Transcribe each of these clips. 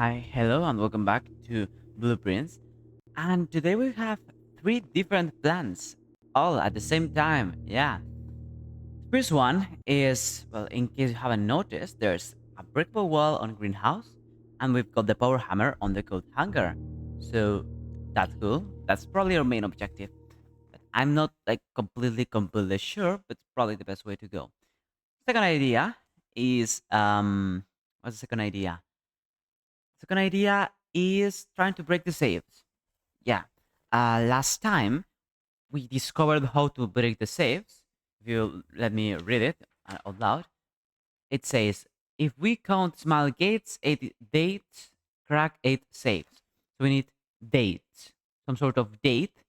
Hi, hello, and welcome back to Blueprints. And today we have three different plans all at the same time. Yeah. First one is, well, in case you haven't noticed, there's a breakable wall on greenhouse, and we've got the power hammer on the coat hanger. So that's cool. That's probably our main objective. But I'm not like completely sure, but it's probably the best way to go. Second idea is what's the second idea? Second idea is trying to break the saves. Yeah. Last time we discovered how to break the saves. If you let me read it out loud, it says if we count small gates, 8 dates, crack 8 saves. So we need date. Some sort of date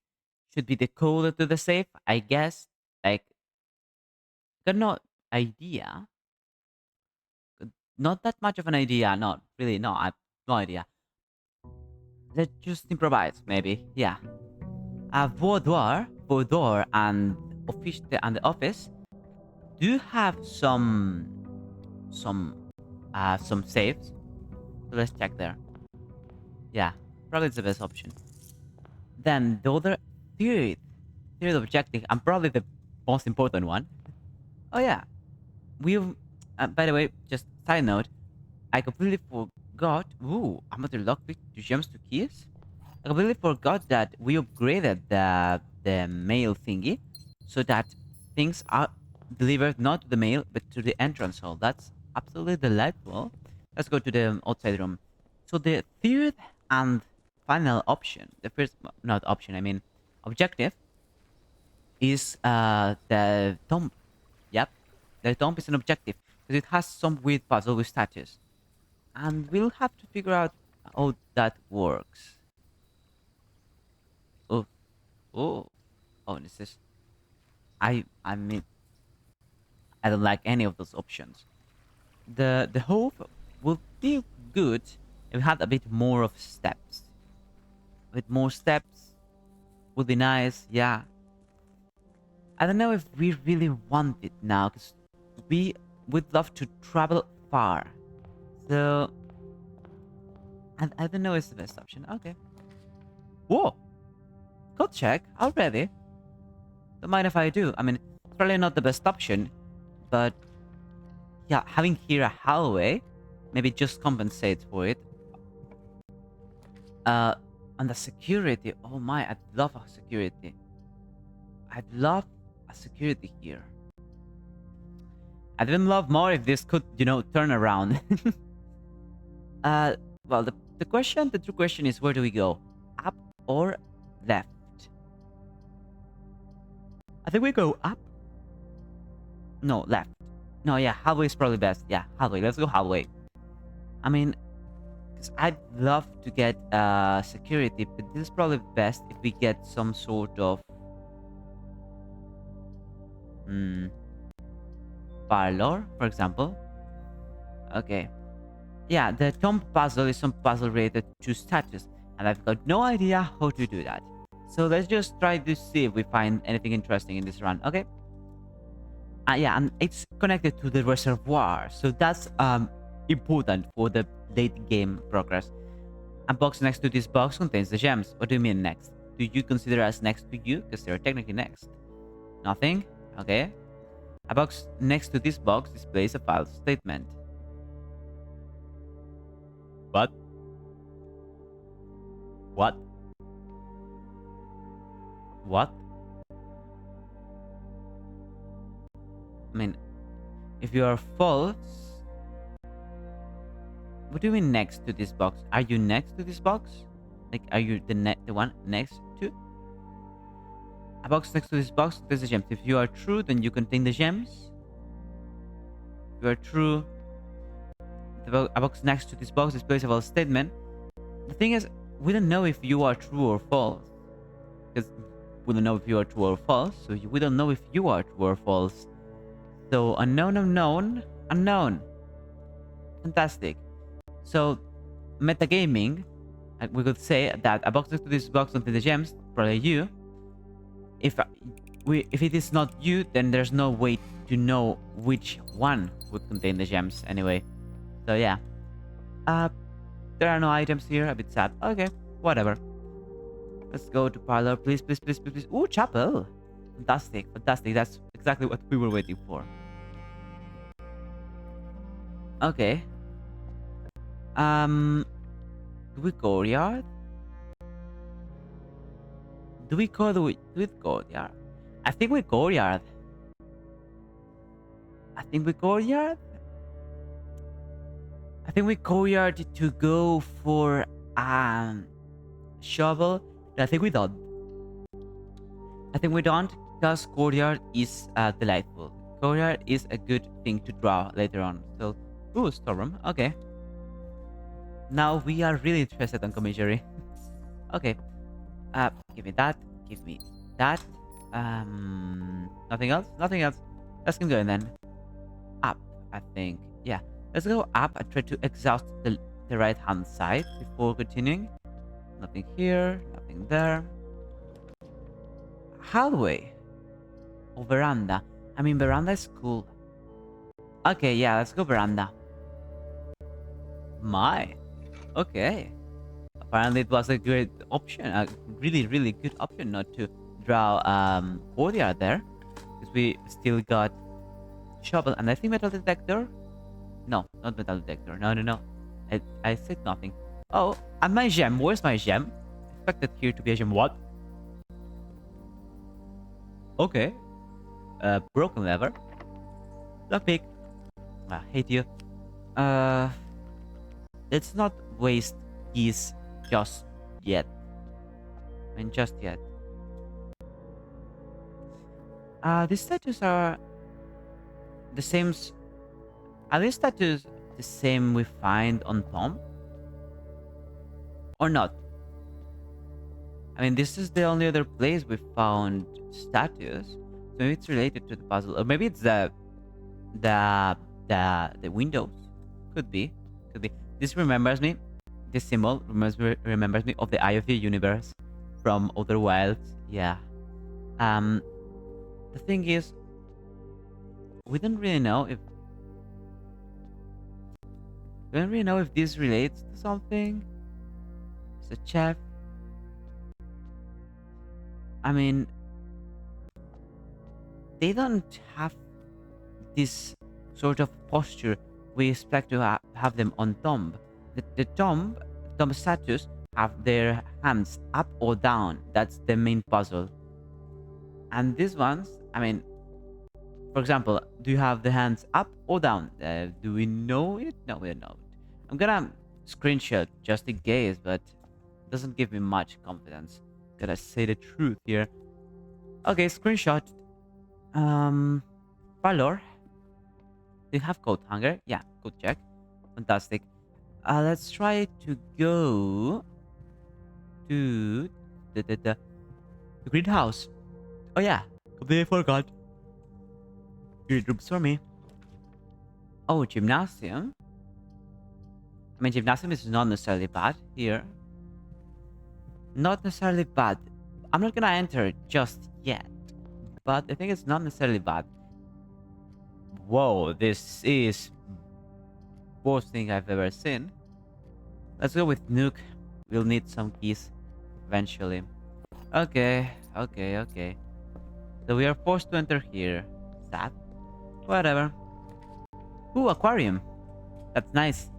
should be the code to the safe, I guess. Like, got no idea. Not that much of an idea. Not really. No, I have no idea. Let's just improvise, maybe. Yeah. Vaudoir, and the office do have some saves. So let's check there. Yeah, probably it's the best option. Then the other third, third objective, and probably the most important one. Oh yeah, we've. By the way, just side note, I completely forgot. Ooh, I'm at the lockpick to gems to keys. I completely forgot that we upgraded the mail thingy so that things are delivered not to the mail but to the entrance hall. That's absolutely delightful. Let's go to the outside room. So the third and final option, the first not option, I mean objective, is the tomb. Yep, the tomb is an objective because it has some weird puzzle with statues, and we'll have to figure out how that works. Oh, oh, oh! This is I mean I don't like any of those options. The hope would be good if we had a bit more of steps. A bit more steps would be nice. Yeah, I don't know if we really want it now because we would love to travel far. So I don't know. It's the best option. Okay. Whoa! Code check already. Don't mind if I do. I mean, it's probably not the best option, but yeah, having here a hallway maybe just compensates for it. Uh, and the security. Oh my, I'd love a security. I'd love a security here. I'd even love more if this could, turn around. uh, well, the true question is where do we go? Up or left? I think we go up. No, left. No, yeah, halfway is probably best. Yeah, halfway. Let's go halfway. I mean, because I'd love to get security, but this is probably best if we get some sort of parlor, for example. Okay. Yeah, the tomb puzzle is some puzzle related to statues, and I've got no idea how to do that. So let's just try to see if we find anything interesting in this run. Okay. Yeah, and it's connected to the reservoir, so that's important for the late game progress. A box next to this box contains the gems. What do you mean next? Do you consider us next to you? Because they're technically next. Nothing? Okay. A box next to this box displays a file statement. What? What? What? I mean, if you are false, what do you mean next to this box? Are you next to this box? Like, are you the one next to? A box next to this box, there's the gems. If you are true, then you contain the gems. If you are true, a box next to this box displays a false statement. The thing is, we don't know if you are true or false. Because we don't know if you are true or false, so we don't know if you are true or false. So unknown, unknown, unknown. Fantastic. So metagaming, we could say that a box next to this box contains the gems, probably you. If it is not you, then there's no way to know which one would contain the gems anyway. So yeah. There are no items here. A bit sad. Okay, whatever. Let's go to parlor. Please, please, please, please, please. Ooh, chapel. Fantastic, fantastic. That's exactly what we were waiting for. Okay. Do we courtyard? Do we courtyard? I think we courtyard. I think we courtyard. I think we courtyard to go for shovel. I think we don't. I think we don't because courtyard is delightful. Courtyard is a good thing to draw later on. So, ooh, storeroom. Okay. Now we are really interested on commissary. Okay. Give me that. Give me that. Nothing else? Nothing else. Let's keep going then. Up, I think. Yeah. Let's go up and try to exhaust the right hand side before continuing. Nothing here. Nothing there. Hallway. Or veranda. I mean, veranda is cool. Okay, yeah, let's go veranda. My. Okay. Apparently it was a great option. A really, really good option not to draw courtyard there. Because we still got shovel and I think metal detector. No, not metal detector. No, no, no. I said nothing. Oh, and my gem. Where's my gem? Expected here to be a gem. What? Okay. Broken lever. Lockpick. I hate you. Let's not waste keys just yet. I mean, just yet. These statues are the same. Are these statues the same we find on Tom? Or not? I mean, this is the only other place we found statues. So maybe it's related to the puzzle, or maybe it's the windows. Could be, could be. This remembers me. This symbol remembers me of the Eye of the Universe from Outer Wilds. Yeah. The thing is, we don't really know if this relates to something. It's a chef. I mean, they don't have this sort of posture we expect to have them on tomb. The tomb statues have their hands up or down. That's the main puzzle. And these ones, I mean, for example, do you have the hands up or down? Do we know it? No, we don't know it. I'm gonna screenshot just in case, but it doesn't give me much confidence. Gotta say the truth here. Okay, screenshot. Valor. Do you have code hunger? Yeah, code check. Fantastic. Let's try to go to the greenhouse. Oh yeah, completely forgot. Green rooms for me. Oh, gymnasium. I mean, gymnasium is not necessarily bad here. Not necessarily bad. I'm not gonna enter just yet, but I think it's not necessarily bad. Whoa, this is worst thing I've ever seen. Let's go with Nuke. We'll need some keys eventually. Okay, okay, okay. So we are forced to enter here. Sad. Whatever. Ooh, aquarium. That's nice.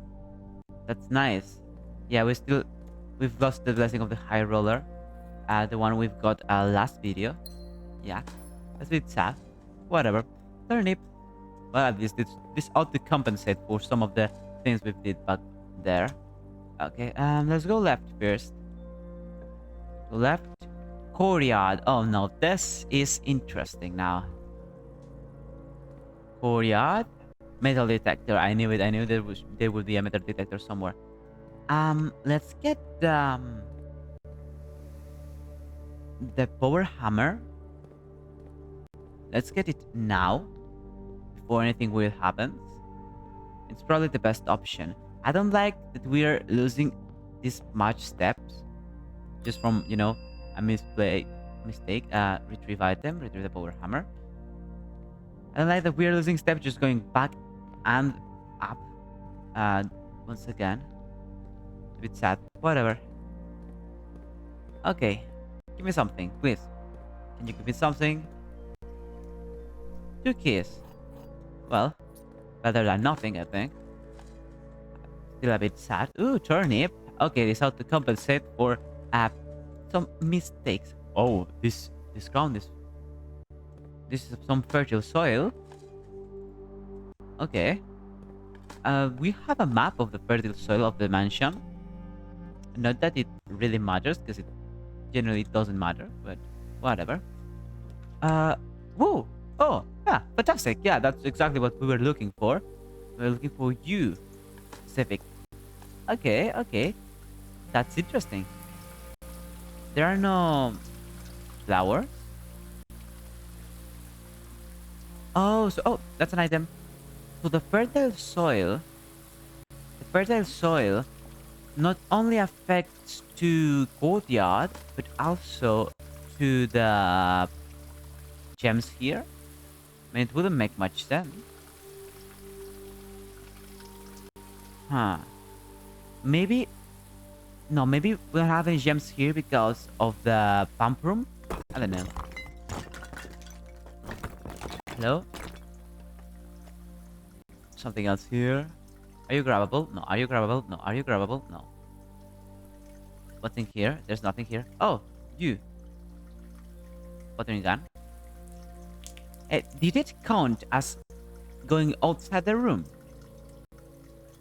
That's nice. Yeah, we've lost the blessing of the high roller. The one we've got last video. Yeah. That's a bit sad. Whatever. Turnip. Well, at least this ought to compensate for some of the things we did back there. Okay, let's go left first. Left. Courtyard. Oh no, this is interesting now. Courtyard. Metal detector. I knew it. I knew there would be a metal detector somewhere. Let's get the power hammer. Let's get it now before anything weird happens. It's probably the best option. I don't like that we're losing this much steps just from, you know, a mistake. Retrieve item, retrieve the power hammer. I don't like that we're losing steps just going back and up once again. a bit sad. Whatever. Okay. Give me something, please. Can you give me something? 2 keys. Well, better than nothing, I think. Still a bit sad. Ooh, turnip. Okay, this how to compensate for uh, some mistakes. Oh, this ground is some fertile soil. Okay. We have a map of the fertile soil of the mansion. Not that it really matters, because it generally doesn't matter, but whatever. Uh, whoa! Oh, yeah, fantastic. Yeah, that's exactly what we were looking for. We were looking for you, specific. Okay, okay. That's interesting. There are no flowers. Oh, that's an item. So the fertile soil not only affects to courtyard, but also to the gems here. I mean, it wouldn't make much sense. Huh. Maybe... No, maybe we don't have any gems here because of the pump room? I don't know. Hello? Something else here. Are you grabbable? No. Are you grabbable? No. Are you grabbable? No. What's in here? There's nothing here. Oh, you. Watering gun. Did it count as going outside the room?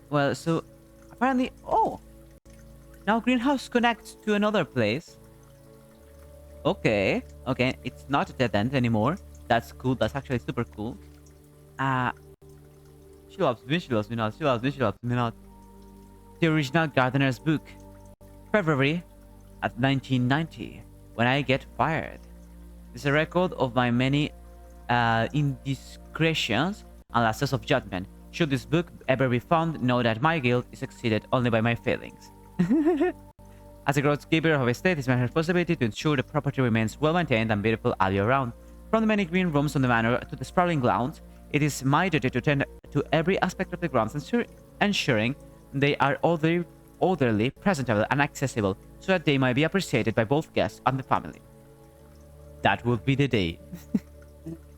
Well, so apparently... Oh! Now greenhouse connects to another place. Okay. Okay, it's not a dead end anymore. That's cool. That's actually super cool. She loves me, she loves me not. She loves me, she loves me not. The original gardener's book. February at 1990, when I get fired. It's a record of my many indiscretions and lapses of judgment. Should this book ever be found, know that my guilt is exceeded only by my failings. As a groundskeeper of a estate, it's my responsibility to ensure the property remains well maintained and beautiful all year round. From the many green rooms on the manor to the sprawling grounds, it is my duty to tend to every aspect of the grounds, ensuring they are orderly, presentable, and accessible, so that they might be appreciated by both guests and the family. That would be the day.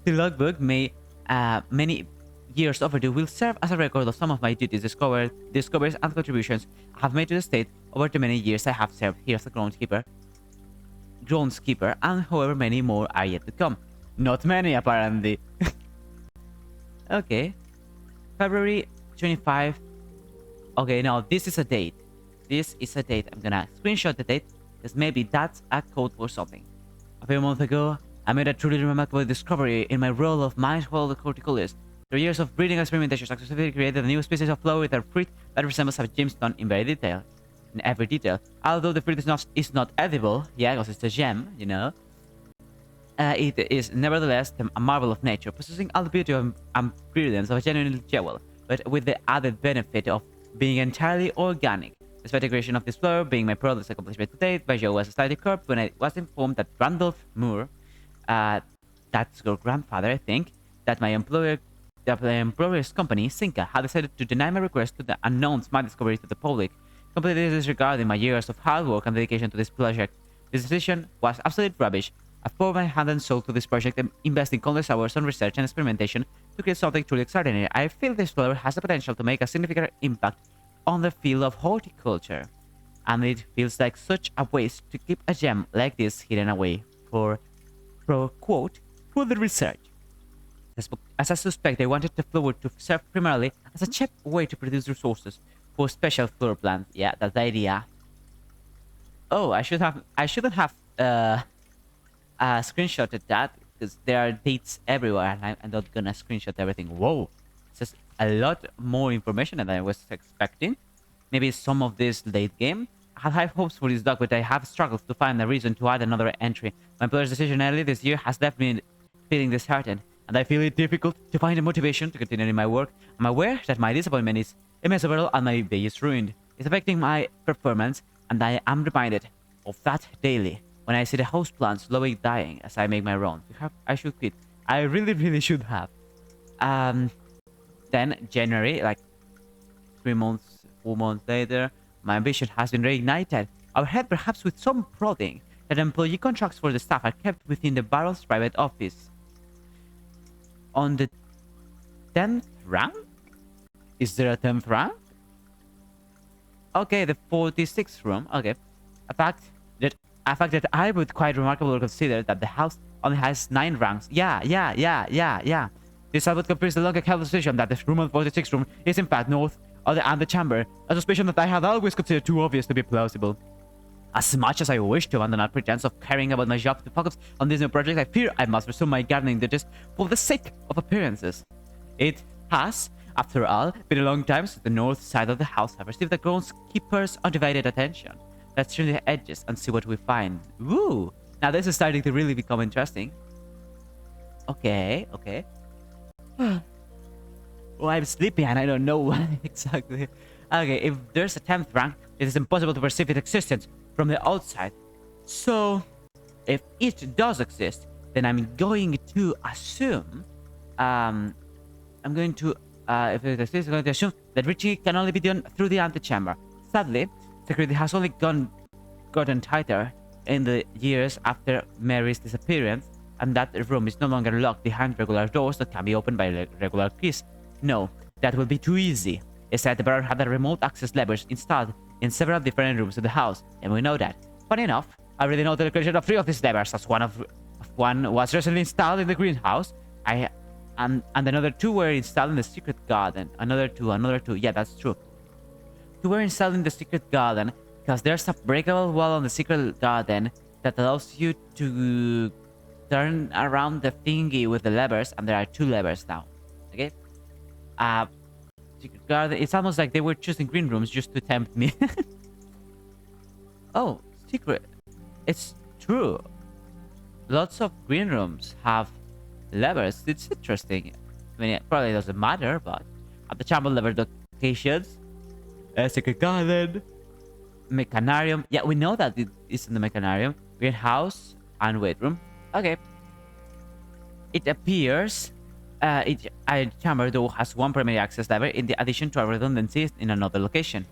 The logbook, many years overdue, will serve as a record of some of my duties, discoveries, and contributions I have made to the state over the many years I have served here as a groundskeeper, and however many more are yet to come. Not many, apparently. Okay. February 25. Okay, now this is a date. This is a date. I'm gonna screenshot the date, because maybe that's a code for something. A few months ago, I made a truly remarkable discovery in my role of mind-world horticulturist. Through years of breeding experimentation, successfully created a new species of flower with a fruit that resembles a gemstone in every detail. Although the fruit is not edible, yeah, because it's a gem, you know. It is nevertheless a marvel of nature, possessing all the beauty and brilliance of a genuine jewel, but with the added benefit of being entirely organic. Despite the creation of this flower being my proudest accomplishment to date, my joy was slightly curbed when I was informed that Randolph Moore, that's your grandfather, I think, that my employer's company, Sinca, had decided to deny my request to announce my discovery to the public, completely disregarding my years of hard work and dedication to this project. This decision was absolute rubbish. I poured my hand and soul to this project and investing countless hours on research and experimentation to create something truly extraordinary. I feel this flower has the potential to make a significant impact on the field of horticulture, and it feels like such a waste to keep a gem like this hidden away for quote, further research. As I suspect, they wanted the flower to serve primarily as a cheap way to produce resources for special flower plants. Yeah, that's the idea. Oh, I shouldn't have screenshotted that, because there are dates everywhere and I'm not gonna screenshot everything. Whoa, it's just a lot more information than I was expecting. Maybe some of this late game. I had high hopes for this dog, but I have struggled to find a reason to add another entry. My employer's decision early this year has left me feeling disheartened, and I feel it difficult to find the motivation to continue in my work. I'm aware that my disappointment is immeasurable and my day is ruined. It's affecting my performance, and I am reminded of that daily when I see the houseplant slowly dying as I make my rounds. I should quit. I really should have. Then January, like 3 months, 4 months later, My ambition has been reignited. Our head perhaps with some prodding that employee contracts for the staff are kept within the Baron's private office. On the 10th rank? Is there a 10th rank? Okay, the 46th room. Okay. A fact that I would quite remarkable to consider that the house only has 9 ranks. Yeah. This I would confirm the longer calculation that the room on 46th room is in fact north of the antechamber, a suspicion that I had always considered too obvious to be plausible. As much as I wish to abandon all pretense of caring about my job to focus on this new project, I fear I must resume my gardening duties for the sake of appearances. It has, after all, been a long time since the north side of the house have received the groundskeeper's undivided attention. Let's trim the edges and see what we find. Ooh! Now this is starting to really become interesting. Okay. Oh, I'm sleepy and I don't know what exactly. Okay, if there's a 10th rank, it is impossible to perceive its existence from the outside. So, if it does exist, then I'm going to assume, if it exists, I'm going to assume that Richie can only be done through the antechamber. Sadly, security has only gotten tighter in the years after Mary's disappearance, and that room is no longer locked behind regular doors that can be opened by regular keys. No, that would be too easy. Instead, the Baron had the remote access levers installed in several different rooms of the house, and we know that. Funny enough, I already know the location of 3 of these levers, as one was recently installed in the greenhouse, and another 2 were installed in the secret garden. Another two. Yeah, that's true. 2 were installed in the secret garden because there's a breakable wall on the secret garden that allows you to turn around the thingy with the levers, and there are 2 levers now. Okay? Secret garden. It's almost like they were choosing green rooms just to tempt me. Oh, secret. It's true. Lots of green rooms have levers. It's interesting. I mean, it probably doesn't matter, but at the chamber lever locations, secret garden, mechanarium. Yeah, we know that it is in the mechanarium, greenhouse, and weight room. Okay. It appears each chamber though has 1 primary access lever in the addition to a redundancy in another location.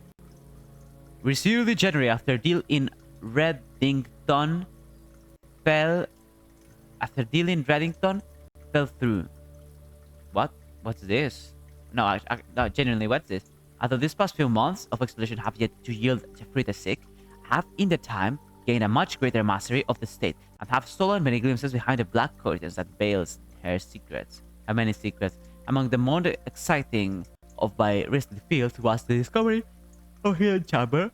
Received in January after deal in Reddington fell through. What? What's this? No, no, genuinely, what's this? Although these past few months of exploration have yet to yield Jeffrey the Sick, have in the time gained a much greater mastery of the state and have stolen many glimpses behind the black curtains that veils her secrets. And many secrets. Among the more exciting of my recent fields was the discovery of a hidden chamber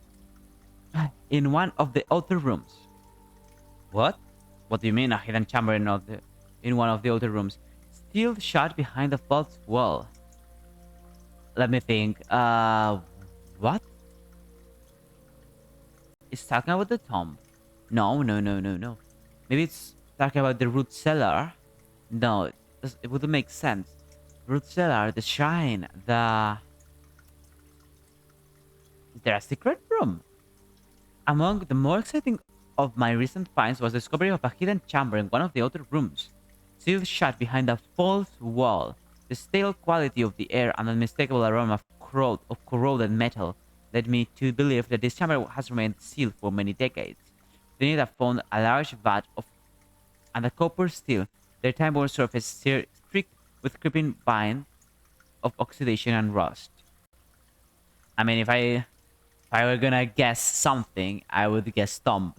in one of the outer rooms. What? What do you mean a hidden chamber in one of the outer rooms? Still shut behind the false wall. Let me think. What? It's talking about the tomb. No. Maybe it's talking about the root cellar. No, it wouldn't make sense. Root cellar, the shrine, the... Is there a secret room? Among the more exciting of my recent finds was the discovery of a hidden chamber in one of the outer rooms. Still shut behind a false wall. The stale quality of the air and unmistakable aroma of corroded metal led me to believe that this chamber has remained sealed for many decades. Beneath I found a large vat and a copper steel, their time-worn surface streaked with creeping vine of oxidation and rust. I mean, if I were gonna guess something, I would guess tomb.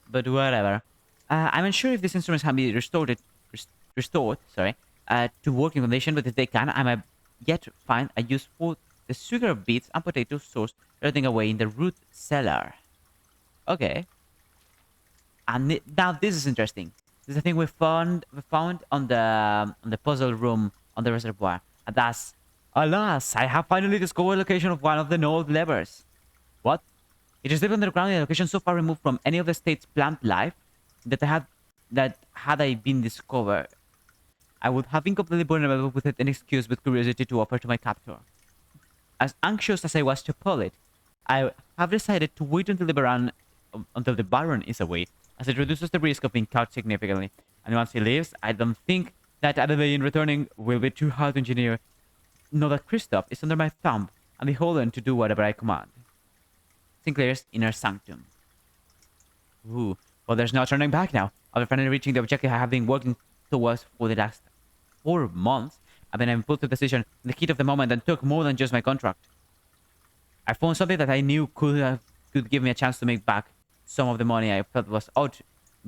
But whatever. I'm unsure if these instruments can be restored, to working condition, but if they can, I might yet find a use for the sugar beets and potato sauce rotting away in the root cellar. Okay. And now this is interesting. This is the thing we found on the puzzle room on the reservoir. And that's, alas, I have finally discovered the location of one of the node levers. What? It is deep underground in a location so far removed from any of the state's plant life that had I been discovered, I would have been completely vulnerable without an excuse but curiosity to offer to my captor. As anxious as I was to pull it, I have decided to wait until the Baron is away, as it reduces the risk of being caught significantly. And once he leaves, I don't think that a delay in returning will be too hard to engineer. Know that Christoph is under my thumb and beholden to do whatever I command. Sinclair's inner sanctum. Ooh. Well, there's no turning back now. After finally reaching the objective I have been working towards for the last 4 months, I've been put to the decision in the heat of the moment and took more than just my contract. I found something that I knew could give me a chance to make back some of the money I felt was owed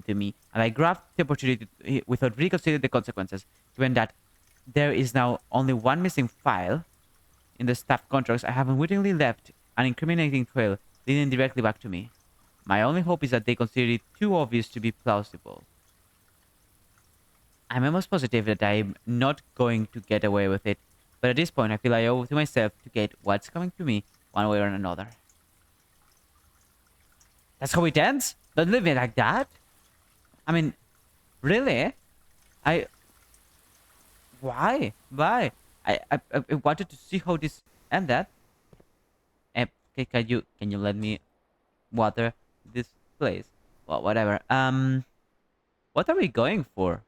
to me, and I grabbed the opportunity without reconsidering the consequences, given that there is now only one missing file in the staff contracts. I have unwittingly left an incriminating trail leading directly back to me. My only hope is that they consider it too obvious to be plausible. I'm almost positive that I'm not going to get away with it, but at this point I feel I owe it to myself to get what's coming to me one way or another. That's how it ends? Don't leave it like that. I mean, really? I... Why? Why? I wanted to see how this ended. Okay, can you let me water this place? Well, whatever. What are we going for?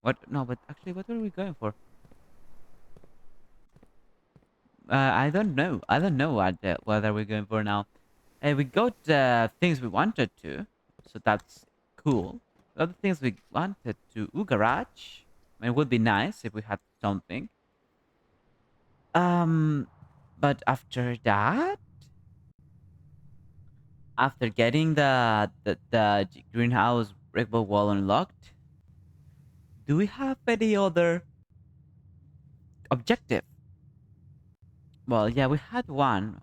What? No, but actually, what are we going for? I don't know. I don't know what are we going for now. We got things we wanted to, so that's cool. Other things we wanted to. Ooh, garage. I mean, it would be nice if we had something. Um, but after that, after getting the greenhouse breakable wall unlocked, do we have any other objective? Well, yeah, we had one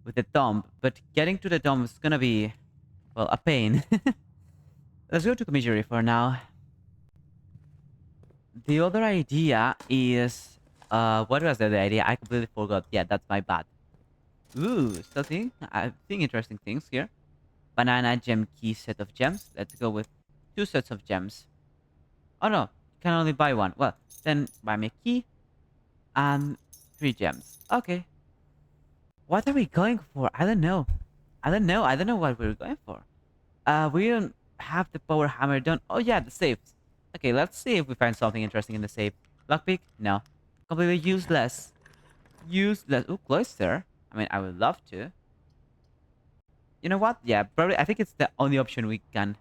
with the dump, but getting to the dump is gonna be, well, a pain. Let's go to commissary for now. The other idea is, what was the other idea? I completely forgot. Yeah, that's my bad. Ooh, still seeing? I'm seeing interesting things here. Banana gem key set of gems. Let's go with 2 sets of gems. Oh no, you can only buy one. Well, then buy me a key and 3 gems. Okay. What are we going for? I don't know. I don't know. I don't know what we're going for. We don't have the power hammer done. Oh yeah, the safes. Okay, let's see if we find something interesting in the safe. Lockpick? No. Completely useless. Useless. Oh, cloister. I mean, I would love to. You know what? Yeah, probably. I think it's the only option we can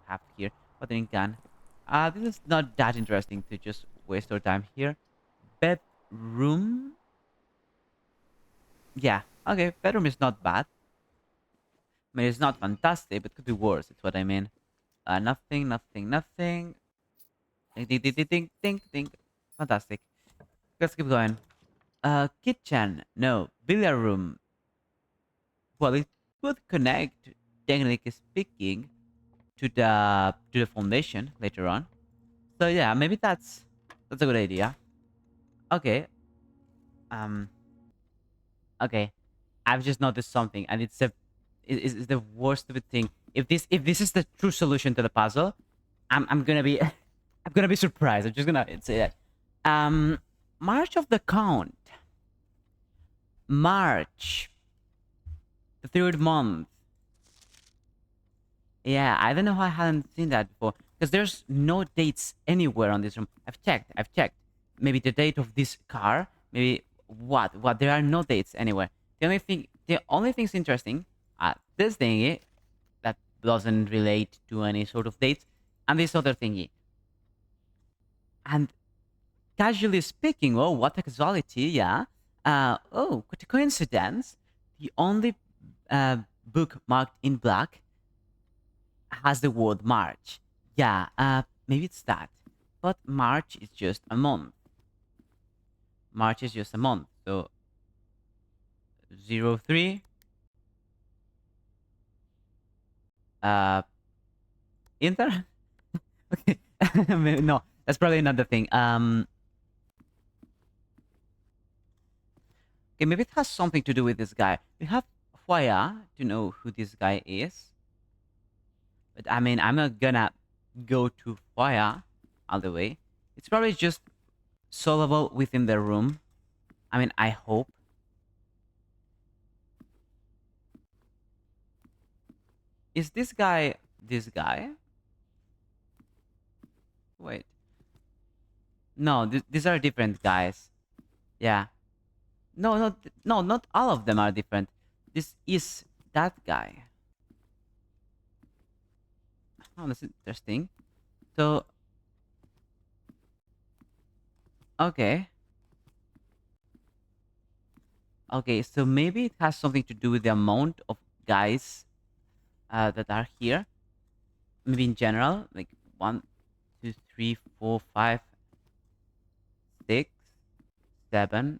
have here. Watering can. This is not that interesting to just waste our time here. Bedroom. Yeah. Okay, bedroom is not bad. I mean, it's not fantastic, but could be worse. It's what I mean. Nothing, nothing, nothing. Ding, ding, ding, ding, ding, ding, ding. Fantastic. Let's keep going. Kitchen. No. Billiard room. Well, it would connect, technically speaking, to the foundation later on. So yeah, maybe that's a good idea. Okay. Um. Okay. I've just noticed something, and it's the worst stupid thing. If this is the true solution to the puzzle, I'm gonna be I'm gonna be surprised. I'm just gonna say that. March of the Count. March, the third month. Yeah, I don't know how I hadn't seen that before. Because there's no dates anywhere on this room. I've checked. I've checked. Maybe the date of this car. Maybe what? What? There are no dates anywhere. The only thing's interesting. This thingy that doesn't relate to any sort of dates, and this other thingy. And casually speaking, oh, what a casualty, yeah. Oh, what a coincidence. The only book marked in black has the word March. Yeah, maybe it's that. But March is just a month. March is just a month. So 03. Uh, Inter? Okay. No, that's probably not the thing. Okay, maybe it has something to do with this guy. We have Huaya to know who this guy is. But I mean, I'm not gonna go to Huaya all the way. It's probably just solvable within the room. I mean, I hope. Is this guy this guy? Wait. No, these are different guys. Yeah. No, not all of them are different. This is that guy. Oh, that's interesting. So, okay. Okay, so maybe it has something to do with the amount of guys that are here. Maybe in general, like one, two, three, four, five, 6, 7.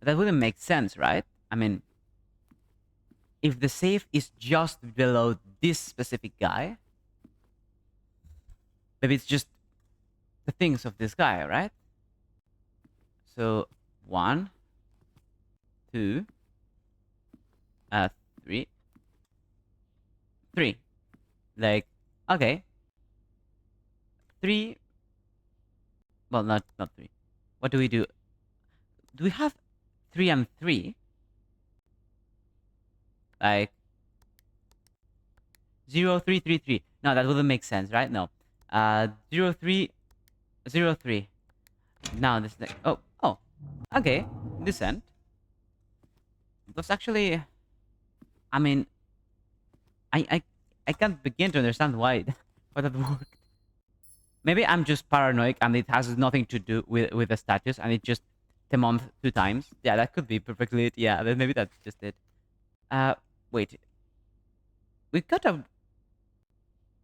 That wouldn't make sense, right? I mean, if the safe is just below this specific guy, maybe it's just the things of this guy, right? So 1, 2, 3, 3. Like, okay, 3. Well, not 3. What do we do? Do we have 3 and 3? Like 0, 3, 3, 3. No, that wouldn't make sense, right? No. 0, 3, 0, 3. Now this like oh okay. Descent. It was actually, I mean, I I I can't begin to understand why why that worked. Maybe I'm just paranoid and it has nothing to do with the status and it just the month 2 times. Yeah, that could be perfectly it. Yeah, then maybe that's just it. Wait. We got a,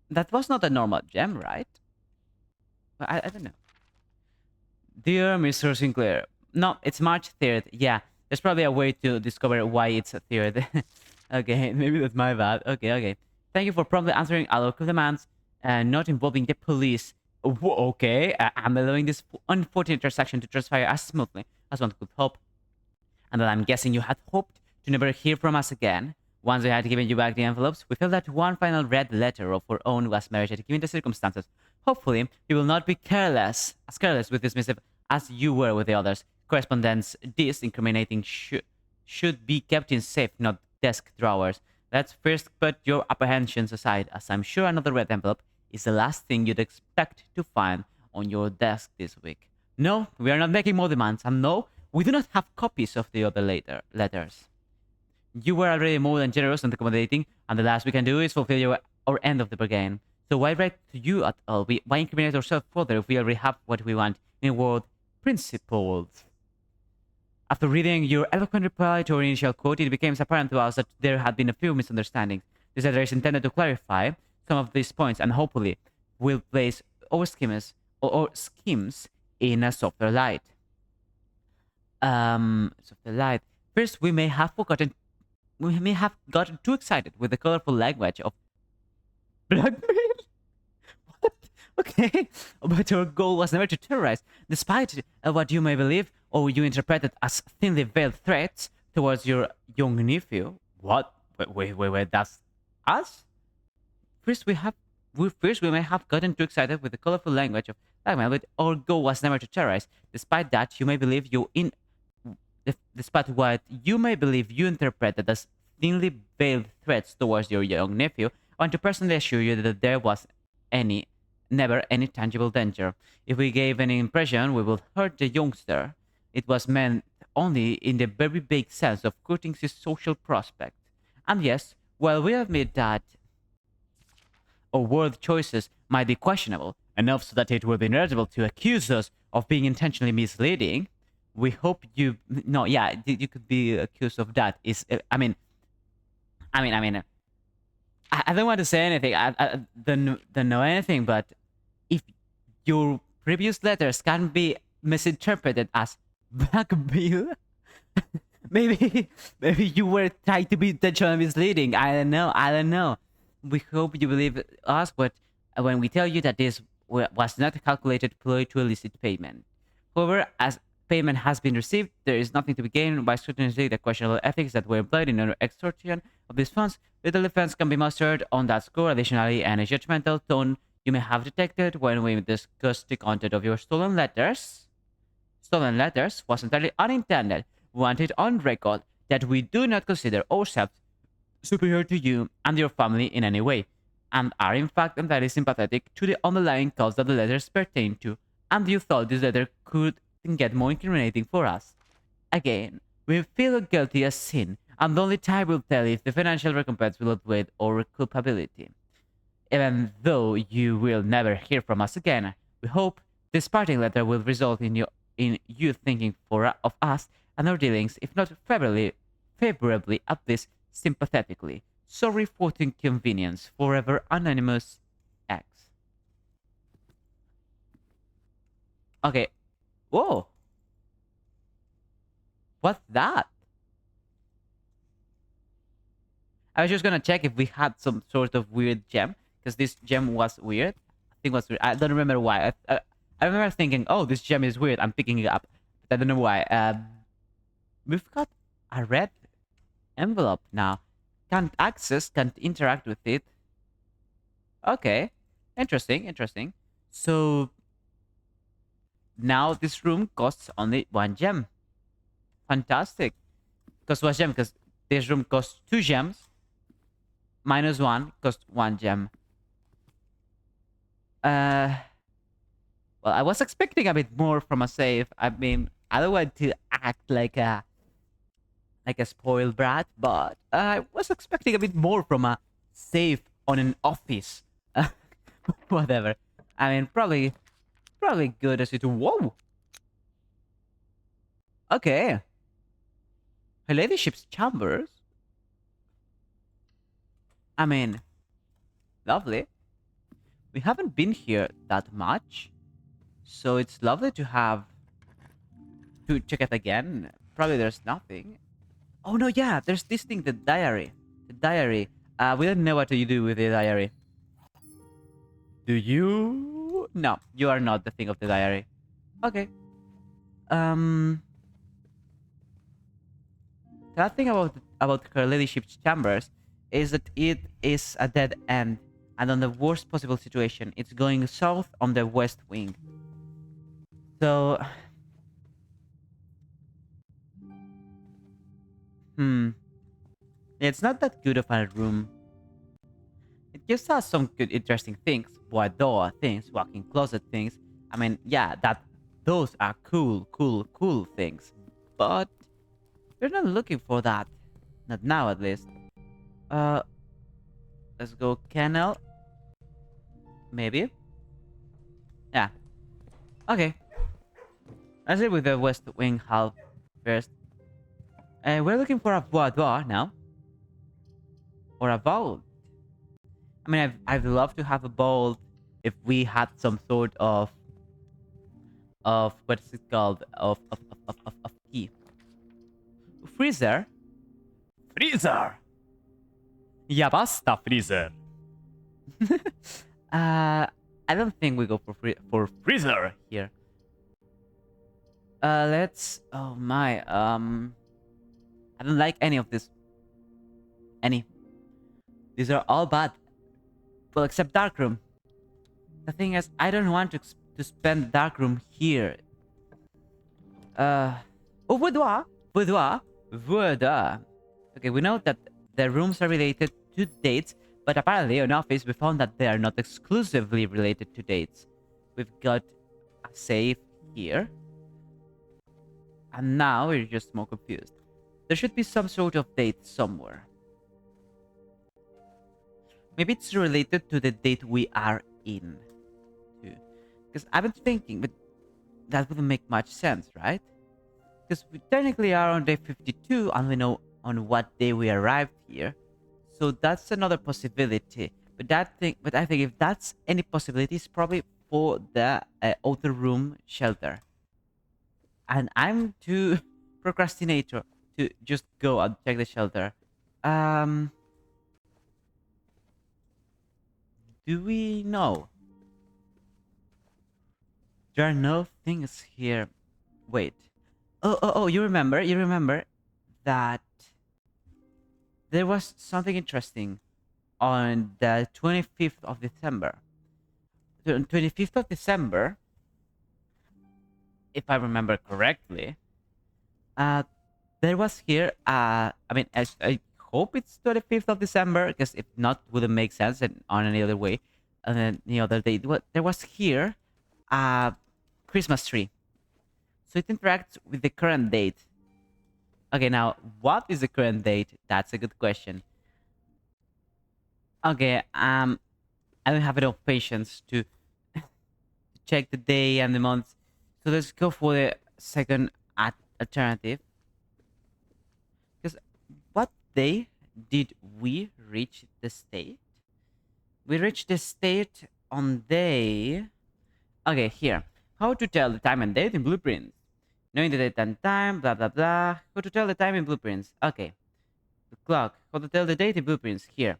that was not a normal gem, right? I don't know. Dear Mr. Sinclair. No, it's March 3rd. Yeah, there's probably a way to discover why it's a 3rd. Okay, maybe that's my bad. Okay. Thank you for promptly answering our local demands and not involving the police. Okay, I'm allowing this unfortunate transaction to transpire as smoothly as one could hope. And that I'm guessing you had hoped to never hear from us again. Once we had given you back the envelopes, we felt that one final red letter of our own was merited given the circumstances. Hopefully, you will not be careless with this missive as you were with the others. Correspondence this incriminating should be kept in safe, not desk drawers. Let's first put your apprehensions aside, as I'm sure another red envelope is the last thing you'd expect to find on your desk this week. No, we are not making more demands, and no, we do not have copies of the other letters. You were already more than generous and accommodating, and the last we can do is fulfill our end of the bargain. So why write to you at all? Why incriminate ourselves further if we already have what we want? In a word, principled. After reading your eloquent reply to our initial quote, it became apparent to us that there had been a few misunderstandings. This letter is intended to clarify some of these points and hopefully will place our schemes in a softer light. Softer light. First, we may have gotten too excited with the colorful language of blackmail. What? Okay, but our goal was never to terrorize, despite what you may believe or you interpreted as thinly veiled threats towards your young nephew. What? Wait, that's us? First, we may have gotten too excited with the colorful language of blackmail, but our goal was never to terrorize. Despite that, you may believe despite what you may believe you interpreted as thinly veiled threats towards your young nephew, I want to personally assure you that there was never any tangible danger. If we gave any impression we will hurt the youngster, it was meant only in the very vague sense of courting his social prospect. And yes, while we admit that our word choices might be questionable, enough so that it would be inevitable to accuse us of being intentionally misleading, we hope you. No, yeah, you could be accused of that. I don't want to say anything. I don't know anything, but if your previous letters can be misinterpreted as blackmail, maybe you were trying to be intentionally misleading. I don't know. We hope you believe us, but when we tell you that this was not a calculated ploy to elicit payment. However, as payment has been received, there is nothing to be gained by scrutinizing the questionable ethics that were employed in an extortion of these funds. Little defense can be mustered on that score. Additionally, any judgmental tone you may have detected when we discussed the content of your stolen letters was entirely unintended. We want it on record that we do not consider ourselves superior to you and your family in any way, and are in fact entirely sympathetic to the underlying cause that the letters pertain to, and you thought this letter could get more incriminating for us. Again, we feel guilty as sin, and only time will tell if the financial recompense will outweigh our culpability. Even though you will never hear from us again, we hope this parting letter will result in you thinking of us and our dealings, if not favorably, at least sympathetically. Sorry for the inconvenience. Forever Anonymous X. Okay. Whoa. What's that? I was just gonna check if we had some sort of weird gem, because this gem was weird. I think it was weird. I don't remember why. I remember thinking, oh, this gem is weird. I'm picking it up. But I don't know why. We've got a red envelope now. Can't access, can't interact with it. Okay. Interesting, interesting. So now this room costs only 1 gem. Fantastic. Costs 1 gem because this room costs 2 gems. Minus 1 costs 1 gem. Well, I was expecting a bit more from a save. I mean, I don't want to act like a spoiled brat, but I was expecting a bit more from a save on an office. Whatever. I mean, probably good as it. Whoa. Okay. Her ladyship's chambers. I mean, lovely. We haven't been here that much, so it's lovely to have to check it again. Probably there's nothing. Oh no, yeah, there's this thing, the diary. The diary. We don't know what to do with the diary. Do you? No, you are not the thing of the diary. Okay. Um. The thing about her ladyship's chambers is that it is a dead end, and on the worst possible situation, it's going south on the west wing. So, it's not that good of a room. It just has some good, interesting things, boudoir things, walk-in closet things. I mean, yeah, those are cool things, but we're not looking for that. Not now, at least. Uh, let's go kennel. Maybe. Yeah. Okay. Let's see with the west wing half first. We're looking for a boudoir now. Or a vault. I mean, I'd love to have a vault if we had some sort of what is it called? Of key. Freezer? Freezer! Ja basta, Freezer. I don't think we go for freezer here. Let's. Oh my. I don't like any of this. Any. These are all bad. Well, except darkroom. The thing is, I don't want to spend darkroom here. Oh, boudoir, boudoir. Okay, we know that the rooms are related to dates, but apparently on Office we found that they are not exclusively related to dates. We've got a safe here. And now we're just more confused. There should be some sort of date somewhere. Maybe it's related to the date we are in. Because I've been thinking, but that wouldn't make much sense, right? Because we technically are on day 52 and we know on what day we arrived here. So that's another possibility. But I think if that's any possibility, it's probably for the outer room shelter. And I'm too procrastinator to just go and check the shelter. Do we know? There are no things here. Wait. Oh, you remember that there was something interesting on the 25th of December. The 25th of December, if I remember correctly, there was here, I mean, I hope it's 25th of December, because if not, it wouldn't make sense and on any other way. And then the other day, there was here a Christmas tree. So it interacts with the current date. Okay, now what is the current date? That's a good question. Okay, I don't have enough patience to check the day and the month. So let's go for the second alternative. Because what day did we reach the state? We reached the state on day. Okay, here. How to tell the time and date in blueprints? Knowing the date and time, blah blah blah. How to tell the time in blueprints? Okay. The clock. How to tell the date in blueprints? Here.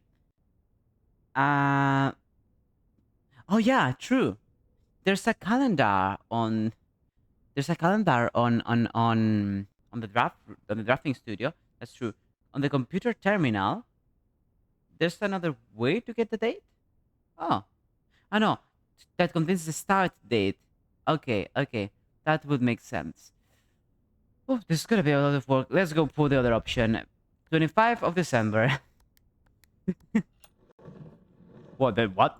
Uh oh yeah, true. There's a calendar on there's a calendar on the drafting studio. That's true. On the computer terminal, there's another way to get the date. Oh, I know. That contains the start date. Okay, okay, that would make sense. Oh, this is gonna be a lot of work. Let's go for the other option. 25th of December. What? The what?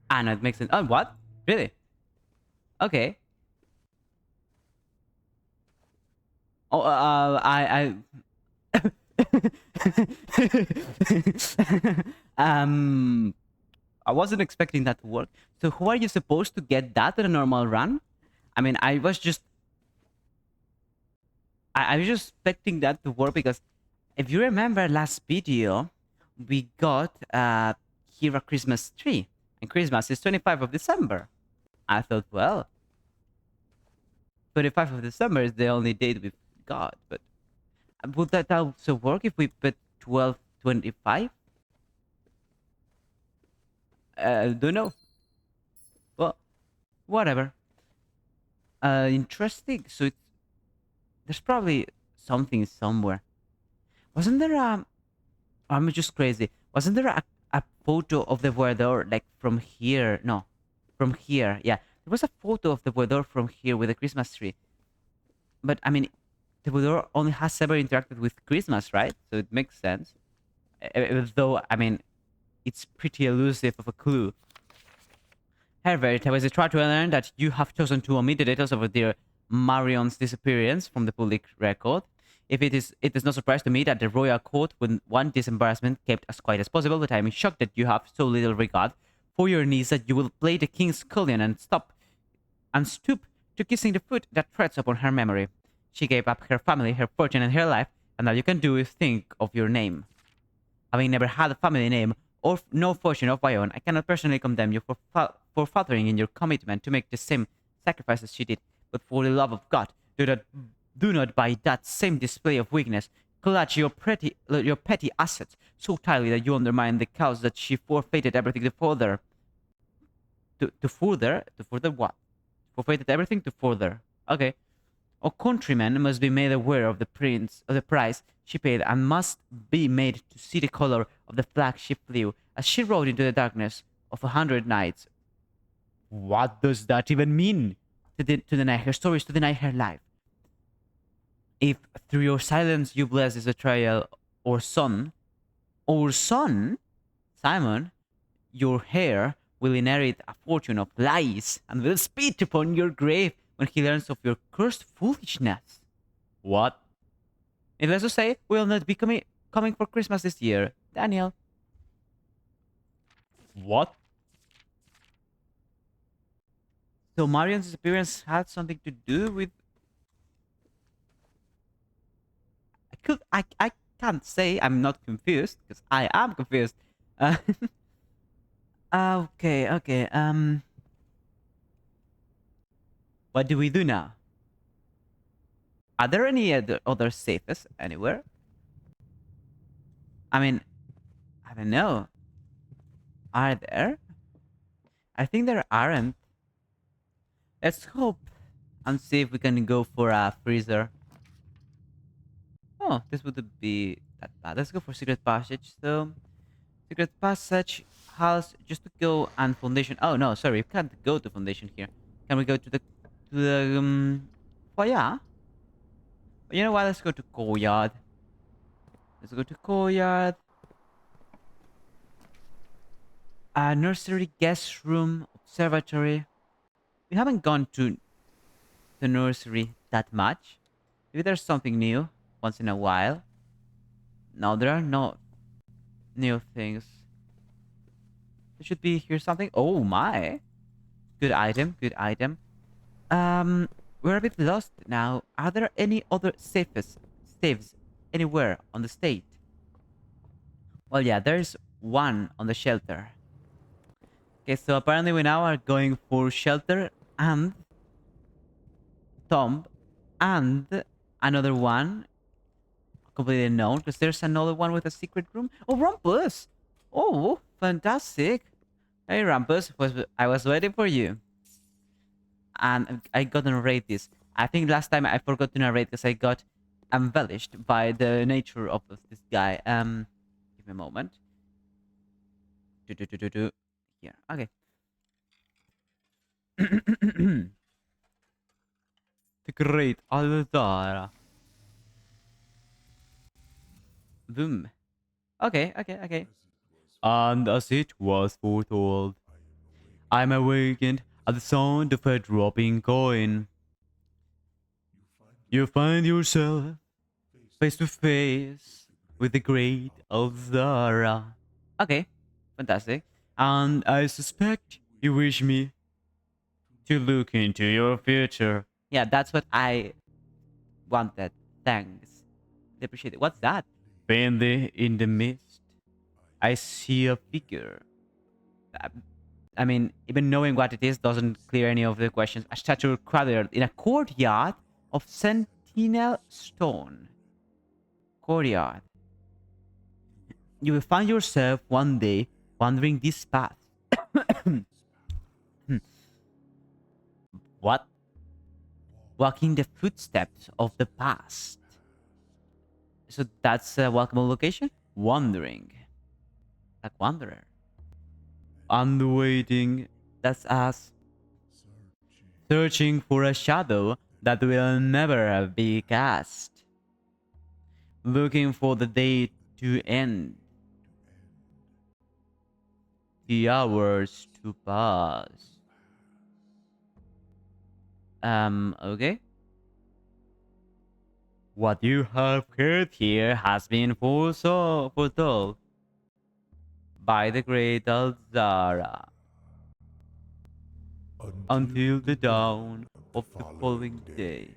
Ah, no, it makes sense. Oh, what? Really? Okay. Oh, um, I wasn't expecting that to work. So, who are you supposed to get that in a normal run? I mean, I was just expecting that to work because if you remember last video, we got here a Christmas tree, and Christmas is 25th of December. I thought, well, 25th of December is the only date we've got, but would that also work if we put 12/25? Don't know. Well, whatever. Interesting. So there's probably something somewhere. Wasn't there I'm just crazy. Wasn't there a photo of the weather like from here? No, from here. Yeah, there was a photo of the weather from here with the Christmas tree. But I mean, the weather only has ever interacted with Christmas, right? So it makes sense. Though I mean, it's pretty elusive of a clue. However, it was a try to learn that you have chosen to omit the details of dear Marion's disappearance from the public record. If it is no surprise to me that the royal court would want this embarrassment kept as quiet as possible, but I am shocked that you have so little regard for your niece that you will play the king's scullion and stoop to kissing the foot that treads upon her memory. She gave up her family, her fortune, and her life, and all you can do is think of your name. Having never had a family name or no fortune of my own, I cannot personally condemn you for faltering in your commitment to make the same sacrifices she did. But for the love of God, do not by that same display of weakness clutch your petty assets so tightly that you undermine the cause that she forfeited everything to further. To further what? Forfeited everything to further. Okay. Our countrymen must be made aware of the price she paid and must be made to see the color of the flag she flew as she rode into the darkness of 100 nights. What does that even mean? To deny her stories, to deny her life. If through your silence you bless this betrayal, or son, Simon, your heir will inherit a fortune of lies and will spit upon your grave when he learns of your cursed foolishness. What? Needless to say, will not be coming for Christmas this year. Daniel. What? So Marion's disappearance had something to do with... I can't say I'm not confused, because I am confused. Okay, okay, what do we do now? Are there any other safes anywhere? I mean, I don't know. Are there? I think there aren't. Let's hope and see if we can go for a freezer. Oh, this would be that bad. Let's go for secret passage though. Secret passage house just to go and foundation. Oh no, sorry, we can't go to foundation here. Can we go to the foyer? You know what? Let's go to courtyard. Let's go to courtyard. Nursery, guest room, observatory. We haven't gone to the nursery that much. Maybe there's something new. once in a while. No, there are no new things. There should be here something. Oh my. Good item, good item. We're a bit lost now. Are there any other saves anywhere on the state? Well, yeah, there's one on the shelter. Okay, so apparently we now are going for shelter and tomb and another one completely unknown because there's another one with a secret room. Oh, Rumpus! Oh, fantastic! Hey, Rumpus, I was waiting for you, and I got to narrate this. I think last time I forgot to narrate because I got embellished by the nature of this guy. Give me a moment. Here, okay. The great Aldara. Boom. Okay. And as it was foretold, I'm awakened at the sound of a dropping coin. You find yourself face to face with the great Aldara. Okay, fantastic. And I suspect you wish me to look into your future. Yeah, that's what I wanted. Thanks. I appreciate it. What's that? Faintly in the mist, I see a figure. Uh, I mean, even knowing what it is doesn't clear any of the questions. A statue cradled in a courtyard of sentinel stone. Courtyard. You will find yourself one day wandering this path. What? Walking the footsteps of the past. So that's a welcome location? Wandering. Like wanderer. And waiting. That's us. Searching for a shadow that will never be cast. Looking for the day to end. The hours to pass. Okay. What you have heard here has been foretold by the great Alzara until the dawn of the following day.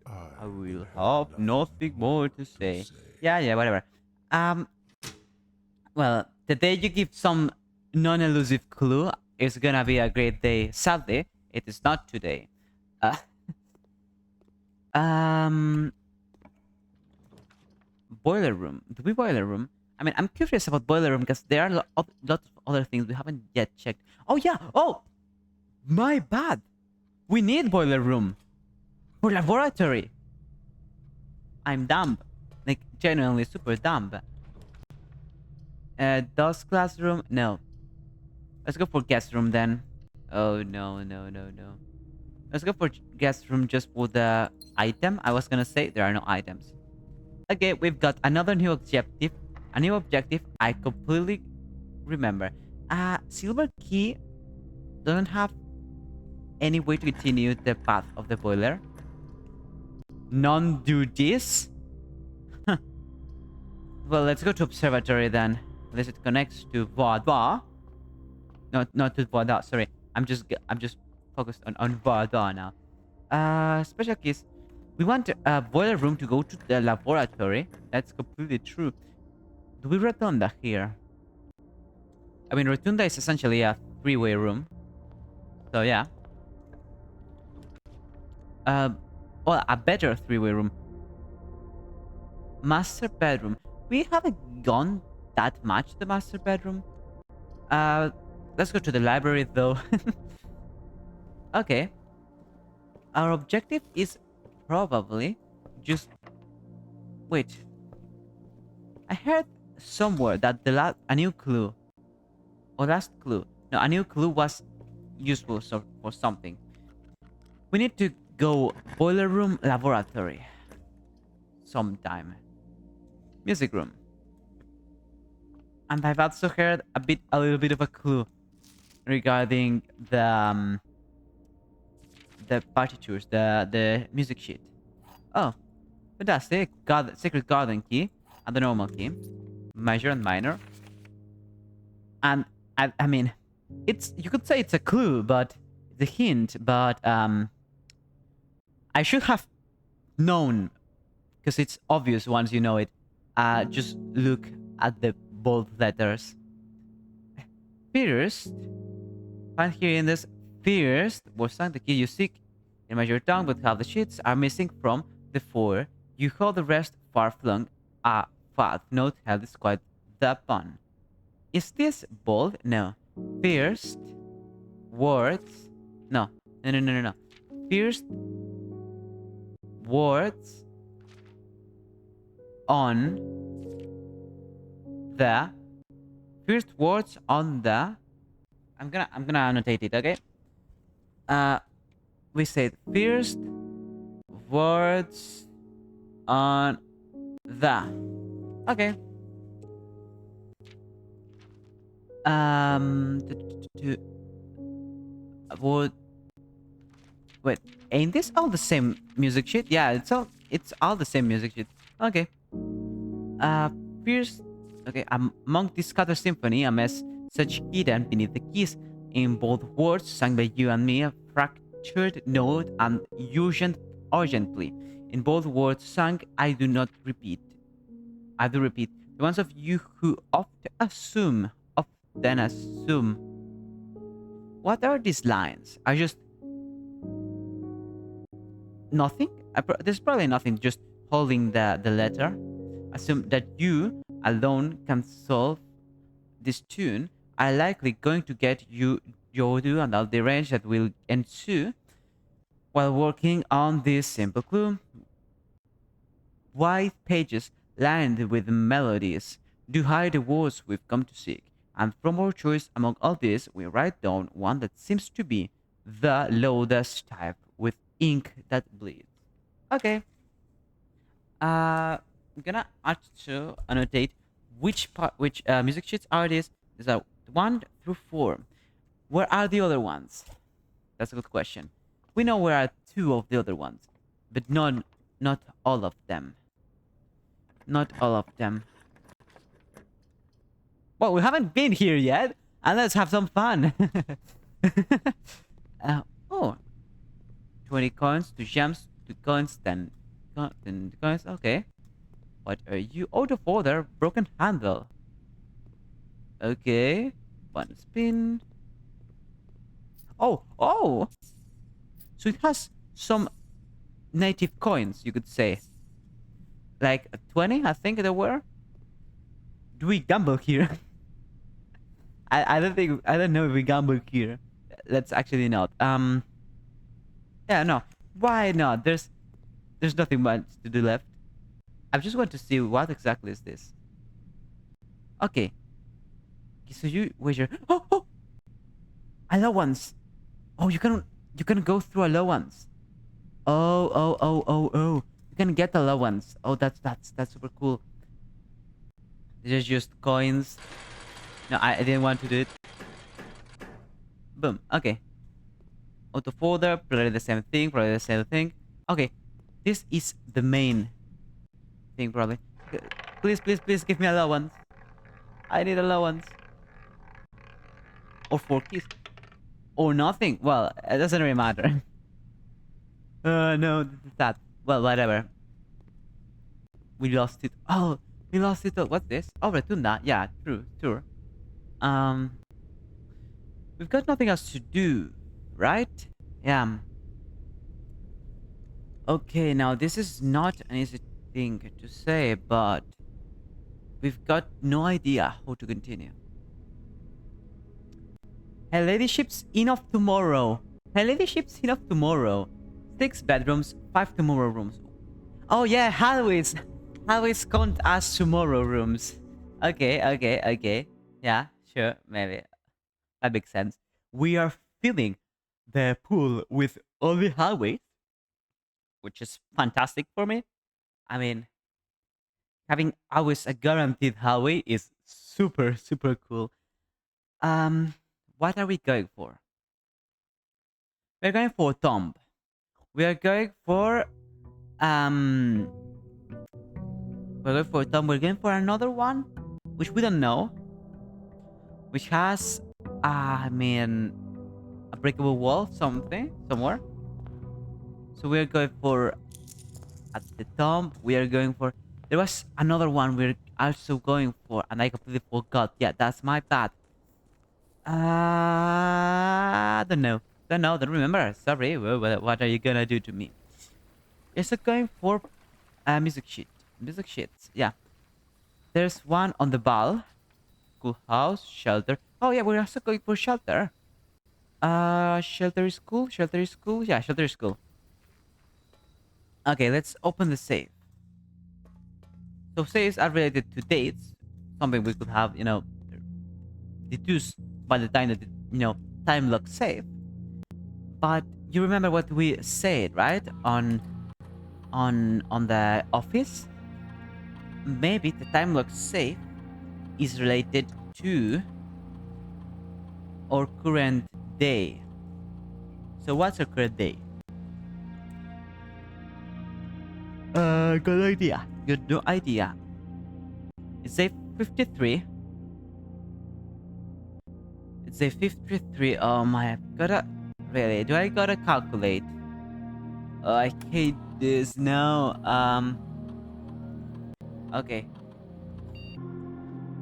I will have nothing more to say. Yeah, whatever. Um, well, the day you give some non-elusive clue is gonna be a great day. Sadly, it is not today. Uh, um, boiler room. Do we boiler room? I mean, I'm curious about boiler room because there are lots of other things we haven't yet checked. Oh yeah. Oh, my bad. We need boiler room for laboratory. I'm dumb, like genuinely super dumb. Does classroom? No. Let's go for guest room then. Oh no. Let's go for guest room just for the item. I was gonna say there are no items. Okay, we've got another new objective. A new objective I completely remember. Silver key doesn't have any way to continue the path of the boiler. None do this. Well, let's go to observatory then. Unless it connects to Vada. No, not to Vada. Sorry, I'm just focused on Vada now. Special keys. We want a boiler room to go to the laboratory. That's completely true. Do we rotunda here? I mean, rotunda is essentially a three-way room. So yeah. Well, a better three-way room. Master bedroom. We haven't gone that much the master bedroom. Let's go to the library though. Okay. Our objective is probably just... Wait. I heard somewhere that a new clue or last clue. No, a new clue was useful for something. We need to go boiler room laboratory sometime. Music room. And I've also heard a little bit of a clue regarding the partitures, the music sheet. Oh, Fantastic. Secret garden key and the normal key. Major and minor. And I mean, it's you could say it's a clue, but it's a hint. But I should have known because it's obvious once you know it. Just look at the bold letters. First, find here in this first was sung the key you seek. In major tongue, but half the sheets are missing from the four. You hold the rest far flung. A fat note held is quite the pun. Is this bold? No. First words. No. No. First words on the first words on the I'm gonna annotate it, okay? We said first words on the. Okay. Would wait, ain't this all the same music sheet? Yeah, it's all the same music sheet. Okay. Uh, first, okay, among this scattered symphony, a mess such hidden beneath the keys. In both words, sung by you and me, a fractured note and urgently. In both words sung, I do not repeat. I do repeat. The ones of you who often assume. What are these lines? Are just nothing? There's probably nothing. Just holding the letter. Assume that you alone can solve this tune. Are likely going to get you Yodu and all the range that will ensue while working on this simple clue. White pages lined with melodies do hide the words we've come to seek, and from our choice among all these, we write down one that seems to be the loudest type with ink that bleeds. Okay. I'm gonna also annotate which music sheets are these. These are 1 through 4. Where are the other ones? That's a good question. We know where are 2 of the other ones, but not all of them. Not all of them. Well, we haven't been here yet, and let's have some fun. Oh, 20 coins, 2 gems, 2 coins, 10 coins. Okay. What are you? Out of order, broken handle. Okay. 1 spin. Oh! So it has some native coins, you could say. Like 20, I think there were. Do we gamble here? I don't know if we gamble here. Let's actually not. Yeah, no. Why not? There's nothing much to do left. I just want to see what exactly is this. Okay. So you wager. Oh! Allowance. Oh, you can go through allowance. Oh. You can get allowance. Oh, that's super cool. These are just coins. No, I didn't want to do it. Boom. Okay. Auto folder. Probably the same thing. Okay. This is the main thing probably. Please give me allowance. I need allowance. Or 4 keys. Or nothing. Well, it doesn't really matter. No, that. Well, whatever. We lost it. Oh, we lost it. What's this? Oh, Retunda. Yeah, true. Sure. We've got nothing else to do, right? Yeah. Okay, now this is not an easy thing to say, but we've got no idea how to continue. Her ladyship's enough tomorrow. 6 bedrooms, 5 tomorrow rooms. Oh yeah, Halloween's count as tomorrow rooms. Okay. Yeah, sure, maybe. That makes sense. We are filling the pool with only hallways, which is fantastic for me. I mean, having always a guaranteed hallway is super cool. What are we going for? We're going for tomb. We are going for We're going for Tom. We're going for another one, which we don't know, which has, I mean, a breakable wall, somewhere. So we're going for at the top. We are going for. There was another one we're also going for, and I completely forgot. Yeah, that's my bad. Don't know. Don't know. Don't remember. Sorry. What are you gonna do to me? Is it going for music sheet? Music sheets. Yeah. There's one on the ball. Schoolhouse, shelter. Oh yeah, we're also going for shelter. Shelter is cool. Shelter is cool. Yeah, shelter is cool. Okay, let's open the save. So saves are related to dates. Something we could have, deduce by the time that time lock save. But you remember what we said, right? On the office? Maybe the time lock save is related to our current day. So what's our current day? Good idea. Good no idea. It's a 53. It's a 53. Oh my, I've gotta. Really? Do I gotta calculate? Oh, I hate this. No. Okay.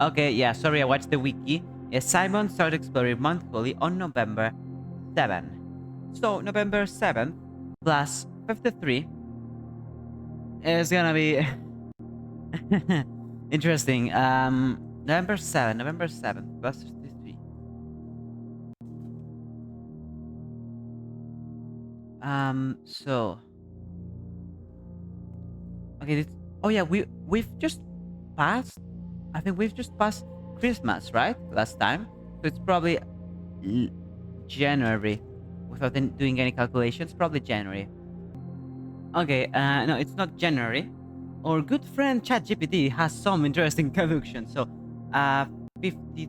Okay, yeah, sorry, I watched the wiki. Simon started exploring monthly on November 7th. So, November 7th plus 53 is gonna be interesting. November 7th plus 53. So. Okay, oh yeah, we've just passed. I think we've just passed Christmas, right? Last time. So it's probably January. Without doing any calculations, probably January. Okay, no, it's not January. Our good friend ChatGPT has some interesting calculations. So, 50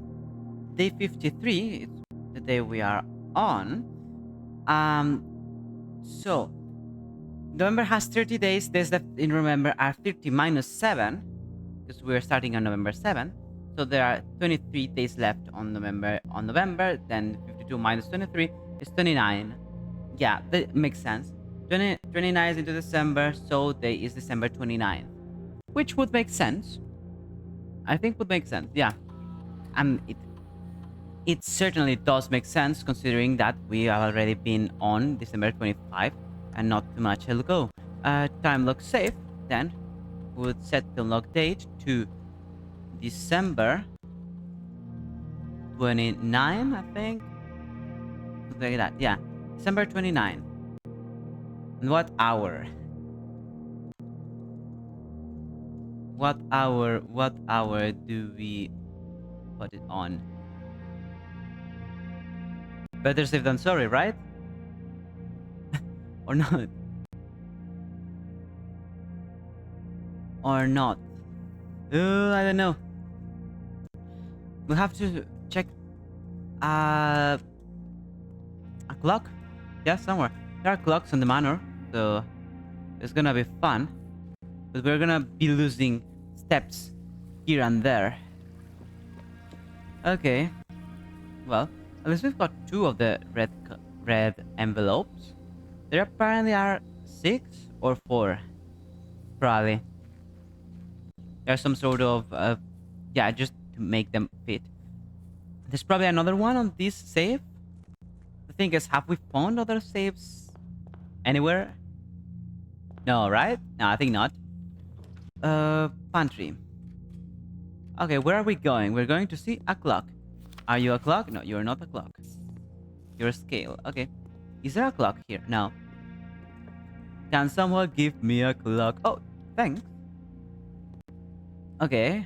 day 53 is the day we are on. So November has 30 days. Days left in November are 30 minus 7, because we're starting on November 7th. So there are 23 days left on November. Then 52 minus 23 is 29. Yeah, that makes sense. 29 is into December, so day is December 29th, which would make sense. I think would make sense. Yeah, and it certainly does make sense considering that we have already been on December 25 and not too much ago. Time lock save then would set the lock date to December 29, I think. Something like that. Yeah, December 29. And what hour? What hour do we put it on? Better safe than sorry, right? Or not? Or not? I don't know. We'll have to check a clock. Yeah, somewhere. There are clocks on the manor, so it's gonna be fun. But we're gonna be losing steps here and there. Okay. Well, at least we've got 2 of the red envelopes. There apparently are 6 or 4. Probably. There's some sort of yeah, just to make them fit. There's probably another one on this save. The thing is, have we found other saves anywhere? No, right? No, I think not. Pantry. Okay, where are we going? We're going to see a clock. Are you a clock? No, you're not a clock. You're a scale. Okay. Is there a clock here? No. Can someone give me a clock? Oh, thanks. Okay.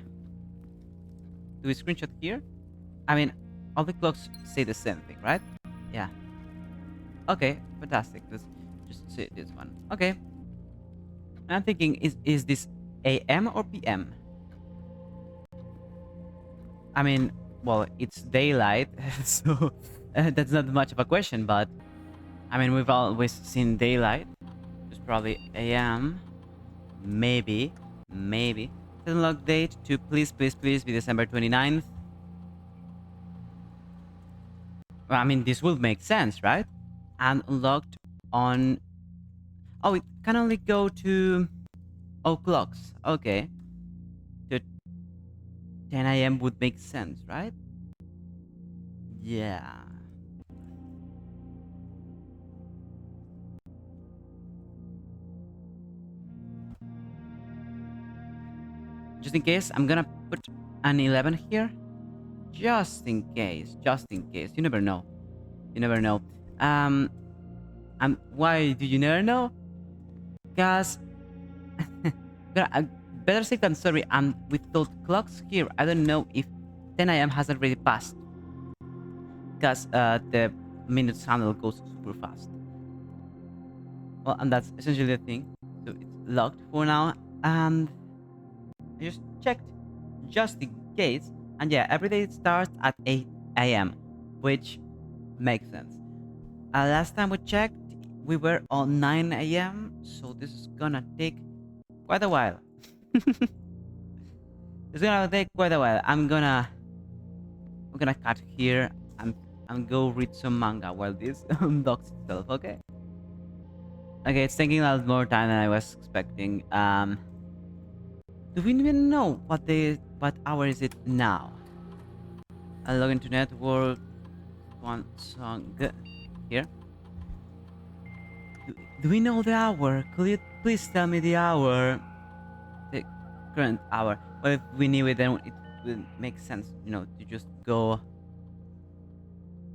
Do we screenshot here? I mean, all the clocks say the same thing, right? Yeah. Okay, fantastic. Let's just say this one. Okay. I'm thinking, is this AM or PM? I mean, well, it's daylight, so that's not much of a question, but I mean, we've always seen daylight. It's probably AM. Maybe. Does unlock date to please be December 29th. Well, I mean, this will make sense, right? And unlocked on... Oh, it can only go to... Oh, clocks. Okay. To 10 a.m. would make sense, right? Yeah. Just in case, I'm gonna put an 11 here. Just in case. Just in case. You never know. You never know. Why do you never know? Because... better safe than sorry. And with those clocks here, I don't know if 10 a.m. has already passed. Because the minutes handle goes super fast. Well, and that's essentially the thing. So it's locked for now. And I just checked just in case. And yeah, every day it starts at 8 a.m. Which makes sense. Last time we checked, we were on 9 a.m. So this is gonna take quite a while. It's gonna take quite a while. I'm gonna cut here and go read some manga while this unlocks itself, okay? Okay, it's taking a lot more time than I was expecting. Do we even know what hour is it now? I'll log into network. One song here. Do we know the hour? Could you please tell me the hour? The current hour. Well, if we knew it, then it would make sense, you know, to just go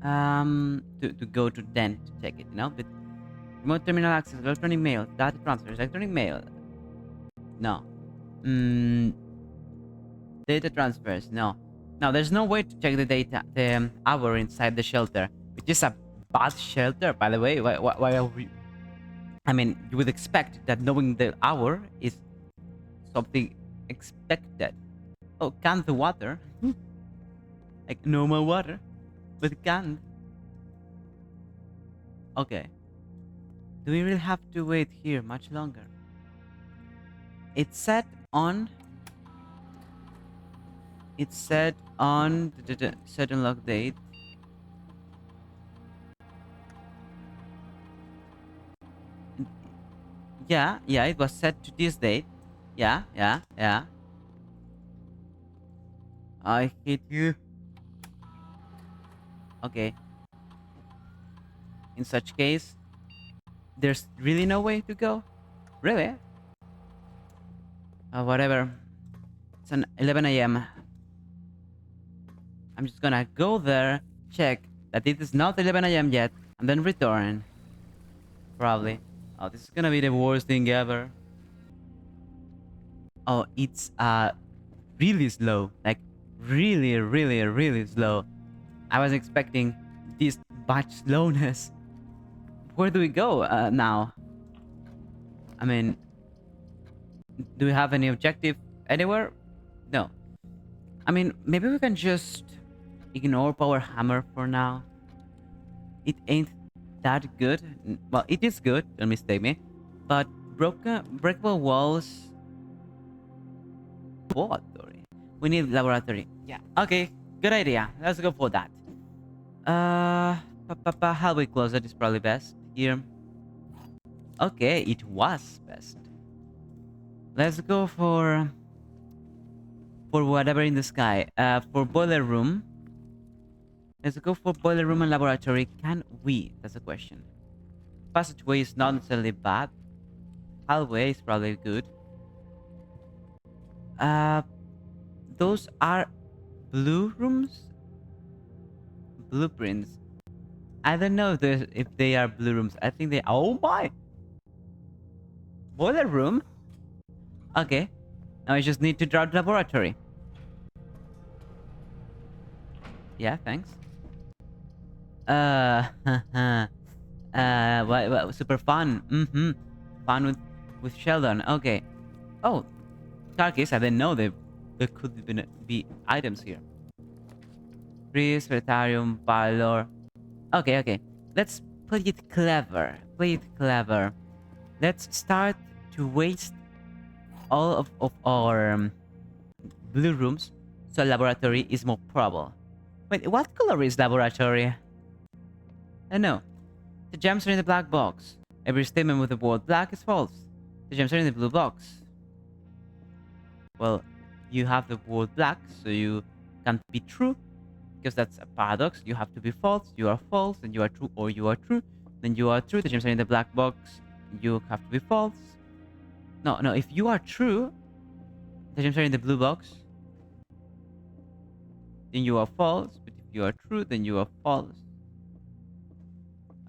to go to den to check it, you know. But remote terminal access, electronic mail, data transfers, electronic mail. No. Data transfers. No. No, there's no way to check the hour inside the shelter, which is a bad shelter, by the way. Why are we? I mean, you would expect that knowing the hour is something expected. Oh, canned water. Like normal water, but canned. Okay. Do we really have to wait here much longer? It's set on... It's set on the set unlock date. Yeah, it was set to this date. Yeah. I hate you. Okay. In such case, there's really no way to go? Really? Whatever. It's an 11 a.m. I'm just gonna go there, check that it is not 11 a.m. yet, and then return. Probably. Oh, this is gonna be the worst thing ever. Oh, it's really slow. Like, really slow. I was expecting this much slowness. Where do we go now? I mean, do we have any objective anywhere? No. I mean, maybe we can just ignore Power Hammer for now. It ain't that good. Well, it is good, don't mistake me. But breakable walls... Laboratory. We need laboratory. Yeah. Okay, good idea. Let's go for that. Hallway closet is probably best here. Okay, it was best. Let's go for whatever in the sky. For boiler room. Let's go for boiler room and laboratory. Can we? That's the question. Passageway is not necessarily bad. Hallway is probably good. Those are blue rooms? Blueprints. I don't know if they are blue rooms. I think they... Oh my! Boiler room? Okay. Now I just need to draw the laboratory. Yeah, thanks. Super fun. Fun with Sheldon. Okay. Oh, car keys. I didn't know there could be items here. Freeze, Veritarium, Pylor. Okay. Let's play it clever. Let's start to waste all of our blue rooms, so laboratory is more probable. Wait, what color is laboratory? I know. The gems are in the black box. Every statement with the word black is false. The gems are in the blue box. Well, you have the word black, so you can't be true, because that's a paradox. You have to be false, you are false, and you are true, or you are true. Then you are true, the gems are in the black box, you have to be false. No, if you are true, the gems are in the blue box, then you are false. But if you are true, then you are false.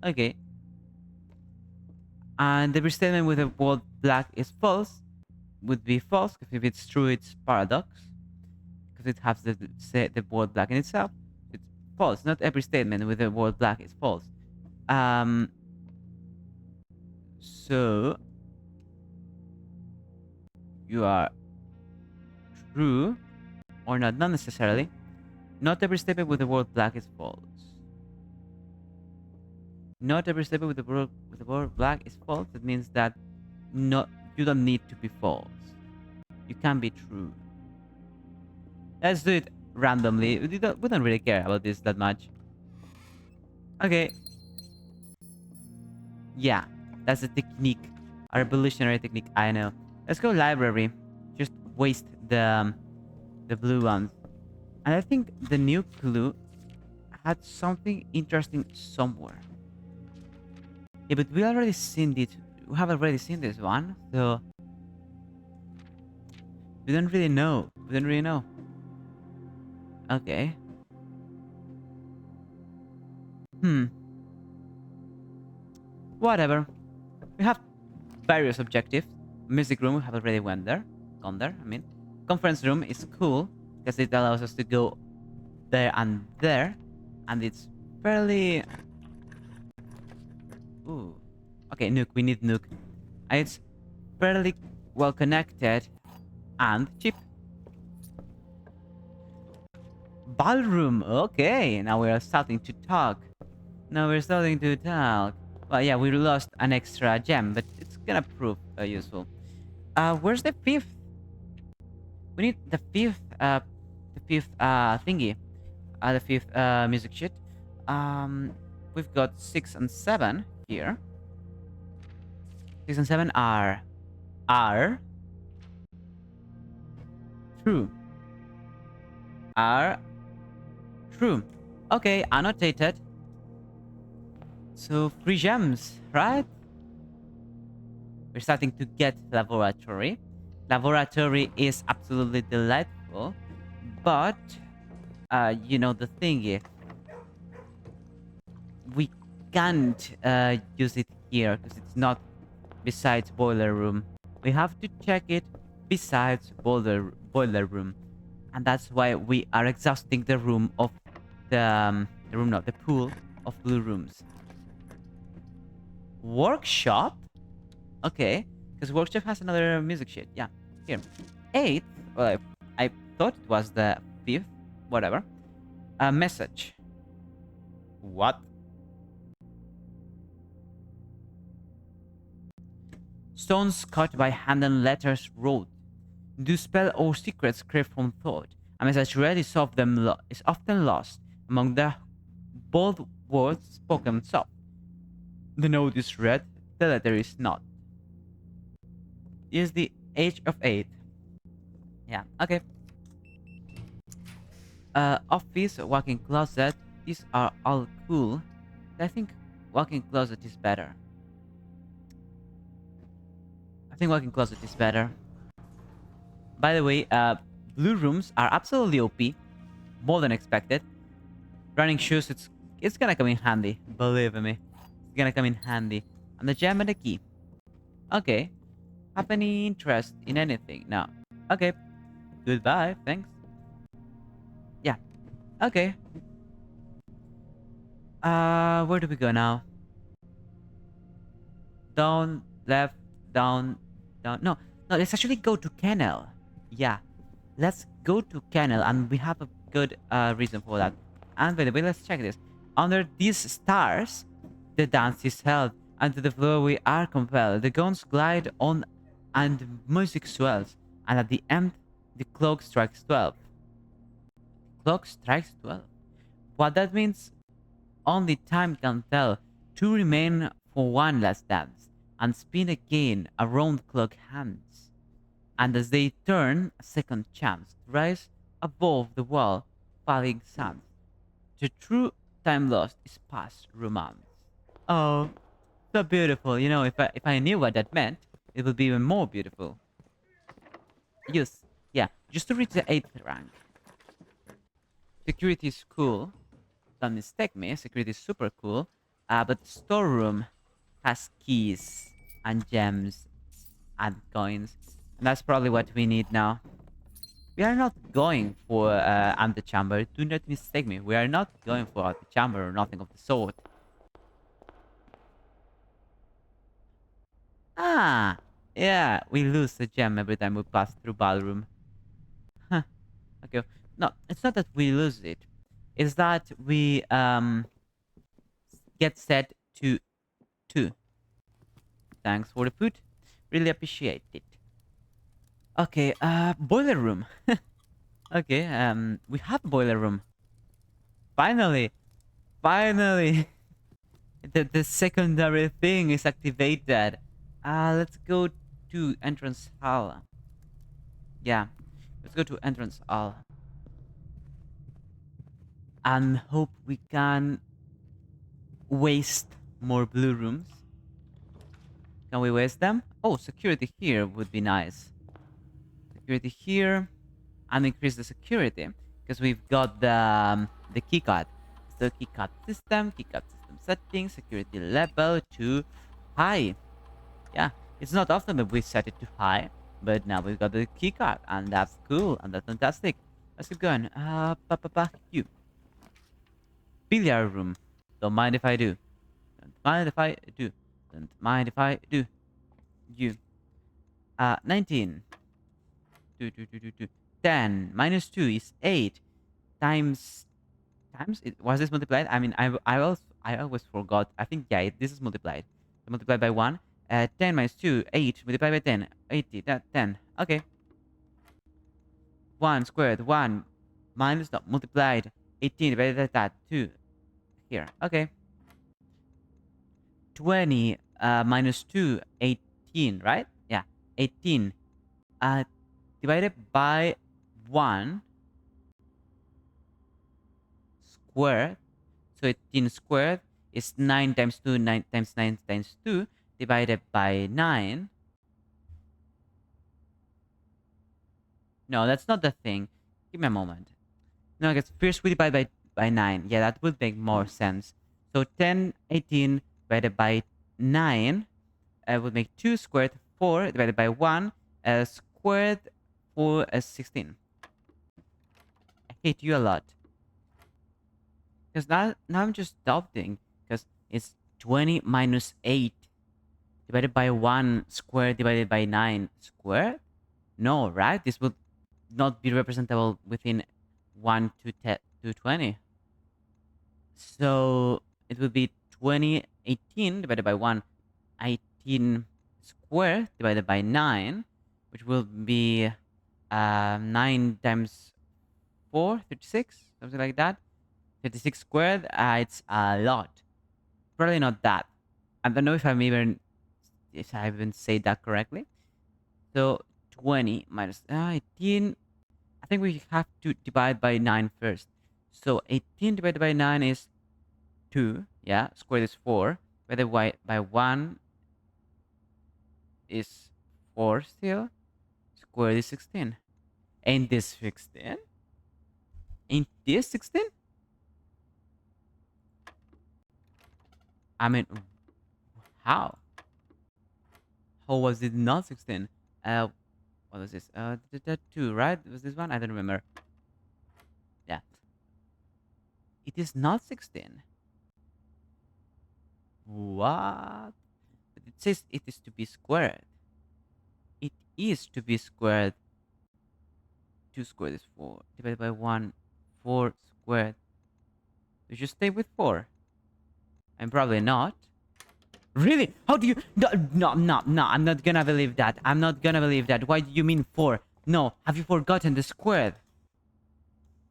Okay. And every statement with the word black is false would be false, because if it's true, it's paradox, because it has the word black in itself. It's false. Not every statement with the word black is false. So you are true or not necessarily. Not every statement with the word black is false. Not every statement with the word black is false. It means that you don't need to be false. You can be true. Let's do it randomly. We don't really care about this that much. Okay. Yeah, that's a technique. A revolutionary technique, I know. Let's go library. Just waste the blue ones. And I think the new clue had something interesting somewhere. Yeah, but we already seen it. We have already seen this one, so we don't really know. Okay. Whatever. We have various objectives. Music room, we have already gone there. I mean, conference room is cool because it allows us to go there, and it's fairly. Ooh. Okay, nuke. We need nuke. And it's fairly well connected and cheap. Ballroom. Okay, now we are starting to talk. Well, yeah, we lost an extra gem, but it's gonna prove useful. Where's the fifth? We need the fifth thingy. The fifth music sheet. We've got 6 and 7 here. 6 and 7 are true. Are true. Okay, annotated. So 3 gems, right? We're starting to get laboratory. Laboratory is absolutely delightful, but you know the thingy. We can't use it here because it's not besides boiler room. We have to check it besides boiler room, and that's why we are exhausting the room of the pool of blue rooms. Workshop. Okay, because workshop has another music sheet. Yeah, here. 8th. Well, I thought it was the 5th. Whatever. A message. What? Stones cut by hand and letters wrote. Do spell or secrets crave from thought. A message read is often lost among the bold words spoken soft. The note is read, the letter is not. Is the age of 8. Yeah, okay. Office, walk-in closet. These are all cool. I think walk-in closet is better. By the way, blue rooms are absolutely OP. More than expected. Running shoes, it's gonna come in handy. Believe me. It's gonna come in handy. And the gem and the key. Okay. Have any interest in anything? No. Okay. Goodbye. Thanks. Yeah. Okay. Where do we go now? Down, left, down. No, let's actually go to Kennel. Yeah. Let's go to Kennel, and we have a good reason for that. And by the way, let's check this. Under these stars, the dance is held, and to the floor we are compelled. The guns glide on, and music swells, and at the end, The clock strikes 12. Clock strikes 12. What that means, only time can tell. Two remain for one last dance, and spin again around clock hands. And as they turn, a second chance to rise above the wall, falling sands. The true time lost is past romance. Oh, so beautiful. You know, if I knew what that meant, it would be even more beautiful. Yes, yeah, just to reach the 8th rank. Security is cool. Don't mistake me, security is super cool. But storeroom has keys and gems and coins. And that's probably what we need now. We are not going for antechamber. Do not mistake me. We are not going for antechamber or nothing of the sort. Ah, yeah, we lose the gem every time we pass through ballroom. Huh. Okay. No, it's not that we lose it. It's that we get set to 2. Thanks for the food. Really appreciate it. Okay, boiler room. Okay, we have boiler room. Finally, finally, the secondary thing is activated. Let's go to entrance hall. Yeah, let's go to entrance hall and hope we can waste more blue rooms. Can we waste them? Oh, security here would be nice. Security here and increase the security because we've got the keycard. So keycard system settings, security level to high. Yeah, it's not often that we set it to high, but now we've got the keycard and that's cool and that's fantastic. Let's keep going. You. Billiard room. Don't mind if I do. Don't mind if I do. Don't mind if I do. You. 19. 10 minus 2 is 8 times it was this multiplied. I mean, I always forgot. I think, yeah, this is multiplied. So multiplied by 1. 10 minus 2, 8 multiplied by 10, 80. That 10. Okay. 1 squared, 1 minus, not multiplied, 18 divided by that 2 here. Okay. 20 minus 2, 18, right? Yeah, 18 divided by 1 squared. So 18 squared is 9 times 2, 9 times 9 times 2 divided by 9. No, that's not the thing. Give me a moment. No, I guess first we divide by 9. Yeah, that would make more sense. So 10, 18 divided by 9 would make 2 squared, 4 divided by 1 squared, 4 16. I hate you a lot. Because now I'm just doubting. Because it's 20 minus 8 divided by 1 squared divided by 9 squared? No, right? This would not be representable within 1 to 10 to 20. So it would be 20, 18 divided by 1, 18 squared divided by 9, which will be 9 times 4, 36, something like that. 36 squared, it's a lot. Probably not that. I don't know if I even say that correctly. So 20 minus 18. I think we have to divide by 9 first. So 18 divided by 9 is 2. Yeah, squared is 4. Divided by 1 is 4 still. Squared is 16. Ain't this 16? Ain't this 16? I mean, how? How was it not 16? What was this? 2, right? Was this one? I don't remember. Yeah. It is not 16. What? But it says it is to be squared. It is to be squared. 2 squared is 4. Divided by 1, 4 squared. We should stay with 4. And probably not. Really? How do you... No, I'm not gonna believe that. I'm not gonna believe that. Why do you mean 4? No, have you forgotten the square?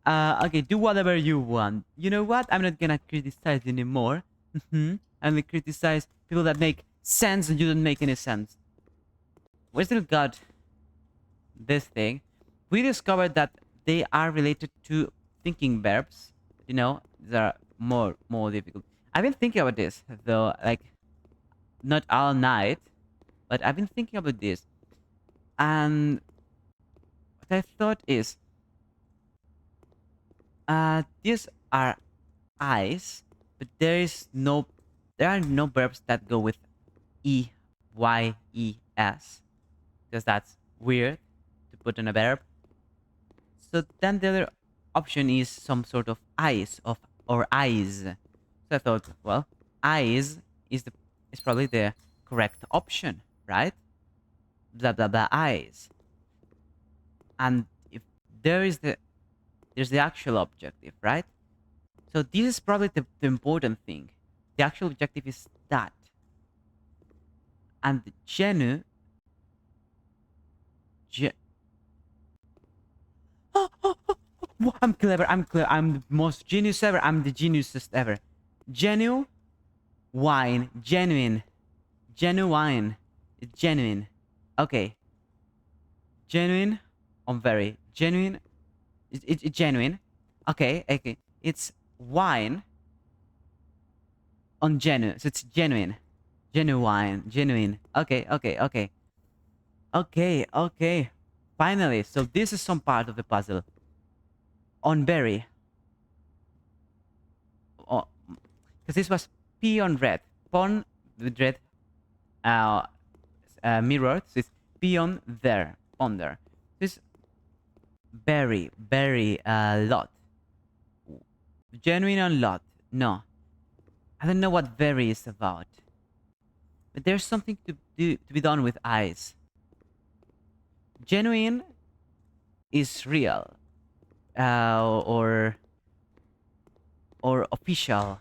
Okay, do whatever you want. You know what? I'm not gonna criticize anymore. I'm gonna criticize people that make sense and you don't make any sense. We still got this thing. We discovered that they are related to thinking verbs. You know, these are more difficult. I've been thinking about this though, like not all night, but I've been thinking about this, and what I thought is, these are eyes, but there are no verbs that go with e, y, e, s, because that's weird to put in a verb. So then the other option is some sort of eyes or eyes. So I thought, well, eyes is probably the correct option, right? Blah blah blah eyes. And if there is there's the actual objective, right? So this is probably the important thing. The actual objective is that. And the ge- I'm clever, I'm the most genius ever, I'm the geniusest ever. Genuine, genuine, genuine, genuine. Okay. Genuine on very. Genuine, it's genuine. Okay, okay. It's wine on genuine. So it's genuine. Genuine, genuine. Okay, okay, okay. Okay, okay. Finally, so this is some part of the puzzle. On berry. Oh, because this was P on red. Pon with red mirror. So it's P on there. On there. This berry, berry lot. Genuine on lot. No. I don't know what berry is about. But there's something to be done with eyes. Genuine is real. Or official,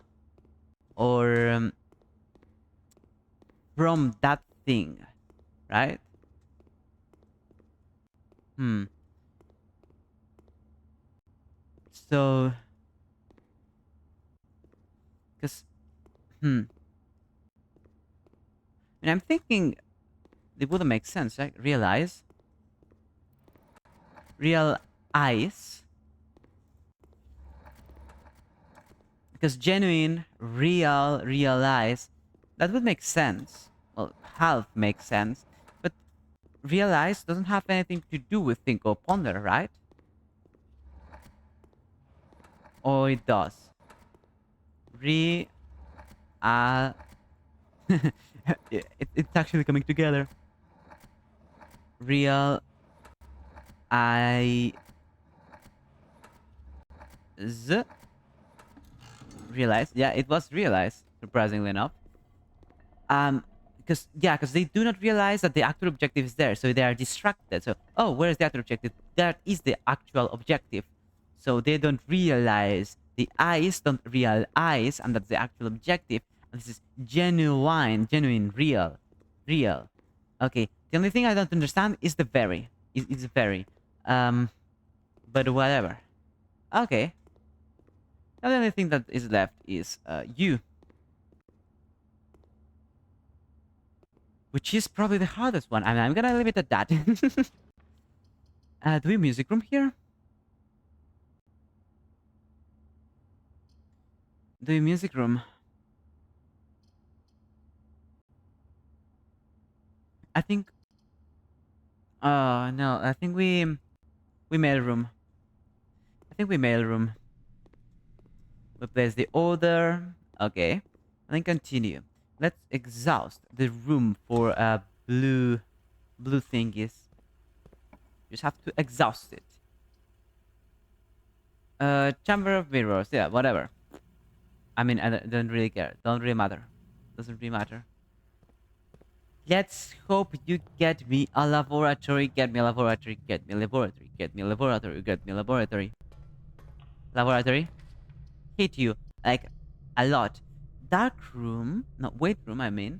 or from that thing, right? So, because and I'm thinking it wouldn't make sense, right? Realize, real eyes, because genuine, real, realize, that would make sense. Well, half makes sense, but realize doesn't have anything to do with think or ponder, right? Or it does. It's actually coming together. Real I realized. Yeah, it was realized, surprisingly enough. Because they do not realize that the actual objective is there, so they are distracted. So, oh, where is the actual objective? That is the actual objective. So they don't realize, the eyes don't realize, and that's the actual objective. And this is genuine, real, real. Okay, the only thing I don't understand is the very. It's very. But whatever. Okay. Now the only thing that is left is you. Which is probably the hardest one. I mean, I'm gonna leave it at that. Do we have music room here? Do we have music room? I think... no. I think we made a room. I think we made a room. We place the order. Okay. And then continue. Let's exhaust the room for blue thingies. Just have to exhaust it. Chamber of mirrors. Yeah, whatever. I mean, I don't really care. Don't really matter. Doesn't really matter. Let's hope you get me a laboratory. Get me a laboratory. Get me a laboratory. Get me a laboratory. Get me a laboratory. Laboratory. Hit you like a lot. Dark room. No, wait room. I mean.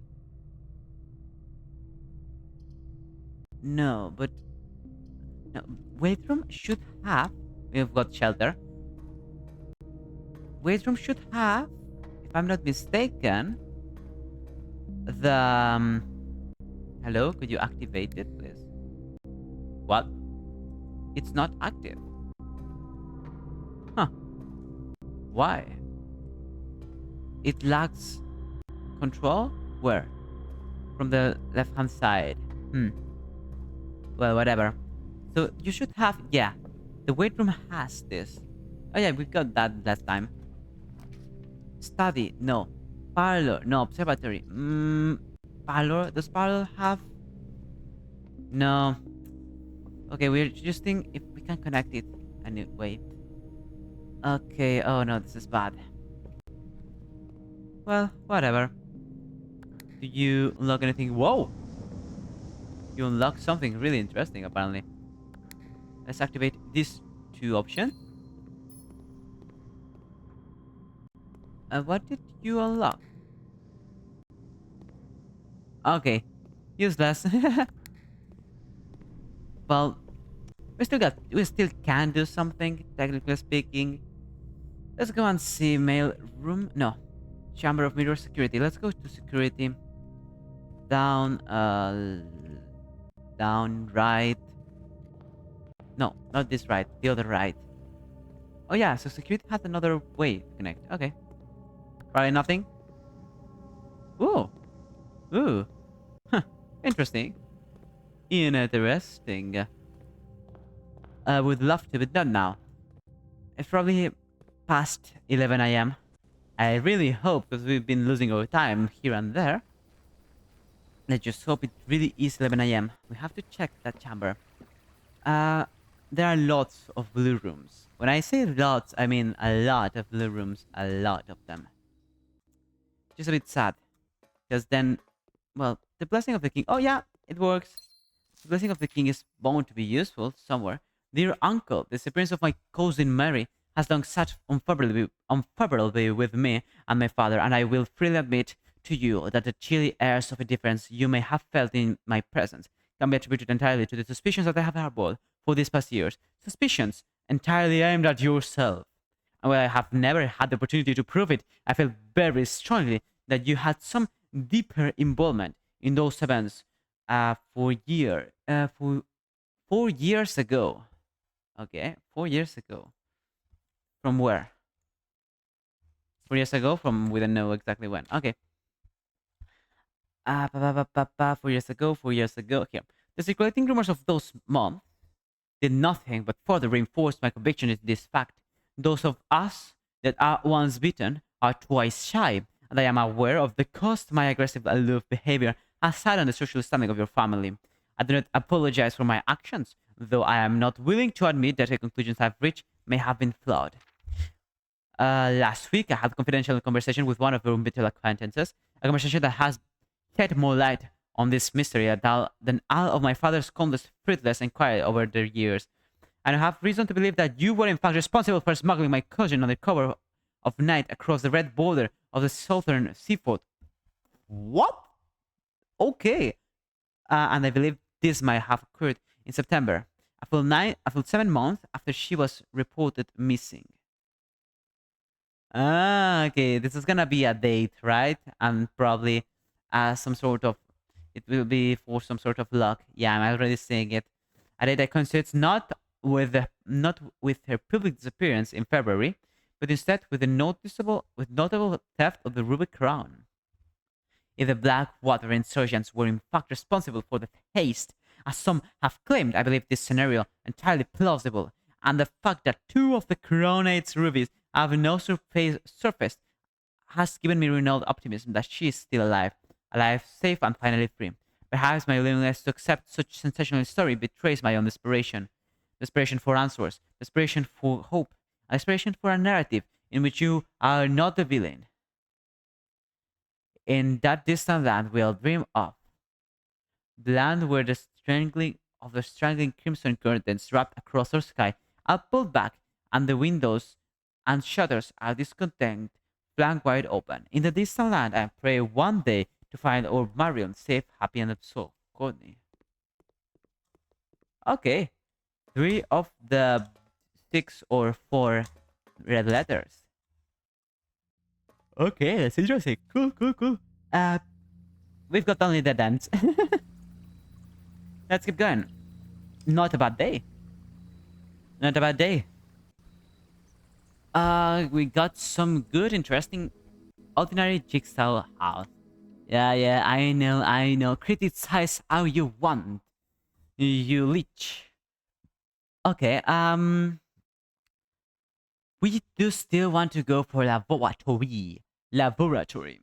No, but No, weight room should have. We've got shelter. Weight room should have, if I'm not mistaken, the. Hello, could you activate it, please? What? It's not active. Huh. Why? It lacks control? Where? From the left hand side. Well, whatever. So you should have, yeah. The weight room has this. Oh yeah, we got that last time. Study, no. Parlor, no. Observatory. Parlor, does parlor have? No. Okay, we're just thinking if we can connect it. Anyway. Okay, oh no, this is bad. Well, whatever. Do you unlock anything? Whoa! You unlock something really interesting, apparently. Let's activate these two options. What did you unlock? Okay, useless. Well, we still can do something, technically speaking. Let's go and see mail room. No, chamber of mirror security. Let's go to security. Down, down, right. No, not this right. The other right. Oh yeah, so security has another way to connect. Okay, probably nothing. Ooh, ooh, huh. Interesting. Interesting. Would love to, but not now. It's probably past 11 a.m. I really hope, because we've been losing our time here and there. Let's just hope it really is 11 a.m. We have to check that chamber. Uh, there are lots of blue rooms. When I say lots, I mean a lot of blue rooms. A lot of them. Just a bit sad. Because then, well, the blessing of the king. Oh yeah, it works. The blessing of the king is bound to be useful somewhere. Dear uncle, the disappearance of my cousin Mary has long sat unfavorably with me and my father, and I will freely admit to you that the chilly airs of indifference you may have felt in my presence can be attributed entirely to the suspicions that I have harbored for these past years. Suspicions entirely aimed at yourself. And while I have never had the opportunity to prove it, I feel very strongly that you had some deeper involvement in those events for 4 years ago. Okay, 4 years ago. From where? 4 years ago? From we don't know exactly when. Okay. 4 years ago, 4 years ago. Here. The circulating rumors of those months did nothing but further reinforce my conviction in this fact. Those of us that are once bitten are twice shy, and I am aware of the cost my aggressive, aloof behavior has had on the social standing of your family. I do not apologize for my actions, though I am not willing to admit that the conclusions I've reached may have been flawed. Last week, I had a confidential conversation with one of your mutual acquaintances, a conversation that has shed more light on this mystery than all of my father's countless fruitless inquiry over the years. And I have reason to believe that you were in fact responsible for smuggling my cousin under cover of night across the red border of the southern seafood. What? Okay. And I believe this might have occurred in September, a full 7 months after she was reported missing. Okay. This is gonna be a date, right? And probably some sort of, it will be for some sort of luck. Yeah, I'm already seeing it. A date that coincides not with her public disappearance in February, but instead with the notable theft of the ruby crown. If the Blackwater insurgents were in fact responsible for the haste, as some have claimed, I believe this scenario entirely plausible, and the fact that two of the Cronate's rubies have now surfaced has given me renewed optimism that she is still alive, safe, and finally free. Perhaps my willingness to accept such sensational story betrays my own desperation for answers, desperation for hope, and desperation for a narrative in which you are not the villain. In that distant land we'll dream of, the land where the strangling crimson curtains wrapped across our sky are pulled back, and the windows and shutters are discontent, flung wide open. In the distant land, I pray one day to find our Marion safe, happy, and so, Courtney. Okay. three of the six or four red letters. Okay, that's interesting. Cool, cool, cool. Uh, we've got only the dance. Let's keep going. Not a bad day. Not a bad day. We got some good, interesting, ordinary jigsaw house. Yeah, yeah, I know, I know. Criticize how you want, you leech. Okay, we do still want to go for laboratory. Laboratory.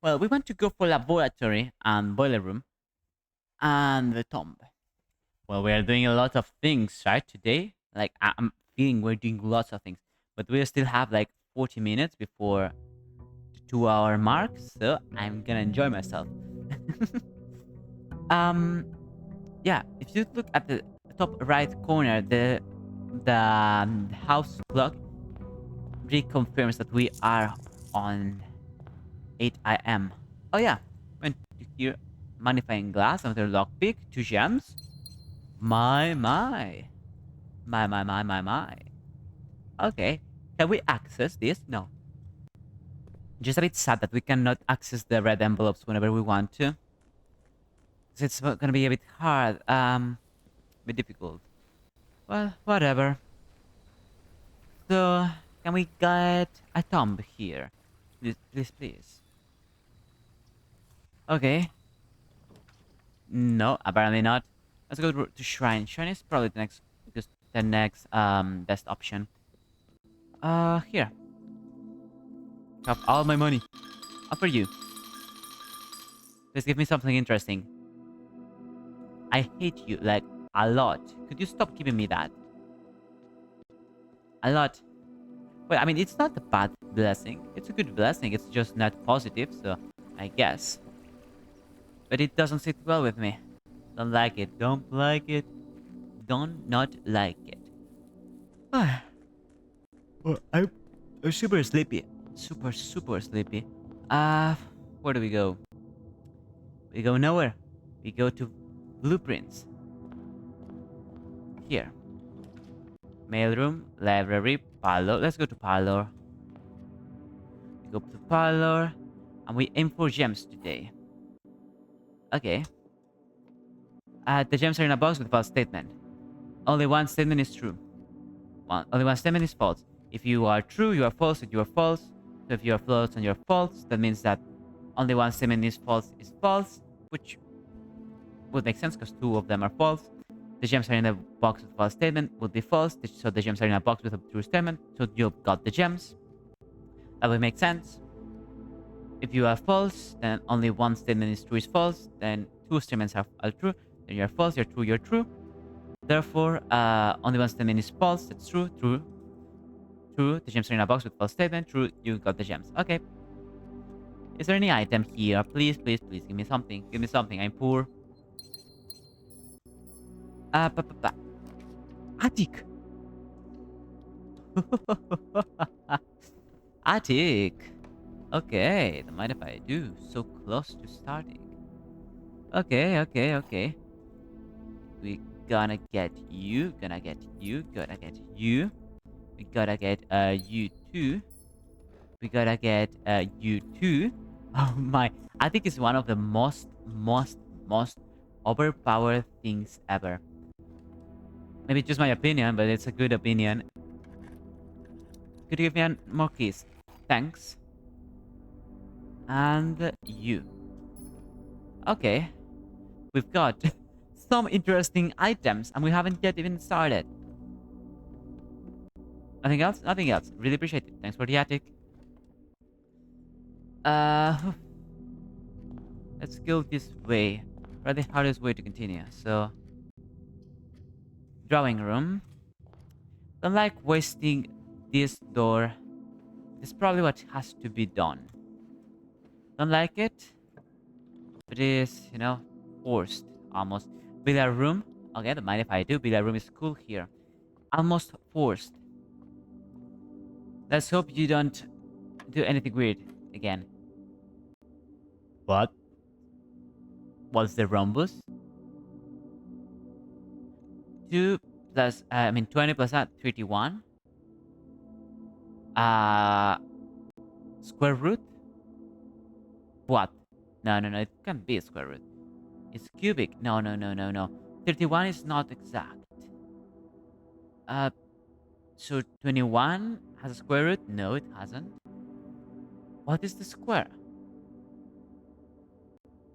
Well, we want to go for laboratory and boiler room and the tomb. Well, we are doing a lot of things, right, today? Like, I'm feeling we're doing lots of things. But we still have like 40 minutes before the 2 hour mark, so I'm gonna enjoy myself. um, yeah, if you look at the top right corner, the house clock reconfirms that we are on 8 a.m. Oh yeah, when you hear magnifying glass, another lockpick, 2 gems. My, my. My, my, my, my, my. Okay. Can we access this? No. Just a bit sad that we cannot access the red envelopes whenever we want to. 'Cause it's gonna be a bit hard. A bit difficult. Well, whatever. So, can we get a tomb here? Please, please, please. Okay. No, apparently not. Let's go to shrine. Shrine is probably the next best option. Here. Have all my money. Up for you. Please give me something interesting. I hate you, like, a lot. Could you stop giving me that? A lot. Well, I mean, it's not a bad blessing. It's a good blessing. It's just not positive, so I guess. But it doesn't sit well with me. Don't like it. Don't like it. Don't not like it. Well, I'm super sleepy. Super, super sleepy. Where do we go? We go nowhere. We go to blueprints. Here. Mailroom, library, parlor. Let's go to parlor. We go to parlor. And we aim for gems today. Okay. The gems are in a box with a false statement. Only one statement is true. Only one statement is false. If you are true, you are false, and you are false. So if you are false and you are false, that means that only one statement is false, which would make sense because two of them are false. The gems are in a box with a false statement would be false, so the gems are in a box with a true statement, so you've got the gems. That would make sense. If you are false, then only one statement is true is false, then two statements are true, then you are false, you're true, you're true. Therefore, only one statement is false, that's true, true, true. The gems are in a box with false statement, true, you got the gems. Okay. Is there any item here? Please, please, please, give me something. Give me something, I'm poor. Pa, pa, pa. Attic. Attic. Okay, don't mind if I do. So close to starting. Okay, okay, okay. We gonna get you, gonna get you, gonna get you. We gotta get you too. We gotta get you too. Oh my! I think it's one of the most overpowered things ever. Maybe just my opinion, but it's a good opinion. Could you give me more keys? Thanks. And you. Okay. We've got some interesting items, and we haven't yet even started. Nothing else? Nothing else. Really appreciate it. Thanks for the attic. Uh, let's go this way. Probably the hardest way to continue. So, drawing room. Don't like wasting this door. It's probably what has to be done. Don't like it. It is, forced almost. Billiard room. Okay, don't mind if I do. Billiard room is cool here. Almost forced. Let's hope you don't do anything weird again. What? What's the rhombus? 2 plus, 20 plus that, 31. Uh, Square root? What? No, no, no, it can't be a square root. It's cubic. No, no, no, no, no. 31 is not exact. Uh, so 21 has a square root? No, it hasn't. What is the square?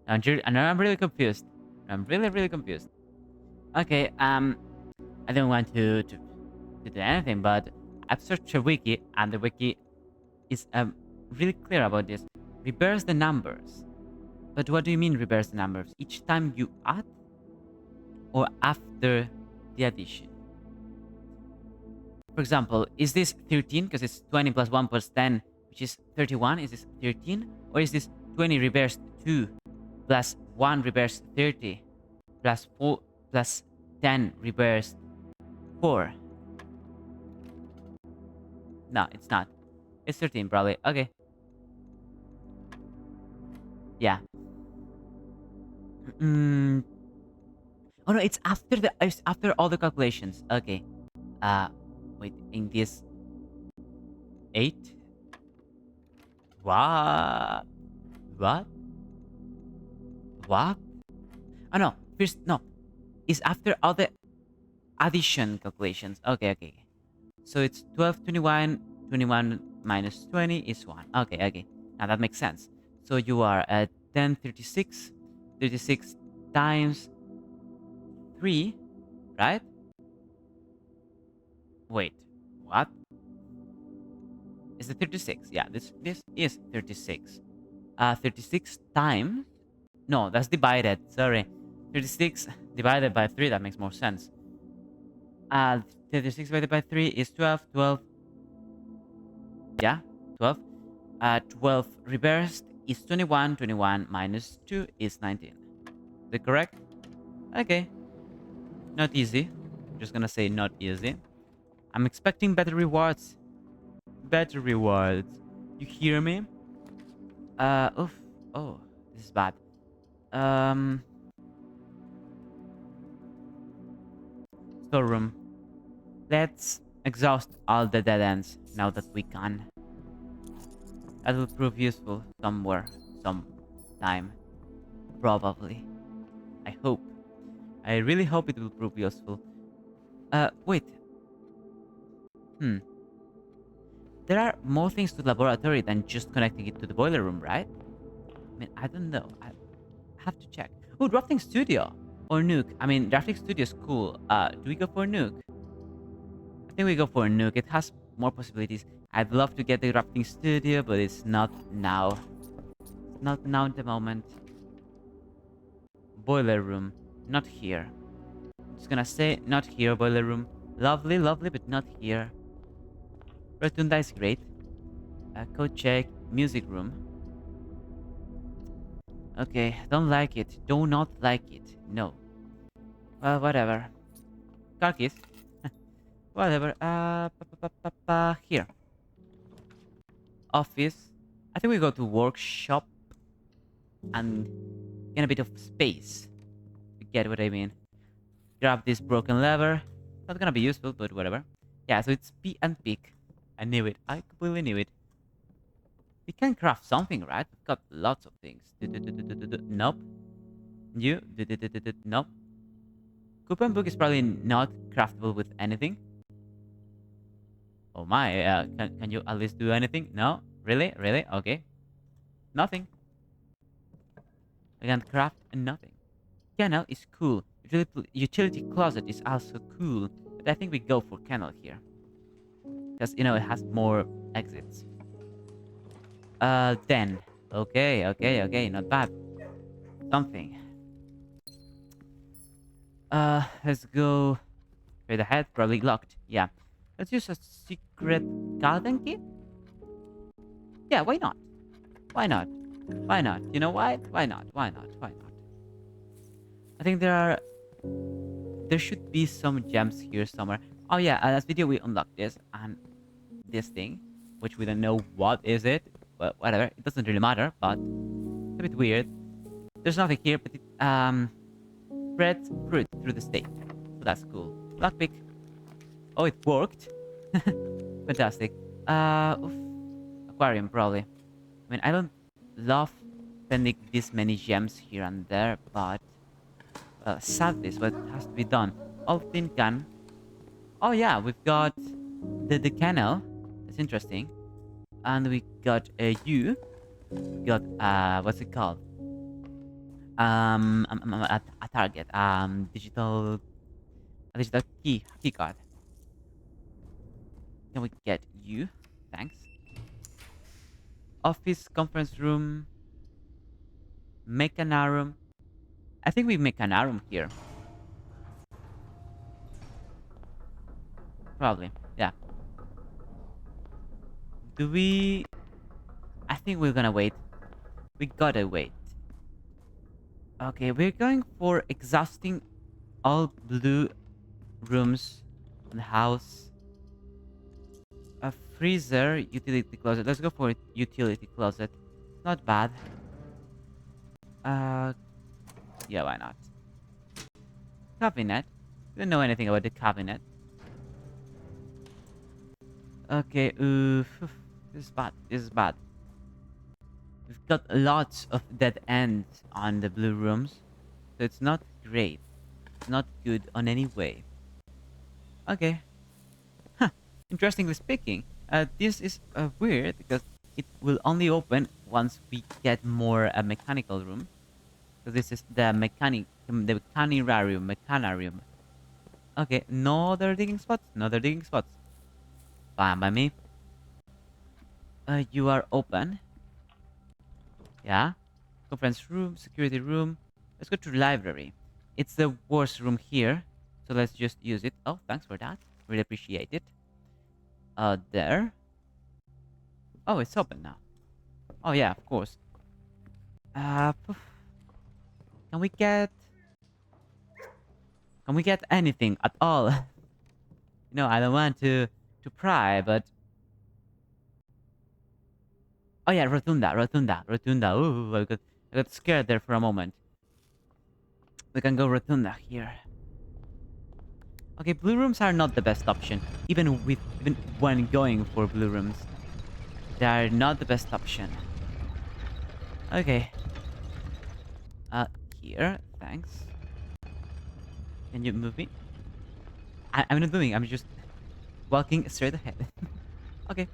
I'm really confused. I'm really, really confused. Okay, I don't want to do anything, but I've searched a wiki, and the wiki is really clear about this. Reverse the numbers. But what do you mean reverse the numbers? Each time you add or after the addition? For example, is this 13 because it's 20 plus 1 plus 10, which is 31? Is this 13? Or is this 20 reversed 2 plus 1 reversed 30 plus 4 plus 10 reversed 4? No, it's not. It's 13 probably. Okay. Yeah. Mm. Oh no, it's after all the calculations. Okay. Wait, in this 8? What? What? What? Oh no, first no. It's after all the addition calculations. Okay, okay. So it's 12, 21, 21 minus 20 is 1. Okay, okay. Now that makes sense. So you are at 10, 36. 36 times 3, right? Wait, what? Is it 36? Yeah, this is 36. 36 times... No, that's divided. Sorry. 36 divided by 3. That makes more sense. 36 divided by 3 is 12. 12. Yeah, 12. 12 reversed is 21. 21 minus 2 is 19. Is that correct? Okay. Not easy. I'm just gonna say not easy. I'm expecting better rewards. Better rewards. You hear me? Oof. Oh, this is bad. Um, Storeroom. Let's exhaust all the dead ends now that we can. That will prove useful somewhere, sometime. Probably. I hope. I really hope it will prove useful. Wait. Hmm. There are more things to the laboratory than just connecting it to the boiler room, right? I mean, I don't know. I have to check. Oh, drafting studio or nuke. I mean, drafting studio is cool. Do we go for nuke? I think we go for nuke. It has more possibilities. I'd love to get the drafting studio, but it's not now. It's not now at the moment. Boiler room. Not here. I'm just gonna say not here, boiler room. Lovely, lovely, but not here. Rotunda is great. Code check. Music room. Okay, don't like it. Do not like it. No. Well, whatever. Car keys. Whatever. Here. Office. I think we go to workshop and get a bit of space. You get what I mean. Grab this broken lever. Not gonna be useful, but whatever. Yeah, so it's P and pick. I knew it. I completely knew it. We can craft something, right? We've got lots of things. Nope. You. Nope. Coupon book is probably not craftable with anything. Oh my, can you at least do anything? No? Really? Really? Okay. Nothing. I can craft nothing. Kennel is cool. Utility closet is also cool. But I think we go for kennel here. Because, you know, it has more exits. Den. Okay, okay, okay. Not bad. Something. Let's go straight ahead. Probably locked. Yeah. Let's use a secret garden key. Yeah, why not? Why not? Why not? You know why? Why not? Why not? Why not? I think there should be some gems here somewhere. Oh yeah, last video we unlocked this and this thing, which we don't know what is it, but whatever. It doesn't really matter, but it's a bit weird. There's nothing here, but it spreads fruit through the state, so that's cool. Lockpick. Oh, it worked. Fantastic. Oof. Aquarium, probably. I mean, I don't love spending this many gems here and there, but sadly, is what has to be done. All tin can. Oh yeah, we've got the canal. That's interesting. And we got a U. We got what's it called? A target. Digital key card. Can we get you? Thanks. Office, conference room, mechanarum. I think we mechanarum here. Probably. Yeah. Do we? I think we're gonna wait. We gotta wait. Okay, we're going for exhausting all blue rooms in the house. A freezer, utility closet. Let's go for utility closet. Not bad. Uh, yeah, why not? Cabinet. Don't know anything about the cabinet. Okay, this is bad. This is bad. We've got lots of dead ends on the blue rooms, so it's not great. It's not good on any way. Okay. Huh. Interestingly speaking, this is weird because it will only open once we get more mechanical room. So this is the mechanarium. Okay, no other digging spots. No other digging spots. Fine by me. You are open. Yeah. Conference room, security room. Let's go to library. It's the worst room here, so let's just use it. Oh, thanks for that. Really appreciate it. There. Oh, it's open now. Oh yeah, of course. Poof. Can we get? Can we get anything at all? I don't want to pry, but oh yeah, rotunda. Ooh, I got scared there for a moment. We can go rotunda here. Okay, blue rooms are not the best option. Even when going for blue rooms, they are not the best option. Okay. Here, thanks. Can you move me? I'm not moving. I'm just walking straight ahead. Okay.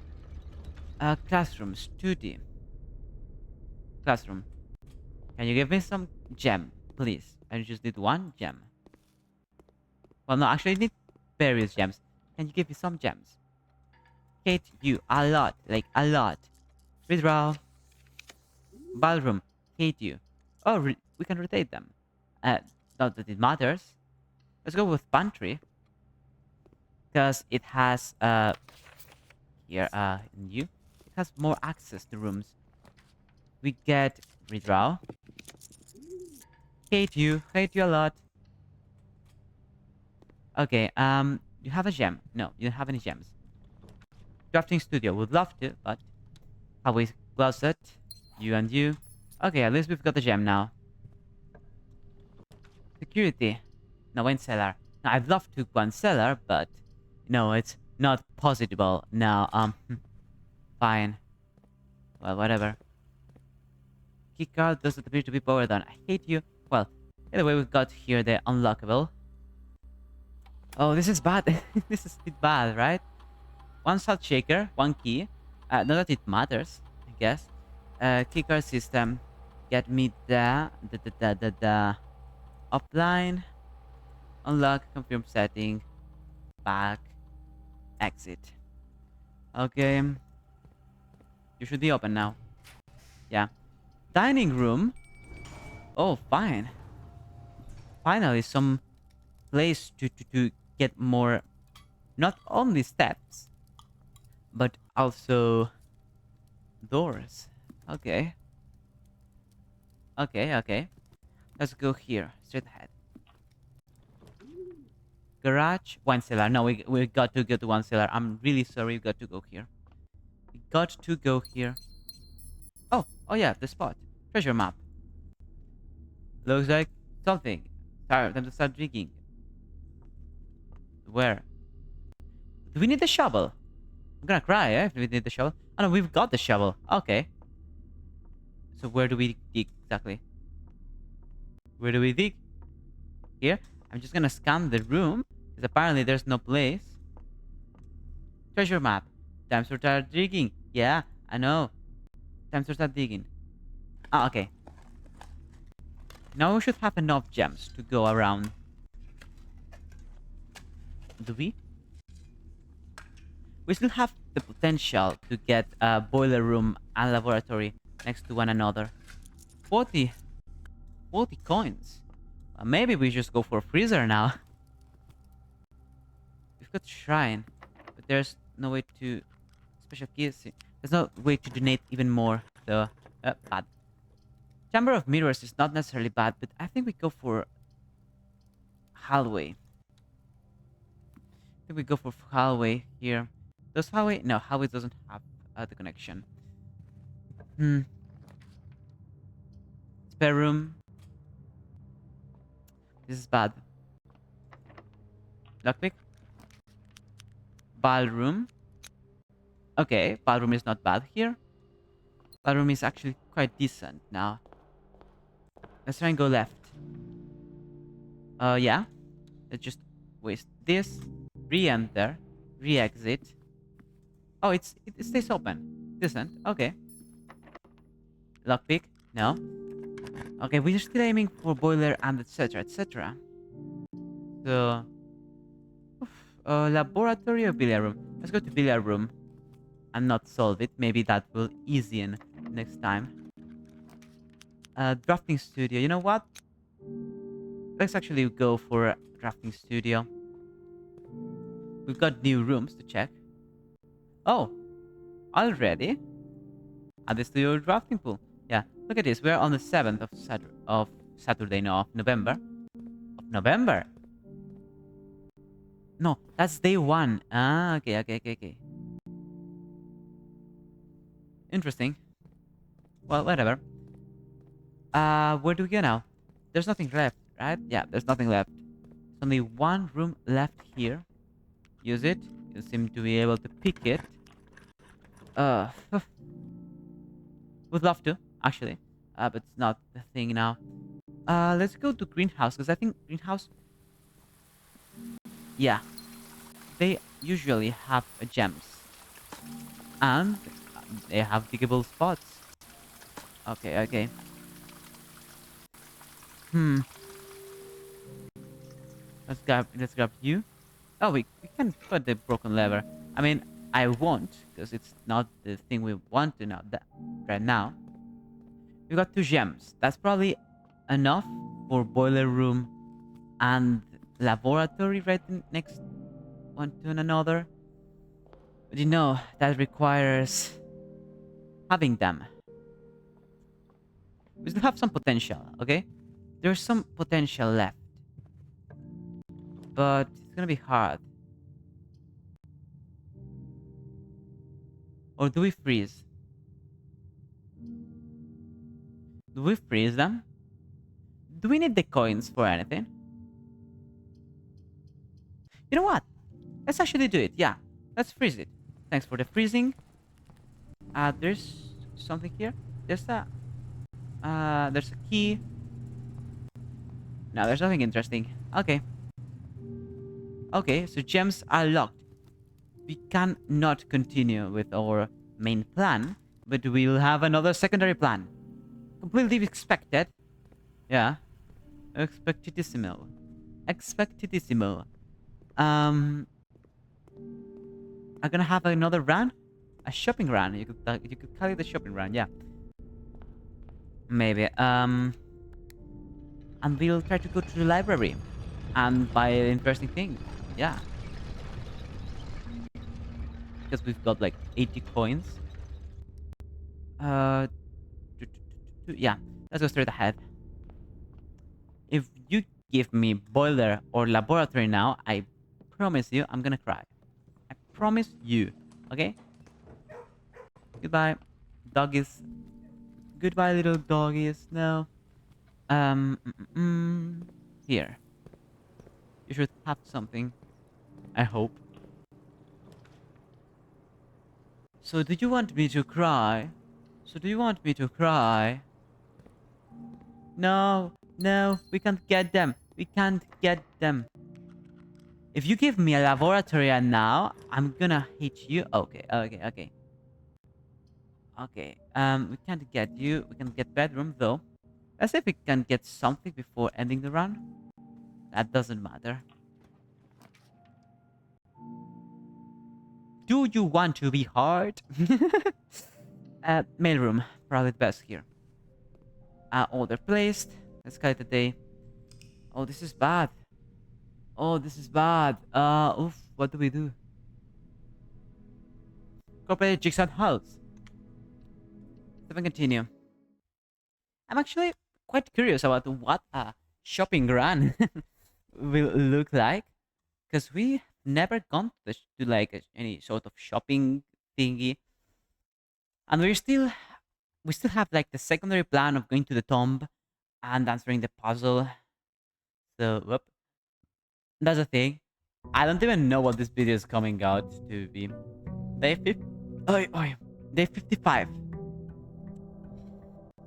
Classrooms 2D. Classroom. Can you give me some gem, please? I just need one gem. Well, no, actually, I need various gems. Can you give me some gems? Hate you a lot, like a lot. Withdraw. Ballroom. Hate you. Oh, we can rotate them. Not that it matters. Let's go with pantry. Because it has, here, in you. It has more access to rooms. We get redraw. Hate you a lot. Okay, you have a gem. No, you don't have any gems. Drafting studio, would love to, but how we closet? You and you. Okay, at least we've got the gem now. Security. No, wine cellar. Now, I'd love to wine cellar, but no, it's not possible now. Fine. Well, whatever. Keycard doesn't appear to be powered on. I hate you. Well, either way, we've got here the unlockable. Oh, this is bad. This is a bit bad, right? One salt shaker, one key. Not that it matters, I guess. Keycard system. Get me the offline. Unlock, confirm setting. Back. Exit. Okay. You should be open now. Yeah. Dining room. Oh, fine. Finally, some place to get more, not only steps, but also doors. Okay. Okay. Let's go here. Straight ahead. Garage. Wine cellar. No, we got to go to wine cellar. I'm really sorry. We got to go here. We got to go here. Oh yeah, the spot. Treasure map. Looks like something. Time to start digging. Where? Do we need the shovel? I'm gonna cry, if we need the shovel. Oh no, we've got the shovel. Okay. So where do we dig exactly? Where do we dig? Here? I'm just gonna scan the room, because apparently there's no place. Treasure map. Time to start digging. Yeah, I know. Time to start digging. Ah, okay. Now we should have enough gems to go around. Do we? We still have the potential to get a boiler room and laboratory next to one another. 40, 40 coins. Maybe we just go for freezer now. We've got shrine, but there's no way to special keys. There's no way to donate even more. So bad. Chamber of Mirrors is not necessarily bad, but I think we go for hallway. I think we go for hallway here. Does hallway? No, hallway doesn't have the connection. Spare room. This is bad. Lockpick. Ballroom. Okay, ballroom is not bad here. Ballroom is actually quite decent now. Let's try and go left. Yeah. Let's just waste this. Re-enter. Re-exit. Oh, it stays open. Decent. Okay. Lockpick. No. Okay, we're still aiming for boiler and etc. etc. So, laboratory or billiard room? Let's go to billiard room and not solve it. Maybe that will ease in next time. Drafting studio. You know what? Let's actually go for a drafting studio. We've got new rooms to check. Oh, already? At the studio drafting pool. Yeah, look at this. We're on the 7th of Saturday, no, of November. Of November? No, that's day 1. Ah, okay. Interesting. Well, whatever. Where do we go now? There's nothing left, right? Yeah, there's nothing left. There's only one room left here. Use it. You seem to be able to pick it. Would love to, actually. But it's not the thing now. Let's go to greenhouse, because I think greenhouse... Yeah. They usually have gems. And they have diggable spots. Okay. Let's grab you. Oh, we can put the broken lever. I mean, I won't, because it's not the thing we want to know right now. We got 2 gems. That's probably enough for boiler room and laboratory right next one to another. But you know, that requires having them. We still have some potential, okay? There's some potential left. But it's gonna be hard. Or do we freeze? Do we freeze them? Do we need the coins for anything? You know what? Let's actually do it. Yeah. Let's freeze it. Thanks for the freezing. There's something here. There's a key. No, there's nothing interesting. Okay. Okay, so gems are locked. We cannot continue with our main plan, but we'll have another secondary plan. Completely expected. Yeah. Expectedissimo. I'm gonna have another run. A shopping run. You could call it a shopping run, yeah. Maybe. And we'll try to go to the library and buy interesting things. Yeah. Because we've got like 80 coins. Yeah. Let's go straight ahead. If you give me boiler or laboratory now, I promise you I'm gonna cry. I promise you. Okay? Goodbye, doggies. Goodbye, little doggies. No. Here. You should have something. I hope. So do you want me to cry? So do you want me to cry? No, no, we can't get them. We can't get them. If you give me a laboratory now, I'm gonna hit you. Okay, okay, okay. Okay, we can't get you. We can get bedroom though. Let's see if we can get something before ending the run. That doesn't matter. Do you want to be hard? Mailroom, probably the best here. Order placed. Let's call it a day. Oh, this is bad. Oh, this is bad. Oof, what do we do? Corporate jigsaw house. Let me continue. I'm actually quite curious about what a shopping run will look like. Because we never gone to like any sort of shopping thingy. And we still have like the secondary plan of going to the tomb and answering the puzzle. So, whoop. That's the thing. I don't even know what this video is coming out to be. Day 50. Oi, oi. Day 55.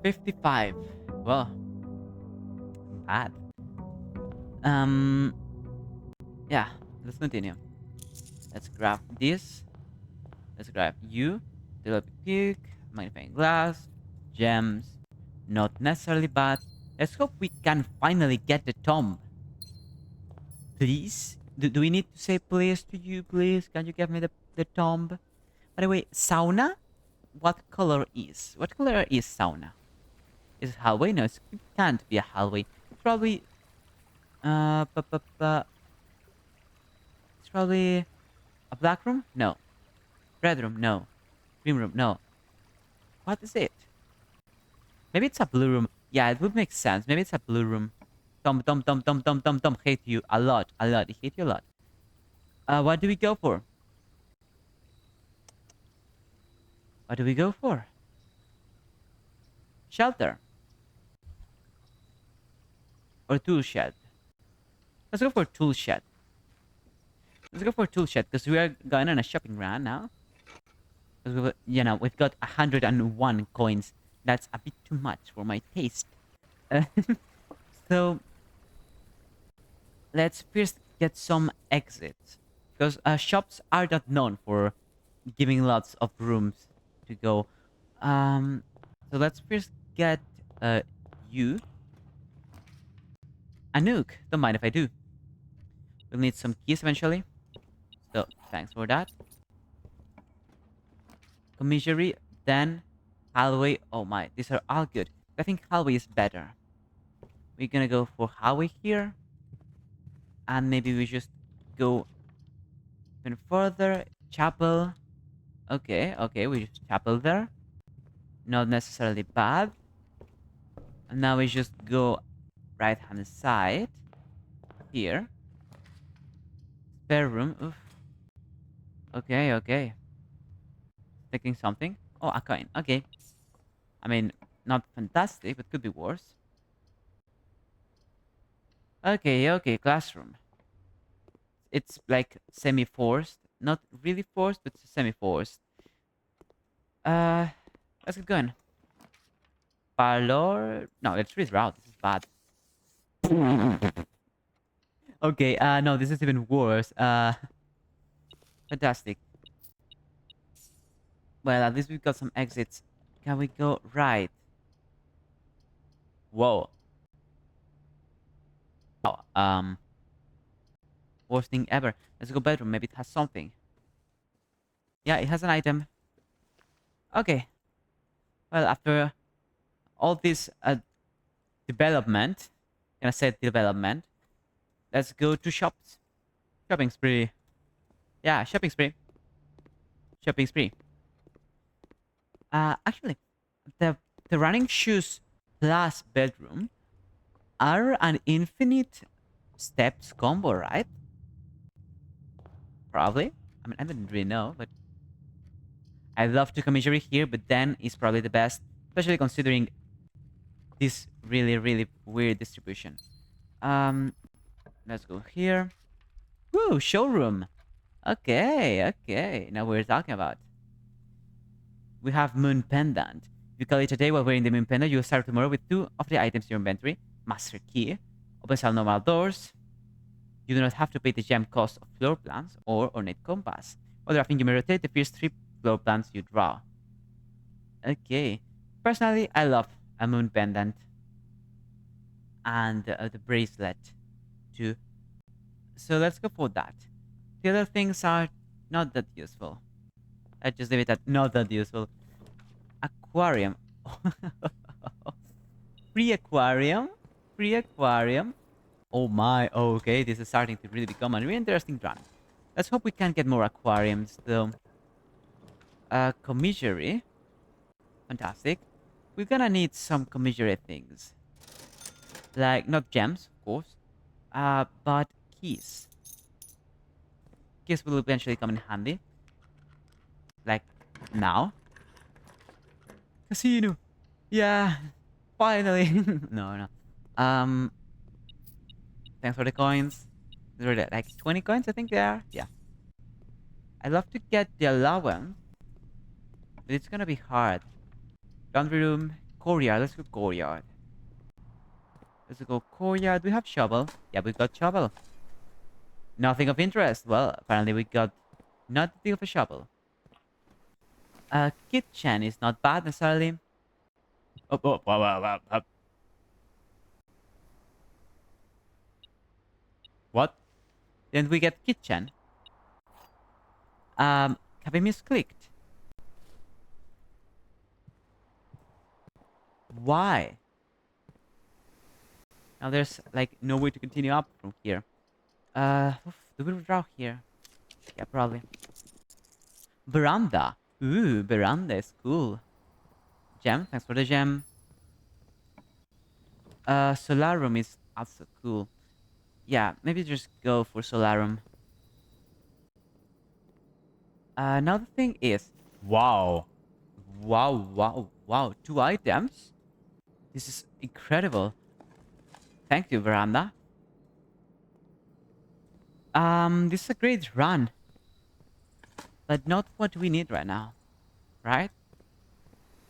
55. Well, bad. Um, yeah. Let's continue. Let's grab this. Let's grab you. Telescopic peak, magnifying glass, gems. Not necessarily bad. Let's hope we can finally get the tomb. Please? Do we need to say please to you, please? Can you give me the tomb? By the way, sauna? What color is? What color is sauna? Is it hallway? No, it can't be a hallway. It's probably... It's probably... A black room? No. Red room? No. Green room? No. What is it? Maybe it's a blue room. Yeah, it would make sense. Maybe it's a blue room. Tom. Hate you a lot. A lot. I hate you a lot. What do we go for? What do we go for? Shelter. Or tool shed. Let's go for tool shed. Let's go for tool shed because we are going on a shopping run now. Because we've got 101 coins. That's a bit too much for my taste. So let's first get some exits because shops are not known for giving lots of rooms to go. So let's first get you a nuke. Don't mind if I do. We'll need some keys eventually. So thanks for that. Commissary, then hallway. Oh my, these are all good. I think hallway is better. We're gonna go for hallway here. And maybe we just go even further. Chapel. Okay, we just chapel there. Not necessarily bad. And now we just go right hand side. Here. Spare room. Oof. Okay. Taking something. Oh, a coin. Okay. I mean, not fantastic, but could be worse. Okay. Classroom. It's like semi-forced. Not really forced, but semi-forced. Let's get going. Parlor. No, let's read route. This is bad. Okay, no, this is even worse. Fantastic. Well, at least we've got some exits. Can we go right? Whoa. Oh, worst thing ever. Let's go bedroom. Maybe it has something. Yeah, it has an item. Okay. Well, after all this development, can I say development? Let's go to shops. Shopping spree. Yeah, shopping spree. Shopping spree. Actually, the running shoes plus bedroom are an infinite steps combo, right? Probably. I mean, I didn't really know, but I love to commissary here, but then it's probably the best, especially considering this really weird distribution. Let's go here. Woo, showroom. Okay, okay. Now we're talking about. We have Moon Pendant. If you collect today while wearing the Moon Pendant, you'll start tomorrow with 2 of the items in your inventory. Master Key. Opens all normal doors. You do not have to pay the gem cost of floor plans or ornate compass. While drafting, you may rotate the first 3 floor plans you draw. Okay. Personally, I love a Moon Pendant and the bracelet too. So let's go for that. The other things are not that useful. I just leave it at not that useful. Aquarium. Free aquarium? Free aquarium? Oh my, okay, this is starting to really become a really interesting run. Let's hope we can get more aquariums though. Commissary. Fantastic. We're gonna need some commissary things. Like, not gems, of course. But keys. Keys will eventually come in handy. Like, now. Casino. Yeah, finally. No, no. Um, thanks for the coins. There are like 20 coins, I think they are. Yeah. I'd love to get the allowance, but it's gonna be hard. Laundry room, courtyard. Let's go courtyard. Let's go courtyard. We have shovel. Yeah, we got shovel. Nothing of interest. Well, apparently we got nothing of a shovel. Kitchen is not bad necessarily. What? Then we get kitchen. Have I misclicked? Why? Now there's like no way to continue up from here. Do we draw here? Yeah, probably. Veranda. Ooh, veranda is cool. Gem, thanks for the gem. Solarum is also cool. Yeah, maybe just go for Solarum. Now the thing is, Wow. wow, wow, wow, 2 items? This is incredible. Thank you, Veranda. This is a great run, but not what we need right now, right?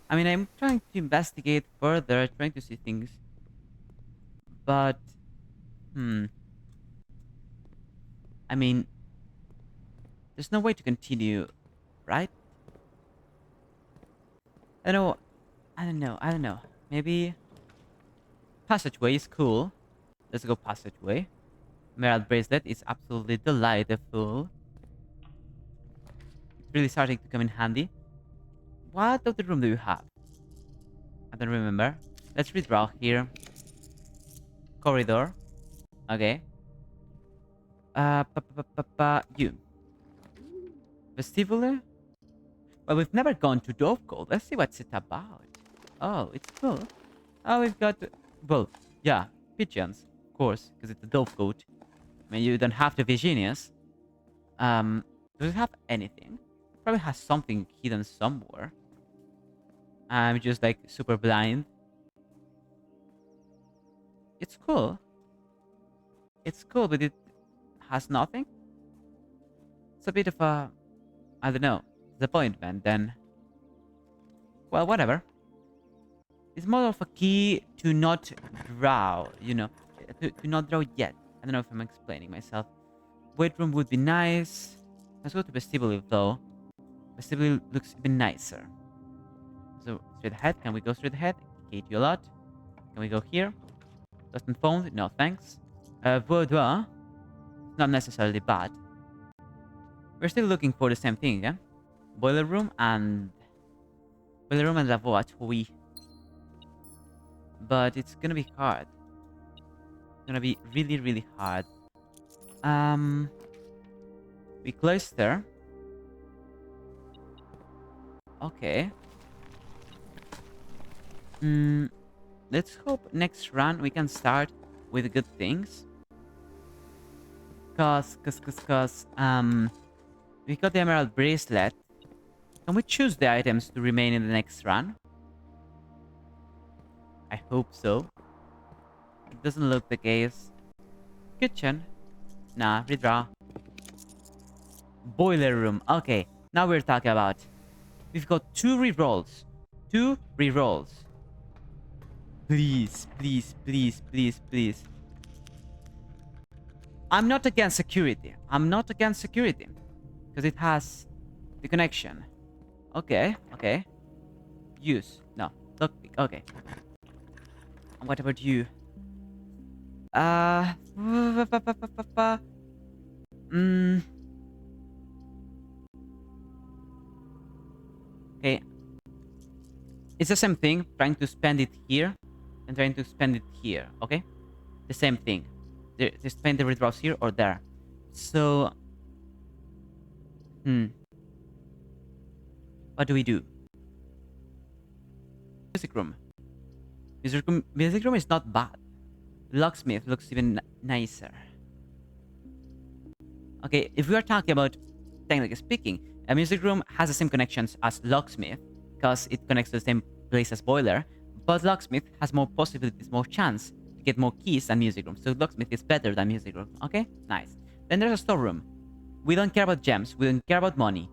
I mean, I'm trying to investigate further, trying to see things, but, hmm, I mean, there's no way to continue, right? I don't know, I don't know. Maybe passageway is cool. Let's go passageway. Emerald bracelet is absolutely delightful. It's really starting to come in handy. What other room do you have? I don't remember. Let's redraw here. Corridor. Okay. You. Vestibule? Well, we've never gone to Dove Gold. Let's see what's it about. Oh, it's cool. Oh, we've got... Well, yeah. Pigeons. Of course, because it's a Dove Gold. I mean, you don't have to be genius. Does it have anything? Probably has something hidden somewhere. I'm just like super blind. It's cool. It's cool, but it has nothing. It's a bit of a, I don't know, disappointment then. Well, whatever. It's more of a key to not draw, you know, to not draw yet. I don't know if I'm explaining myself. Weight room would be nice. Let's go to vestibule though. Vestibule looks even nicer. So straight ahead. Can we go straight ahead? Hate you a lot. Can we go here? Lost and found? No, thanks. Boudoir. Not necessarily bad. We're still looking for the same thing, yeah? Boiler room and lavatory. But it's gonna be hard. It's gonna be really, really hard. We cloister. Okay. Let's hope next run we can start with good things. Cause, we got the emerald bracelet. Can we choose the items to remain in the next run? I hope so. It doesn't look the case. Kitchen. Nah, redraw. Boiler room. Okay, now we're talking about. We've got 2 rerolls. 2 rerolls. Please, please, please, please, please. I'm not against security. I'm not against security. Because it has the connection. Okay, okay. Use. No. Lockpick. Okay. And what about you? Mm. Okay. It's the same thing. Trying to spend it here and trying to spend it here. Okay? The same thing. Just spend the redraws here or there. So. What do we do? Music room. Music room is not bad. Locksmith looks even nicer. Okay, if we are talking about technically speaking, a music room has the same connections as locksmith because it connects to the same place as boiler, but locksmith has more possibilities, more chance to get more keys than music room. So locksmith is better than music room. Okay, nice. Then there's a storeroom. We don't care about gems. We don't care about money,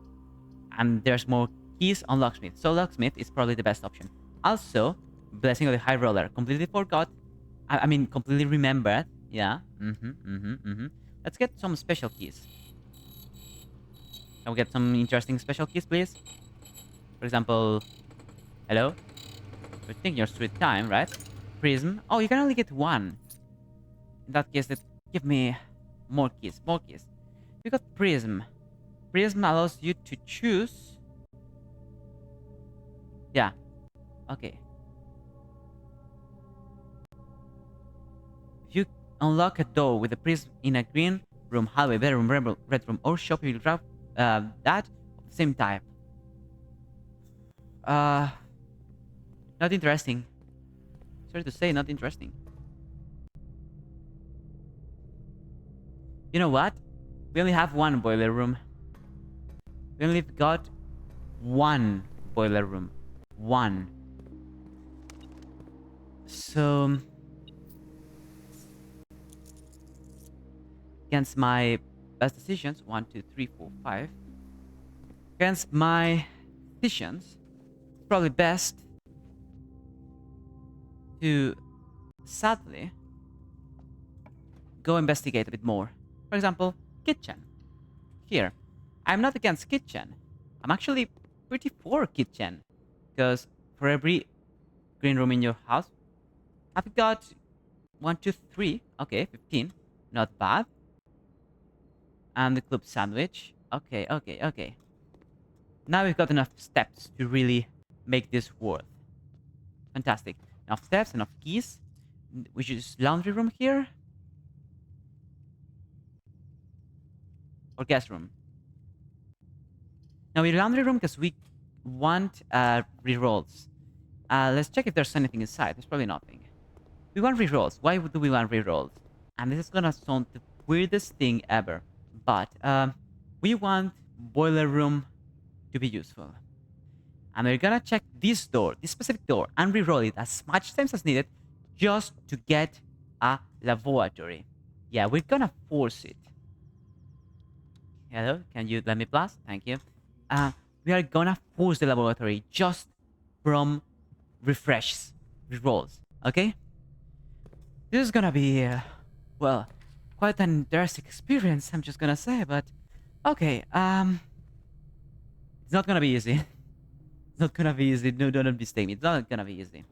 and there's more keys on locksmith. So locksmith is probably the best option. Also, blessing of the high roller. Completely forgot. I mean, completely remembered. Yeah. Let's get some special keys. Can we get some interesting special keys, please? For example, hello? You're taking your sweet time, right? Prism. Oh, you can only get 1. In that case, give me more keys. More keys. You got Prism. Prism allows you to choose. Yeah. Okay. If you unlock a door with a prism in a green room, hallway, bedroom, red room, or shop, you will grab that of the same type. Not interesting. Sorry to say, not interesting. You know what? We only have 1 boiler room. We only got 1 boiler room. 1. So against my best decisions, 1, 2, 3, 4, 5. Against my decisions, it's probably best to sadly go investigate a bit more. For example, kitchen. Here, I'm not against kitchen. I'm actually pretty for kitchen, because for every green room in your house, I've got 1, 2, 3. Okay, 15. Not bad. And the club sandwich. Okay, okay, okay. Now we've got enough steps to really make this worth. Fantastic. Enough steps, enough keys. Which is laundry room here? Or guest room? Now, in laundry room, because we want rerolls. Let's check if there's anything inside. There's probably nothing. We want rerolls. Why do we want rerolls? And this is gonna sound the weirdest thing ever. But we want boiler room to be useful. And we're gonna check this door, this specific door, and reroll it as much times as needed just to get a laboratory. Yeah, we're gonna force it. Hello, can you let me pass? Thank you. We are gonna force the laboratory just from refreshes, rerolls, okay? This is gonna be, well, quite an interesting experience, I'm just gonna say, but okay, it's not gonna be easy. It's not gonna be easy. No, don't mistake me. It's not gonna be easy.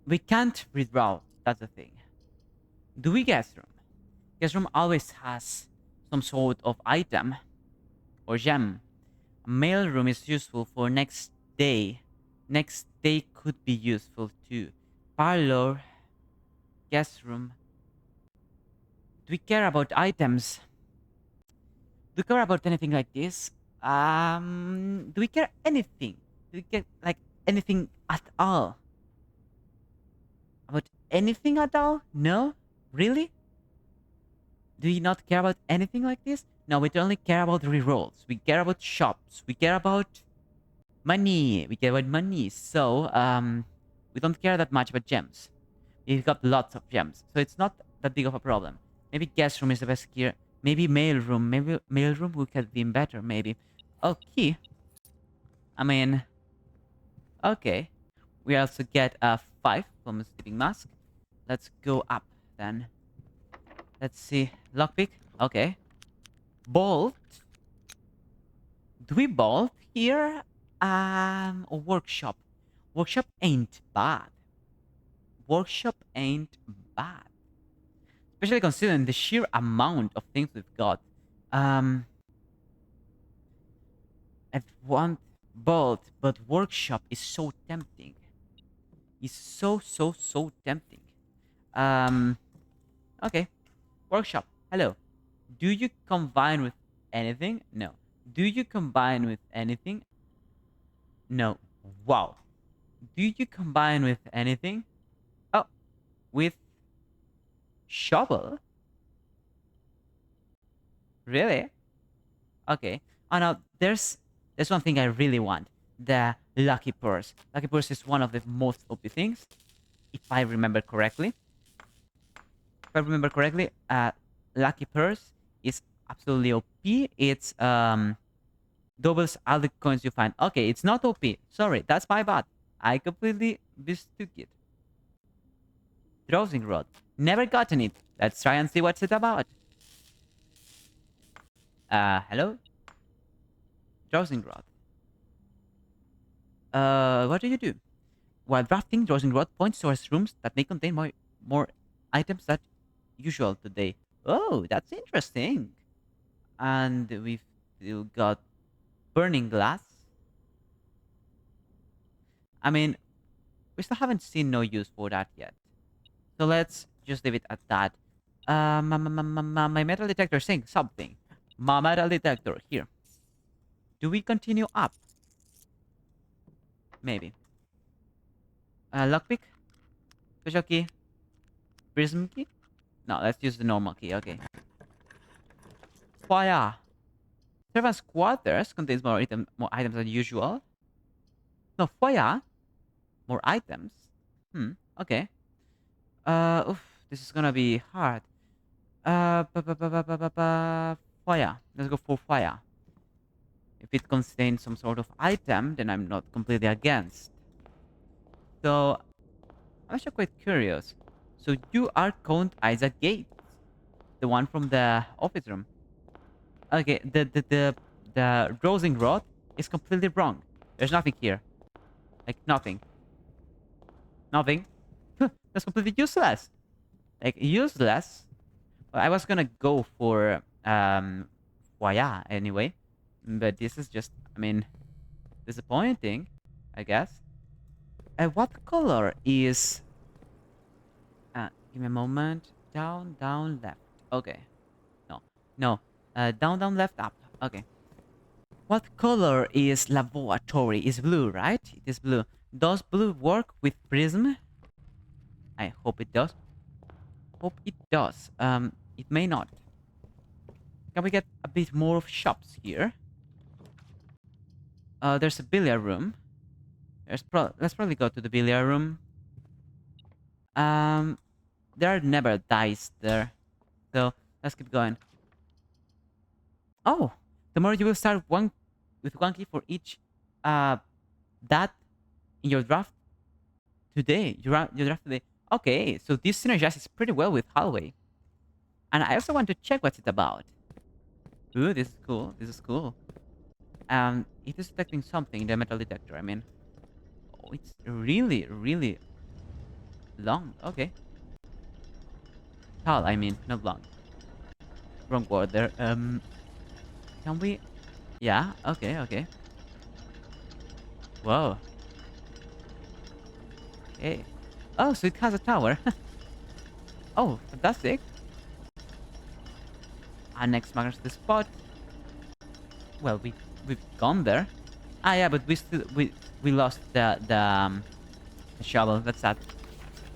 We can't redraw. That's the thing. Do we guest room? Guest room always has some sort of item or gem. Mail room is useful for next day. Next day could be useful too. Parlor, guest room. Do we care about items? Do we care about anything like this? Do we care anything? Do we care like anything at all? About anything at all? No? Really? Do we not care about anything like this? No, we only care about rerolls. We care about shops. We care about money. We care about money. So, we don't care that much about gems. We've got lots of gems. So it's not that big of a problem. Maybe guest room is the best Maybe mailroom. Maybe mailroom would have been better. Maybe. Okay. I mean, okay. We also get a 5 from a sleeping mask. Let's go up then. Let's see. Lockpick. Okay. Bolt. Do we bolt here? A workshop. Workshop ain't bad. Workshop ain't bad. Especially considering the sheer amount of things we've got. Um, I want both, but workshop is so tempting. It's so tempting. Um, okay. Workshop. Hello. Do you combine with anything? No. Do you combine with anything? No. Wow. Do you combine with anything? Oh, with shovel? Really? Okay. Oh no, there's one thing I really want. The lucky purse. Lucky purse is one of the most OP things, if I remember correctly. If I remember correctly, lucky purse is absolutely OP. It's doubles all the coins you find. Okay, it's not OP. Sorry, that's my bad. I completely mistook it. Drawing rod. Never gotten it. Let's try and see what's it about. Hello? Drawing rod. What do you do? While drafting, drawing rod points towards rooms that may contain more items than usual today. Oh, that's interesting. And we've still got burning glass. I mean, we still haven't seen no use for that yet. So let's just leave it at that. My metal detector is saying something. My metal detector, here. Do we continue up? Maybe. Lockpick? Special key? Prism key? No, let's use the normal key, okay. Fire. Servant's quarters contains more items than usual. No, fire. More items. Okay. Oof, this is gonna be hard. Fire. Let's go for fire. If it contains some sort of item, then I'm not completely against. So, I'm actually quite curious. So you are Count Isaac Gates, the one from the office room. Okay, the rosing rod is completely wrong. There's nothing here. Like nothing. Nothing. That's completely useless. Like useless. Well, I was gonna go for Foya anyway, but this is just, I mean, disappointing, I guess. What color is? Give me a moment. Down, down, left. Okay. No, no. Down, down, left, up. Okay. What color is laboratory? Is blue, right? It is blue. Does blue work with prism? I hope it does. Hope it does. It may not. Can we get a bit more of shops here? There's a billiard room. Let's probably go to the billiard room. There are never dice there, so let's keep going. Oh, tomorrow you will start with one key for each that in your draft today. Your draft today. Okay, so this synergizes pretty well with hallway. And I also want to check what's it about. Ooh, this is cool. This is cool. It is detecting something in the metal detector. I mean, oh, it's really, really long. Okay. Tall, I mean, not long. Wrong word there. Can we? Yeah. Okay. Okay. Whoa. Okay. Oh, so it has a tower. Oh, fantastic. And next marks the spot. Well, we've gone there. Ah, yeah, but we lost the shovel. That's sad.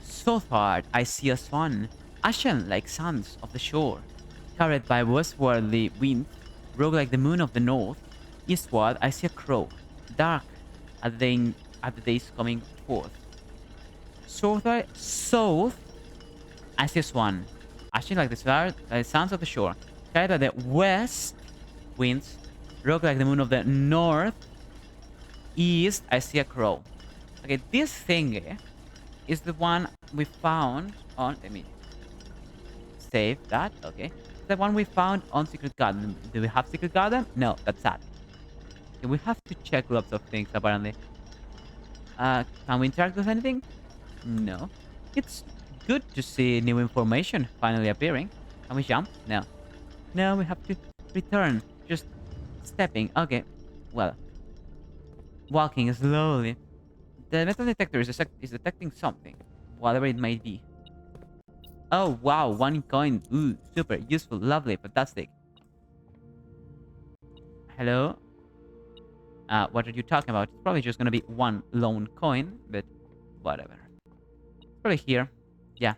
So far, I see a swan, ashen like sands of the shore, carried by westwardly wind, rogue like the moon of the north. Eastward, I see a crow, dark at the days coming forth. South, I see a swan, ashen like the sands of the shore, Shy that the west winds rock like the moon of the north east. I see a crow. Okay, this thing is the one we found on. Let me save that. Okay, the one we found on Secret Garden. Do we have Secret Garden? No, that's sad. Okay, we have to check lots of things apparently. Can we interact with anything? No. It's good to see new information finally appearing. Can we jump? No. No, we have to return. Just stepping. Okay. Well, walking slowly. The metal detector is detecting something, whatever it may be. Oh, wow. One coin. Ooh, super useful. Lovely. Fantastic. Hello? What are you talking about? It's probably just going to be one lone coin, but whatever. It's probably here. Yeah.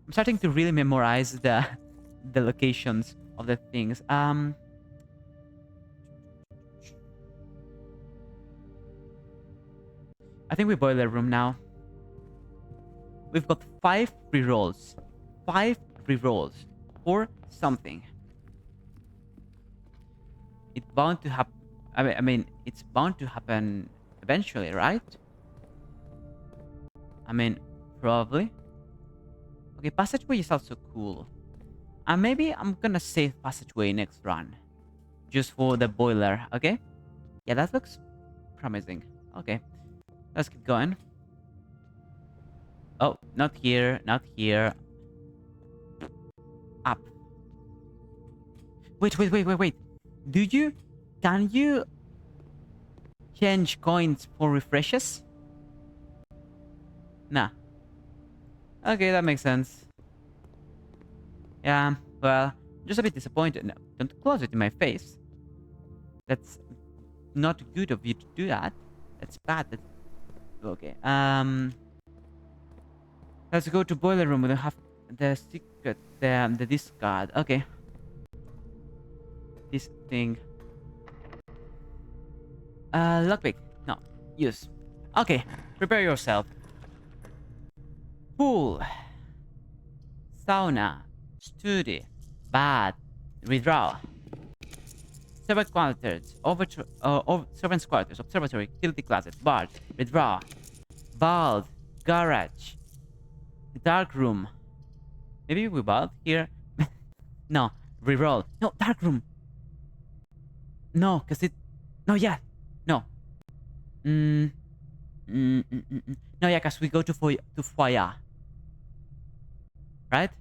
I'm starting to really memorize the locations of the things. I think we boiler room now. We've got 5 rerolls. 5 rerolls for something. It's bound to happen. I mean, it's bound to happen eventually, right? I mean, probably. Okay, passageway is also cool. And maybe I'm gonna save passageway next run. Just for the boiler, okay? Yeah, that looks promising. Okay, let's keep going. Oh, not here, not here. Up. Wait. Can you change coins for refreshes? Nah. Okay, that makes sense. Yeah, well, just a bit disappointed. No, don't close it in my face. That's not good of you to do that. That's bad. That's... Okay. Let's go to boiler room. We don't have the secret, the discard. Okay. This thing. Lockpick. No. Use. Okay. Prepare yourself. Pool. Sauna. Study. Bath. Withdraw. Servant quarters. Servants quarters. Observatory. Utility closet. Bar. Withdraw. Bald. Garage. Dark room. Maybe we bald here. No. Reroll. No. Dark room. No, because it... No, yeah. No. No, yeah, because we go to foyer. Right?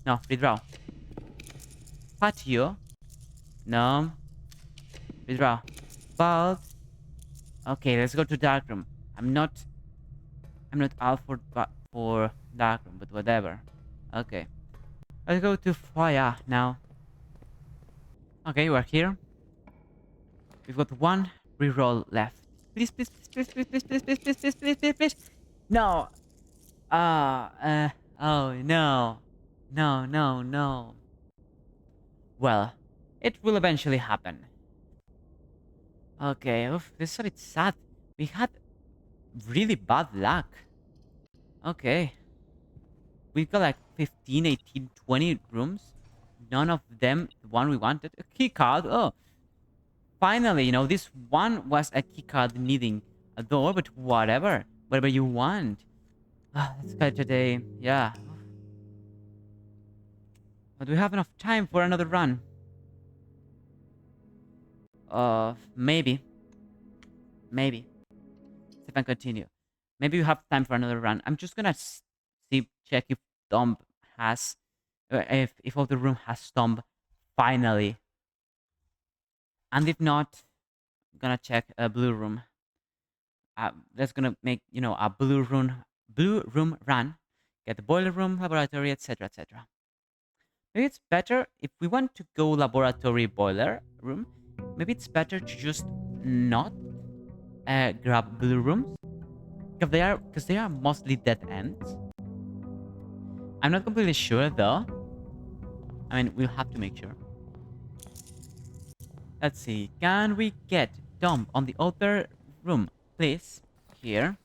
No, withdraw. Patio. No. Withdraw. Bald. Okay, let's go to dark room. I'm not out for dark room, but whatever. Okay. Let's go to foyer now. Okay, we're here. We've got 1 reroll left. Please. No. Oh no. No. Well, it will eventually happen. Okay, oof, this is a bit sad. We had really bad luck. Okay. We've got like 15, 18, 20 rooms. None of them the one we wanted. A key card. Oh. Finally, you know, this one was a key card needing a door, but whatever. Whatever you want. Let's go today. Yeah. But we have enough time for another run. Maybe. See if I continue. Maybe we have time for another run. I'm just gonna check if Tomb has... if all the room has Tomb finally. And if not, I'm gonna check a blue room. That's gonna make, you know, a blue room run. Get the boiler room, laboratory, etc. Maybe it's better if we want to go laboratory boiler room. Maybe it's better to just not grab blue rooms because they are mostly dead ends. I'm not completely sure though. I mean, we'll have to make sure. Let's see. Can we get Dom on the other room, please? Here.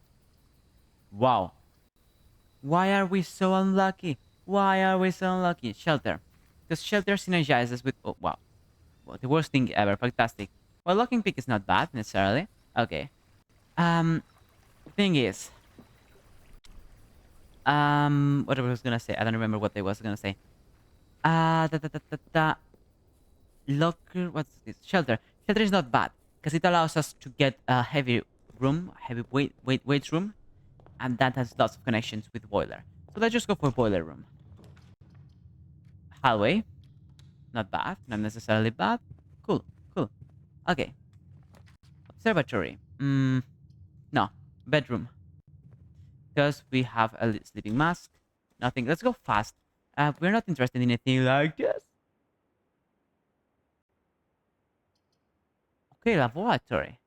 Wow. Why are we so unlucky? Why are we so unlucky? Shelter. Because shelter synergizes with... Oh, wow. Well, the worst thing ever. Fantastic. Well, locking pick is not bad, necessarily. Okay. The thing is... what I was gonna say. I don't remember what I was gonna say. Da, da, da, da, da. Locker... What's this? Shelter. Shelter is not bad. Because it allows us to get a heavy room. Heavy weights room. And that has lots of connections with boiler. So let's just go for boiler room. Hallway. Not bad. Not necessarily bad. Cool. Cool. Okay. Observatory. No. Bedroom. Because we have a sleeping mask. Nothing. Let's go fast. We're not interested in anything like this. Okay, laboratory.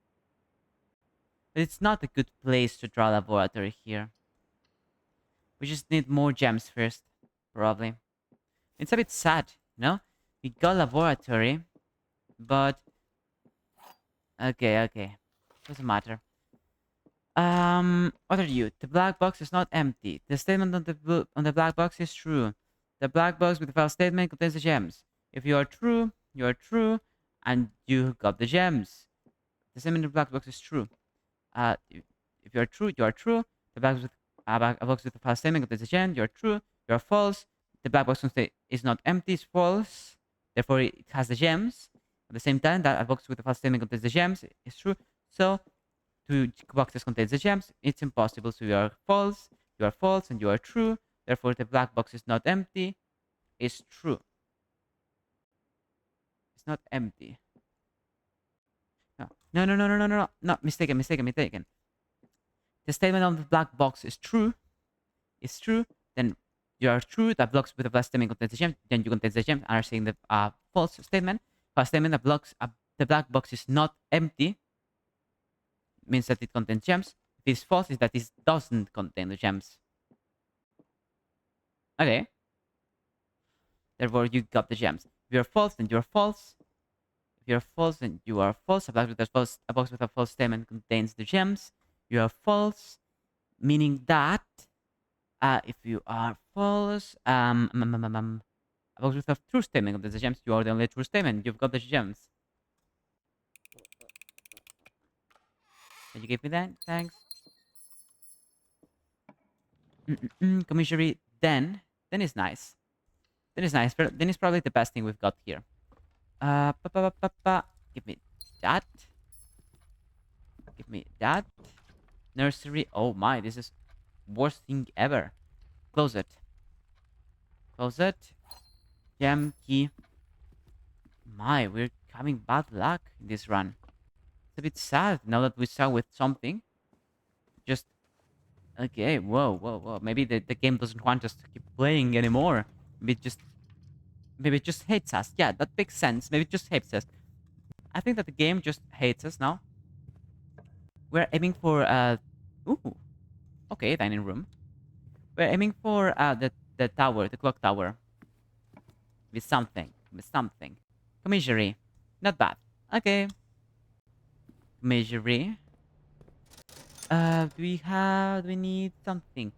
But it's not a good place to draw laboratory here. We just need more gems first. Probably. It's a bit sad, you know? We got laboratory. But... Okay. Doesn't matter. What are you? The black box is not empty. The statement on the black box is true. The black box with the false statement contains the gems. If you are true, and you got the gems. The statement in the black box is true. If you are true, you are true. The box with the false statement contains the gem. You are true. You are false. The black box is not empty. It's false. Therefore, it has the gems. At the same time, that a box with the false statement contains the gems is true. So two boxes contains the gems. It's impossible. So you are false, and you are true. Therefore, the black box is not empty. It's true. It's not empty. No, mistaken. The statement on the black box is true. It's true. Then you are true. That blocks with the false statement contains the gem. Then you contains the gem and are saying the false statement. False statement that blocks the black box is not empty. Means that it contains gems. If it's false, is that it doesn't contain the gems. Okay. Therefore, you got the gems. If you're false, then you're false. If you're false, then you are false. A box with a false statement contains the gems. You are false, meaning that if you are false, a box with a true statement contains the gems. You are the only true statement. You've got the gems. Can you give me that? Thanks. Commissary. Then is nice. Then is probably the best thing we've got here. Give me that. Give me that. Nursery. Oh my, this is worst thing ever. Close it. Close it. Gem key. My, we're having bad luck in this run. It's a bit sad now that we start with something. Just okay. Whoa. Maybe the game doesn't want us to keep playing anymore. Maybe it just hates us. Yeah, that makes sense. Maybe it just hates us. I think that the game just hates us now. We're aiming for ooh. Okay, dining room. We're aiming for the tower, the clock tower. With something. Commissary. Not bad. Okay. Commissary. Do we need something?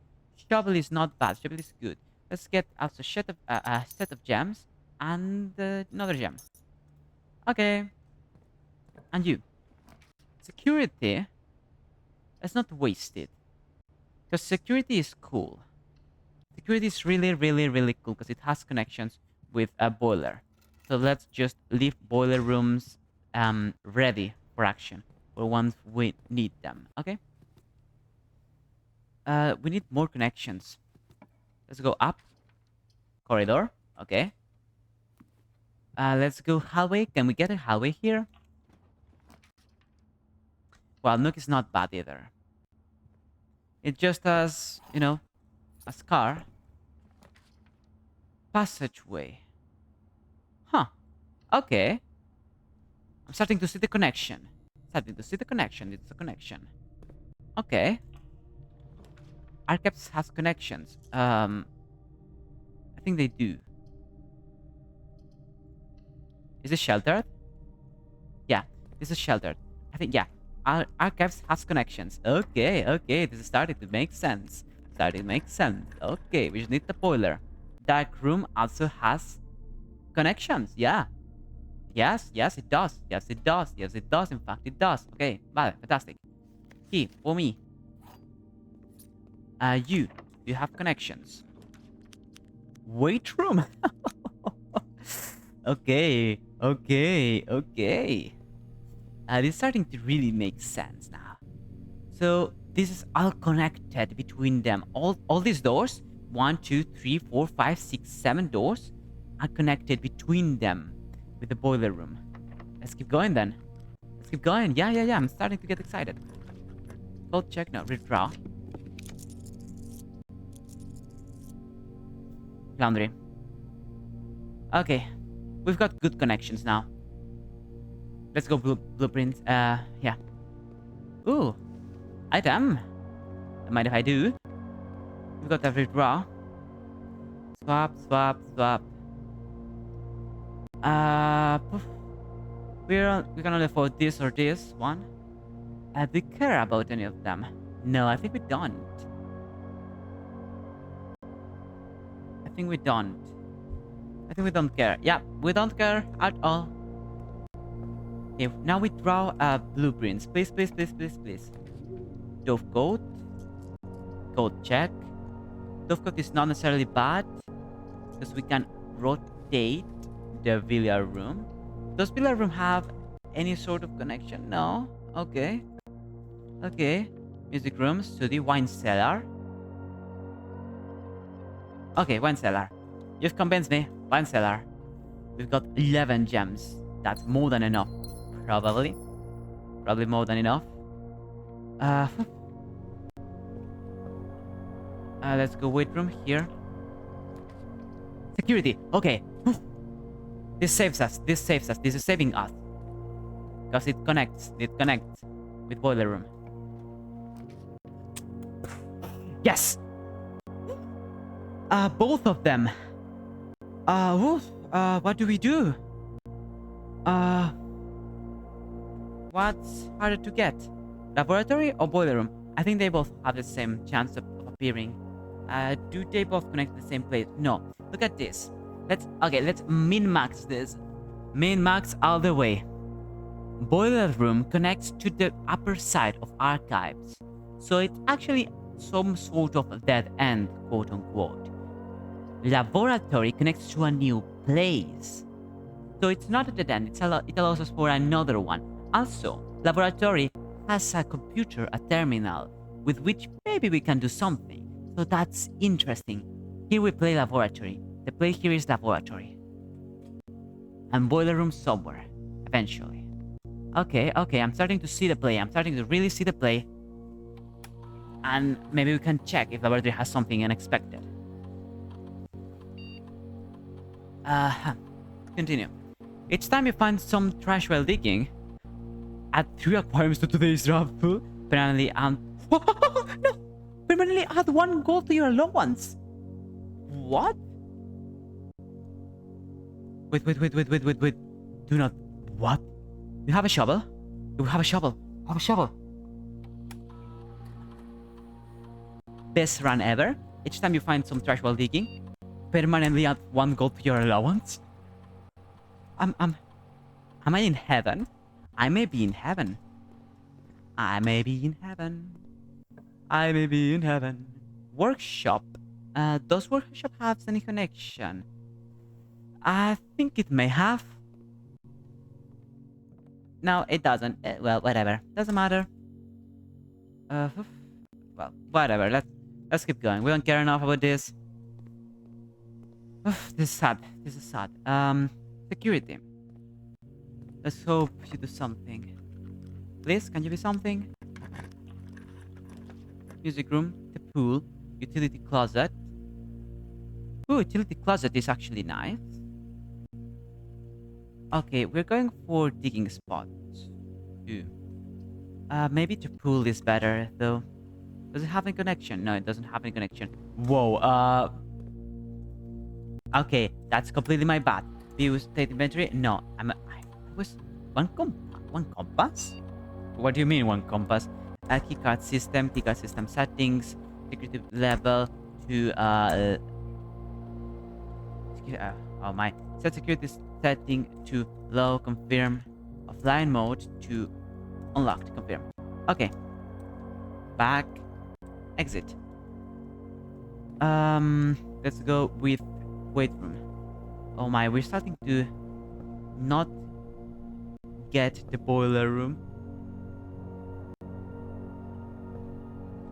Shovel is not bad. Shovel is good. Let's get also a set of gems and another gem. Okay. And you. Security. Let's not waste it. Because security is cool. Security is really cool because it has connections with a boiler. So let's just leave boiler rooms ready for action for once we need them. Okay? We need more connections. Let's go up. Corridor. Okay. Let's go hallway. Can we get a hallway here? Well, Nook is not bad either. It just has, you know, a scar. Passageway. Huh. Okay. I'm starting to see the connection. It's a connection. Okay. Archives has connections. I think they do. Is this sheltered? Yeah, this is sheltered. I think, yeah. Archives has connections. Okay. This is starting to make sense. Starting to make sense. Okay, we just need the boiler. Dark room also has connections. Yeah. Yes, yes, it does. Yes, it does. Yes, it does. In fact, it does. Okay, vale, fantastic. Key for me. You have connections. Weight room. Okay, okay, okay. This is starting to really make sense now. So this is all connected between them. All these doors, 1, 2, 3, 4, 5, 6, 7 doors, are connected between them with the boiler room. Let's keep going then. Let's keep going. Yeah, yeah, yeah. I'm starting to get excited. Code check. No, redraw. Laundry. Okay. We've got good connections now. Let's go blueprint. Yeah. Ooh. Item. Don't mind if I do. We've got that redraw. Swap, swap, swap. Poof. We can only afford this or this one. Do we care about any of them? No, I think we don't. I think we don't. I think we don't care. Yeah, we don't care at all. Okay, now we draw blueprints. Please, please, please, please, please. Dove coat. Code check. Dove coat is not necessarily bad because we can rotate the villa room. Does villa room have any sort of connection? No. Okay. Okay. Music room, study, wine cellar. Okay, wine cellar. You've convinced me. Wine cellar. We've got 11 gems. That's more than enough. Probably. Probably more than enough. Let's go weight room here. Security. Okay. This saves us. This saves us. This is saving us. Because it connects. It connects with boiler room. Yes! Both of them. What do we do? What's harder to get? Laboratory or boiler room? I think they both have the same chance of appearing. Do they both connect to the same place? No. Look at this. Let's min-max this. Min-max all the way. Boiler room connects to the upper side of archives. So it's actually some sort of dead end, quote unquote. Laboratory connects to a new place. So it's not a dead end, it allows us for another one. Also, laboratory has a computer, a terminal, with which maybe we can do something. So that's interesting. Here we play laboratory. The play here is laboratory. And boiler room somewhere, eventually. Okay, I'm starting to see the play. I'm starting to really see the play. And maybe we can check if laboratory has something unexpected. Continue. Each time you find some trash while digging, add 3 aquariums to today's draft pool. Permanently no! Permanently add 1 gold to your allowance. What? Wait. Do not. What? You have a shovel? You have a shovel. Have a shovel. Best run ever. Each time you find some trash while digging, permanently add 1 gold to your allowance. Am I in heaven? I may be in heaven. I may be in heaven. I may be in heaven. Workshop. Does workshop have any connection? I think it may have. No, it doesn't. Well, whatever. Doesn't matter. Well, whatever. Let's keep going. We don't care enough about this. This is sad. This is sad. Security. Let's hope you do something. Please, can you do something? Music room, the pool, utility closet. Ooh, utility closet is actually nice. Okay, we're going for digging spots. Ooh. Maybe the pool is better, though. Does it have any connection? No, it doesn't have any connection. Whoa, okay, that's completely my bad. View state inventory? No, I was... One compass? What do you mean, one compass? Keycard system settings, security level to oh my, set security setting to low, confirm offline mode to unlocked, confirm. Okay, back, exit. Let's go with wait room. Oh my, we're starting to not get the boiler room.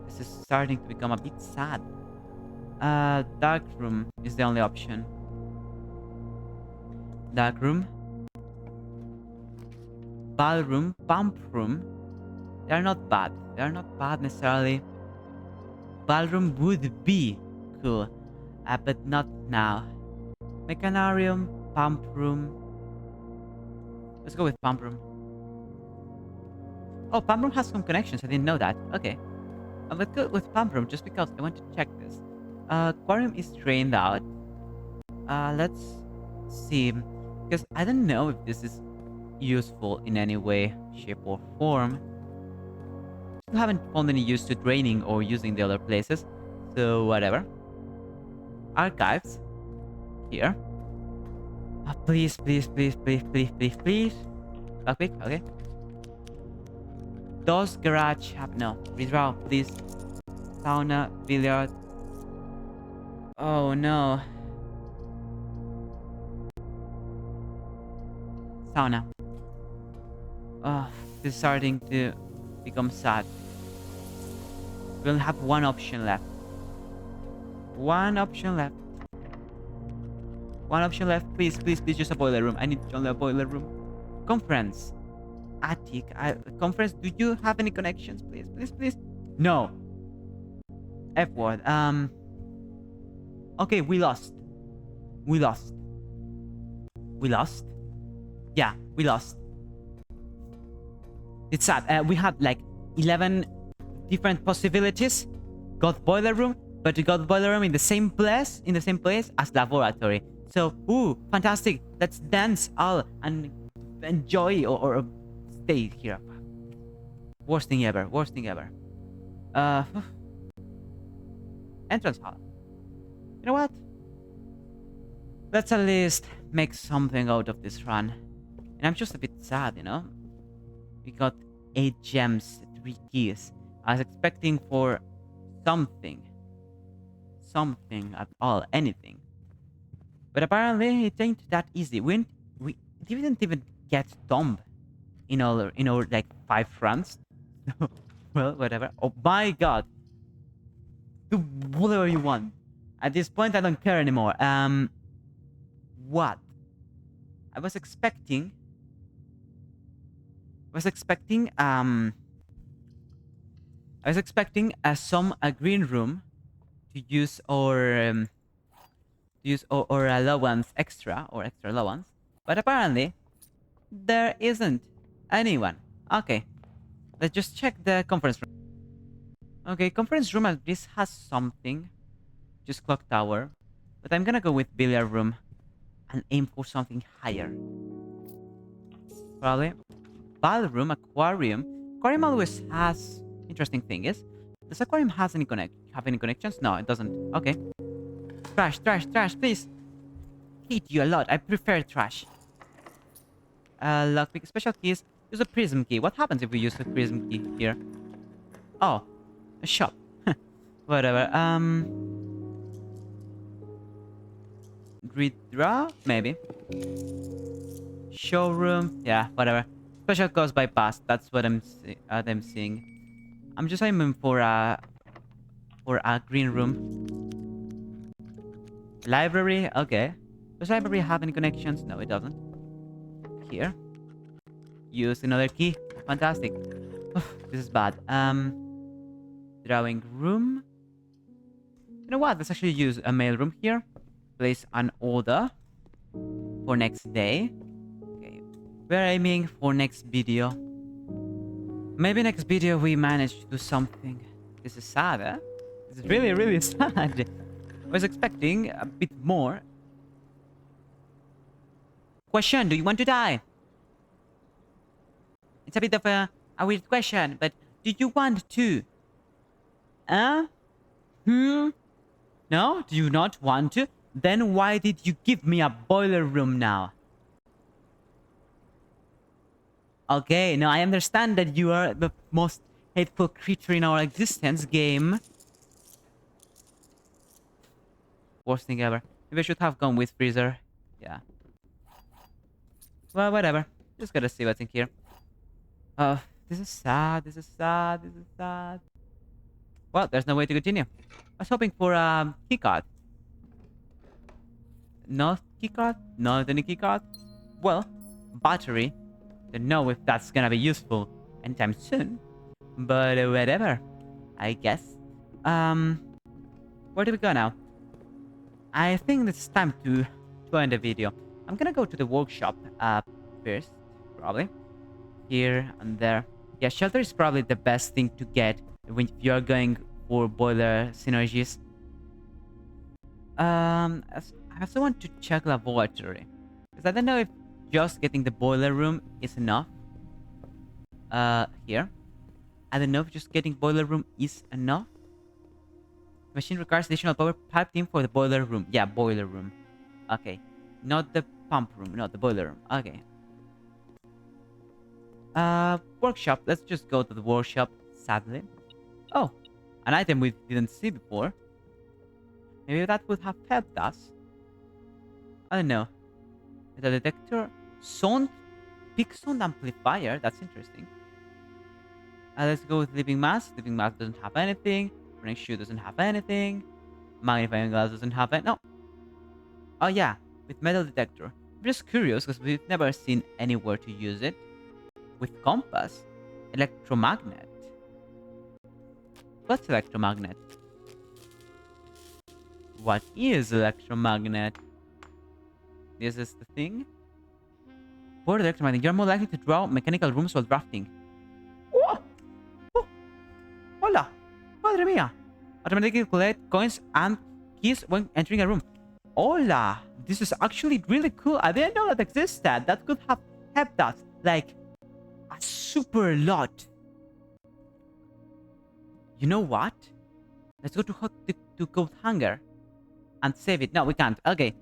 This is starting to become a bit sad. Dark room is the only option. Dark room, ballroom, pump room. They are not bad. They are not bad necessarily. Ballroom would be cool, but not now. Mechanarium, pump room. Let's go with pump room. Oh, pump room has some connections. I didn't know that. Okay. Let's go with pump room just because I want to check this. Aquarium is drained out. Let's see. Because I don't know if this is useful in any way, shape, or form. Still haven't found any use to draining or using the other places. So, whatever. Archives. Here. Please, please, please, please, please, please, please. Quick, okay. Does garage have no? Redraw, please. Sauna, billiard. Oh no. Sauna. Oh, this is starting to become sad. We'll have one option left. One option left. One option left. Please, please, please, just a boiler room. I need only a boiler room. Conference. Attic. Conference, do you have any connections? Please, please, please. No. F word. Okay, we lost. We lost. We lost? Yeah, we lost. It's sad. We had like 11 different possibilities. Got boiler room, but we got boiler room in the same place as laboratory. So, ooh, fantastic. Let's dance all and enjoy or stay here. Worst thing ever. Worst thing ever. Entrance hall. You know what? Let's at least make something out of this run. And I'm just a bit sad, you know? We got 8 gems, 3 keys. I was expecting for something. Something at all. Anything. But apparently it ain't that easy. We didn't even get Tomb in our like 5 runs. Well, whatever. Oh my god. Do whatever you want. At this point I don't care anymore. What? I was expecting some green room to use or allowance extra allowance, but apparently there isn't anyone. Okay, let's just check the conference room. Okay, conference room at least has something, just clock tower, but I'm gonna go with billiard room and aim for something higher. Probably ballroom, aquarium. Aquarium always has interesting thing is, does aquarium have any connections? No, it doesn't. Okay. Trash, trash, trash, please. Hate you a lot. I prefer trash. Lockpick, special keys. Use a prism key. What happens if we use a prism key here? Oh, a shop. Whatever. Grid draw? Maybe. Showroom? Yeah, whatever. Special cost bypass. That's what I'm seeing. I'm just aiming for a green room. Library? Okay. Does library have any connections? No, it doesn't. Here. Use another key. Fantastic. This is bad. Drawing room. You know what? Let's actually use a mail room here. Place an order for next day. Okay. We're aiming for next video. Maybe next video we manage to do something. This is sad, eh? This is really, really sad. I was expecting a bit more. Question, do you want to die? It's a bit of a weird question, but do you want to? Huh? Hmm? No? Do you not want to? Then why did you give me a boiler room now? Okay, now I understand that you are the most hateful creature in our existence, game. Worst thing ever. Maybe I should have gone with freezer. Yeah. Well, whatever. Just gotta see what's in here. Oh, this is sad. This is sad. This is sad. Well, there's no way to continue. I was hoping for a keycard. No keycard? Not any keycard? Well, battery. Don't know if that's gonna be useful anytime soon. But whatever. I guess. Where do we go now? I think it's time to end the video. I'm gonna go to the workshop first, probably. Here and there. Yeah, shelter is probably the best thing to get when you're going for boiler synergies. I also want to check laboratory. Because I don't know if just getting the boiler room is enough. Here. I don't know if just getting boiler room is enough. Machine requires additional power piped in for the boiler room. Yeah, boiler room. Okay. Not the pump room, not the boiler room. Okay. Workshop. Let's just go to the workshop, sadly. Oh, an item we didn't see before. Maybe that would have helped us. I don't know. The detector. Sound. Peak sound amplifier. That's interesting. Let's go with living mass. Living mass doesn't have anything. Running shoe doesn't have anything. Magnifying glass doesn't have it. No. Oh yeah, with metal detector. I'm just curious because we've never seen anywhere to use it. With compass. Electromagnet. What's electromagnet? What is electromagnet? This is the thing. For the electromagnet, you're more likely to draw mechanical rooms while drafting. Oh! Oh! Hola! Madre mía! Automatically collect coins and keys when entering a room. Hola! This is actually really cool. I didn't know that existed. That could have helped us. Like, a super lot. You know what? Let's go to Goat Hunger and save it. No, we can't. Okay.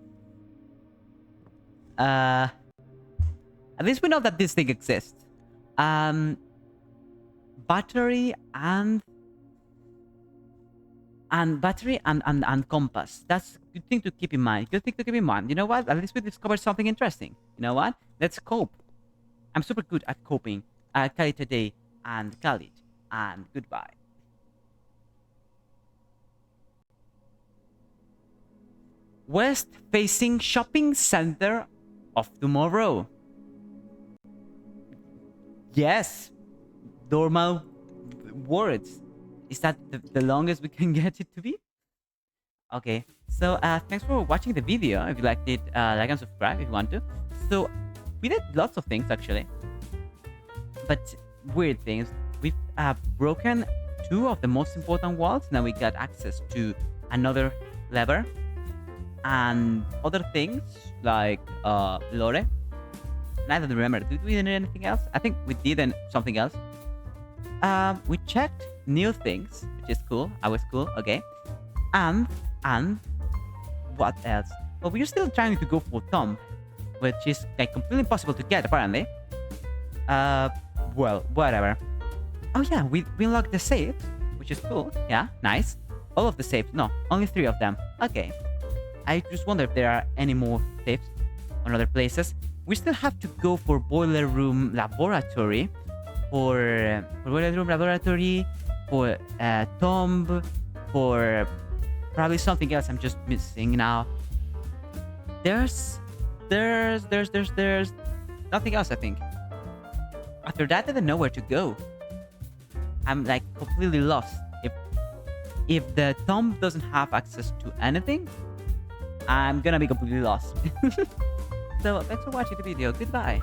At least we know that this thing exists. Battery and battery and compass. That's a good thing to keep in mind. Good thing to keep in mind. You know what? At least we discovered something interesting. You know what? Let's cope. I'm super good at coping. Call it a day and call it and goodbye. West-facing shopping center of tomorrow. Yes. Normal words. Is that the longest we can get it to be? Okay. So, thanks for watching the video. If you liked it, like and subscribe if you want to. So, we did lots of things, actually. But weird things. We've broken 2 of the most important walls. Now we got access to another lever. And other things, like lore. And I don't remember. Did we do anything else? I think we did something else. We checked new things, which is cool. I was cool, okay. And what else? Well, we're still trying to go for Tom, which is like completely impossible to get apparently. Well, whatever. Oh yeah, we unlocked the safe, which is cool. Yeah, nice. All of the safes. No, only 3 of them. Okay. I just wonder if there are any more safes on other places. We still have to go for boiler room laboratory. For boiler room laboratory. For tomb. For probably something else I'm just missing now. There's nothing else, I think. After that, I don't know where to go. I'm like completely lost. If the tomb doesn't have access to anything, I'm gonna be completely lost. So thanks for watching the video. Goodbye.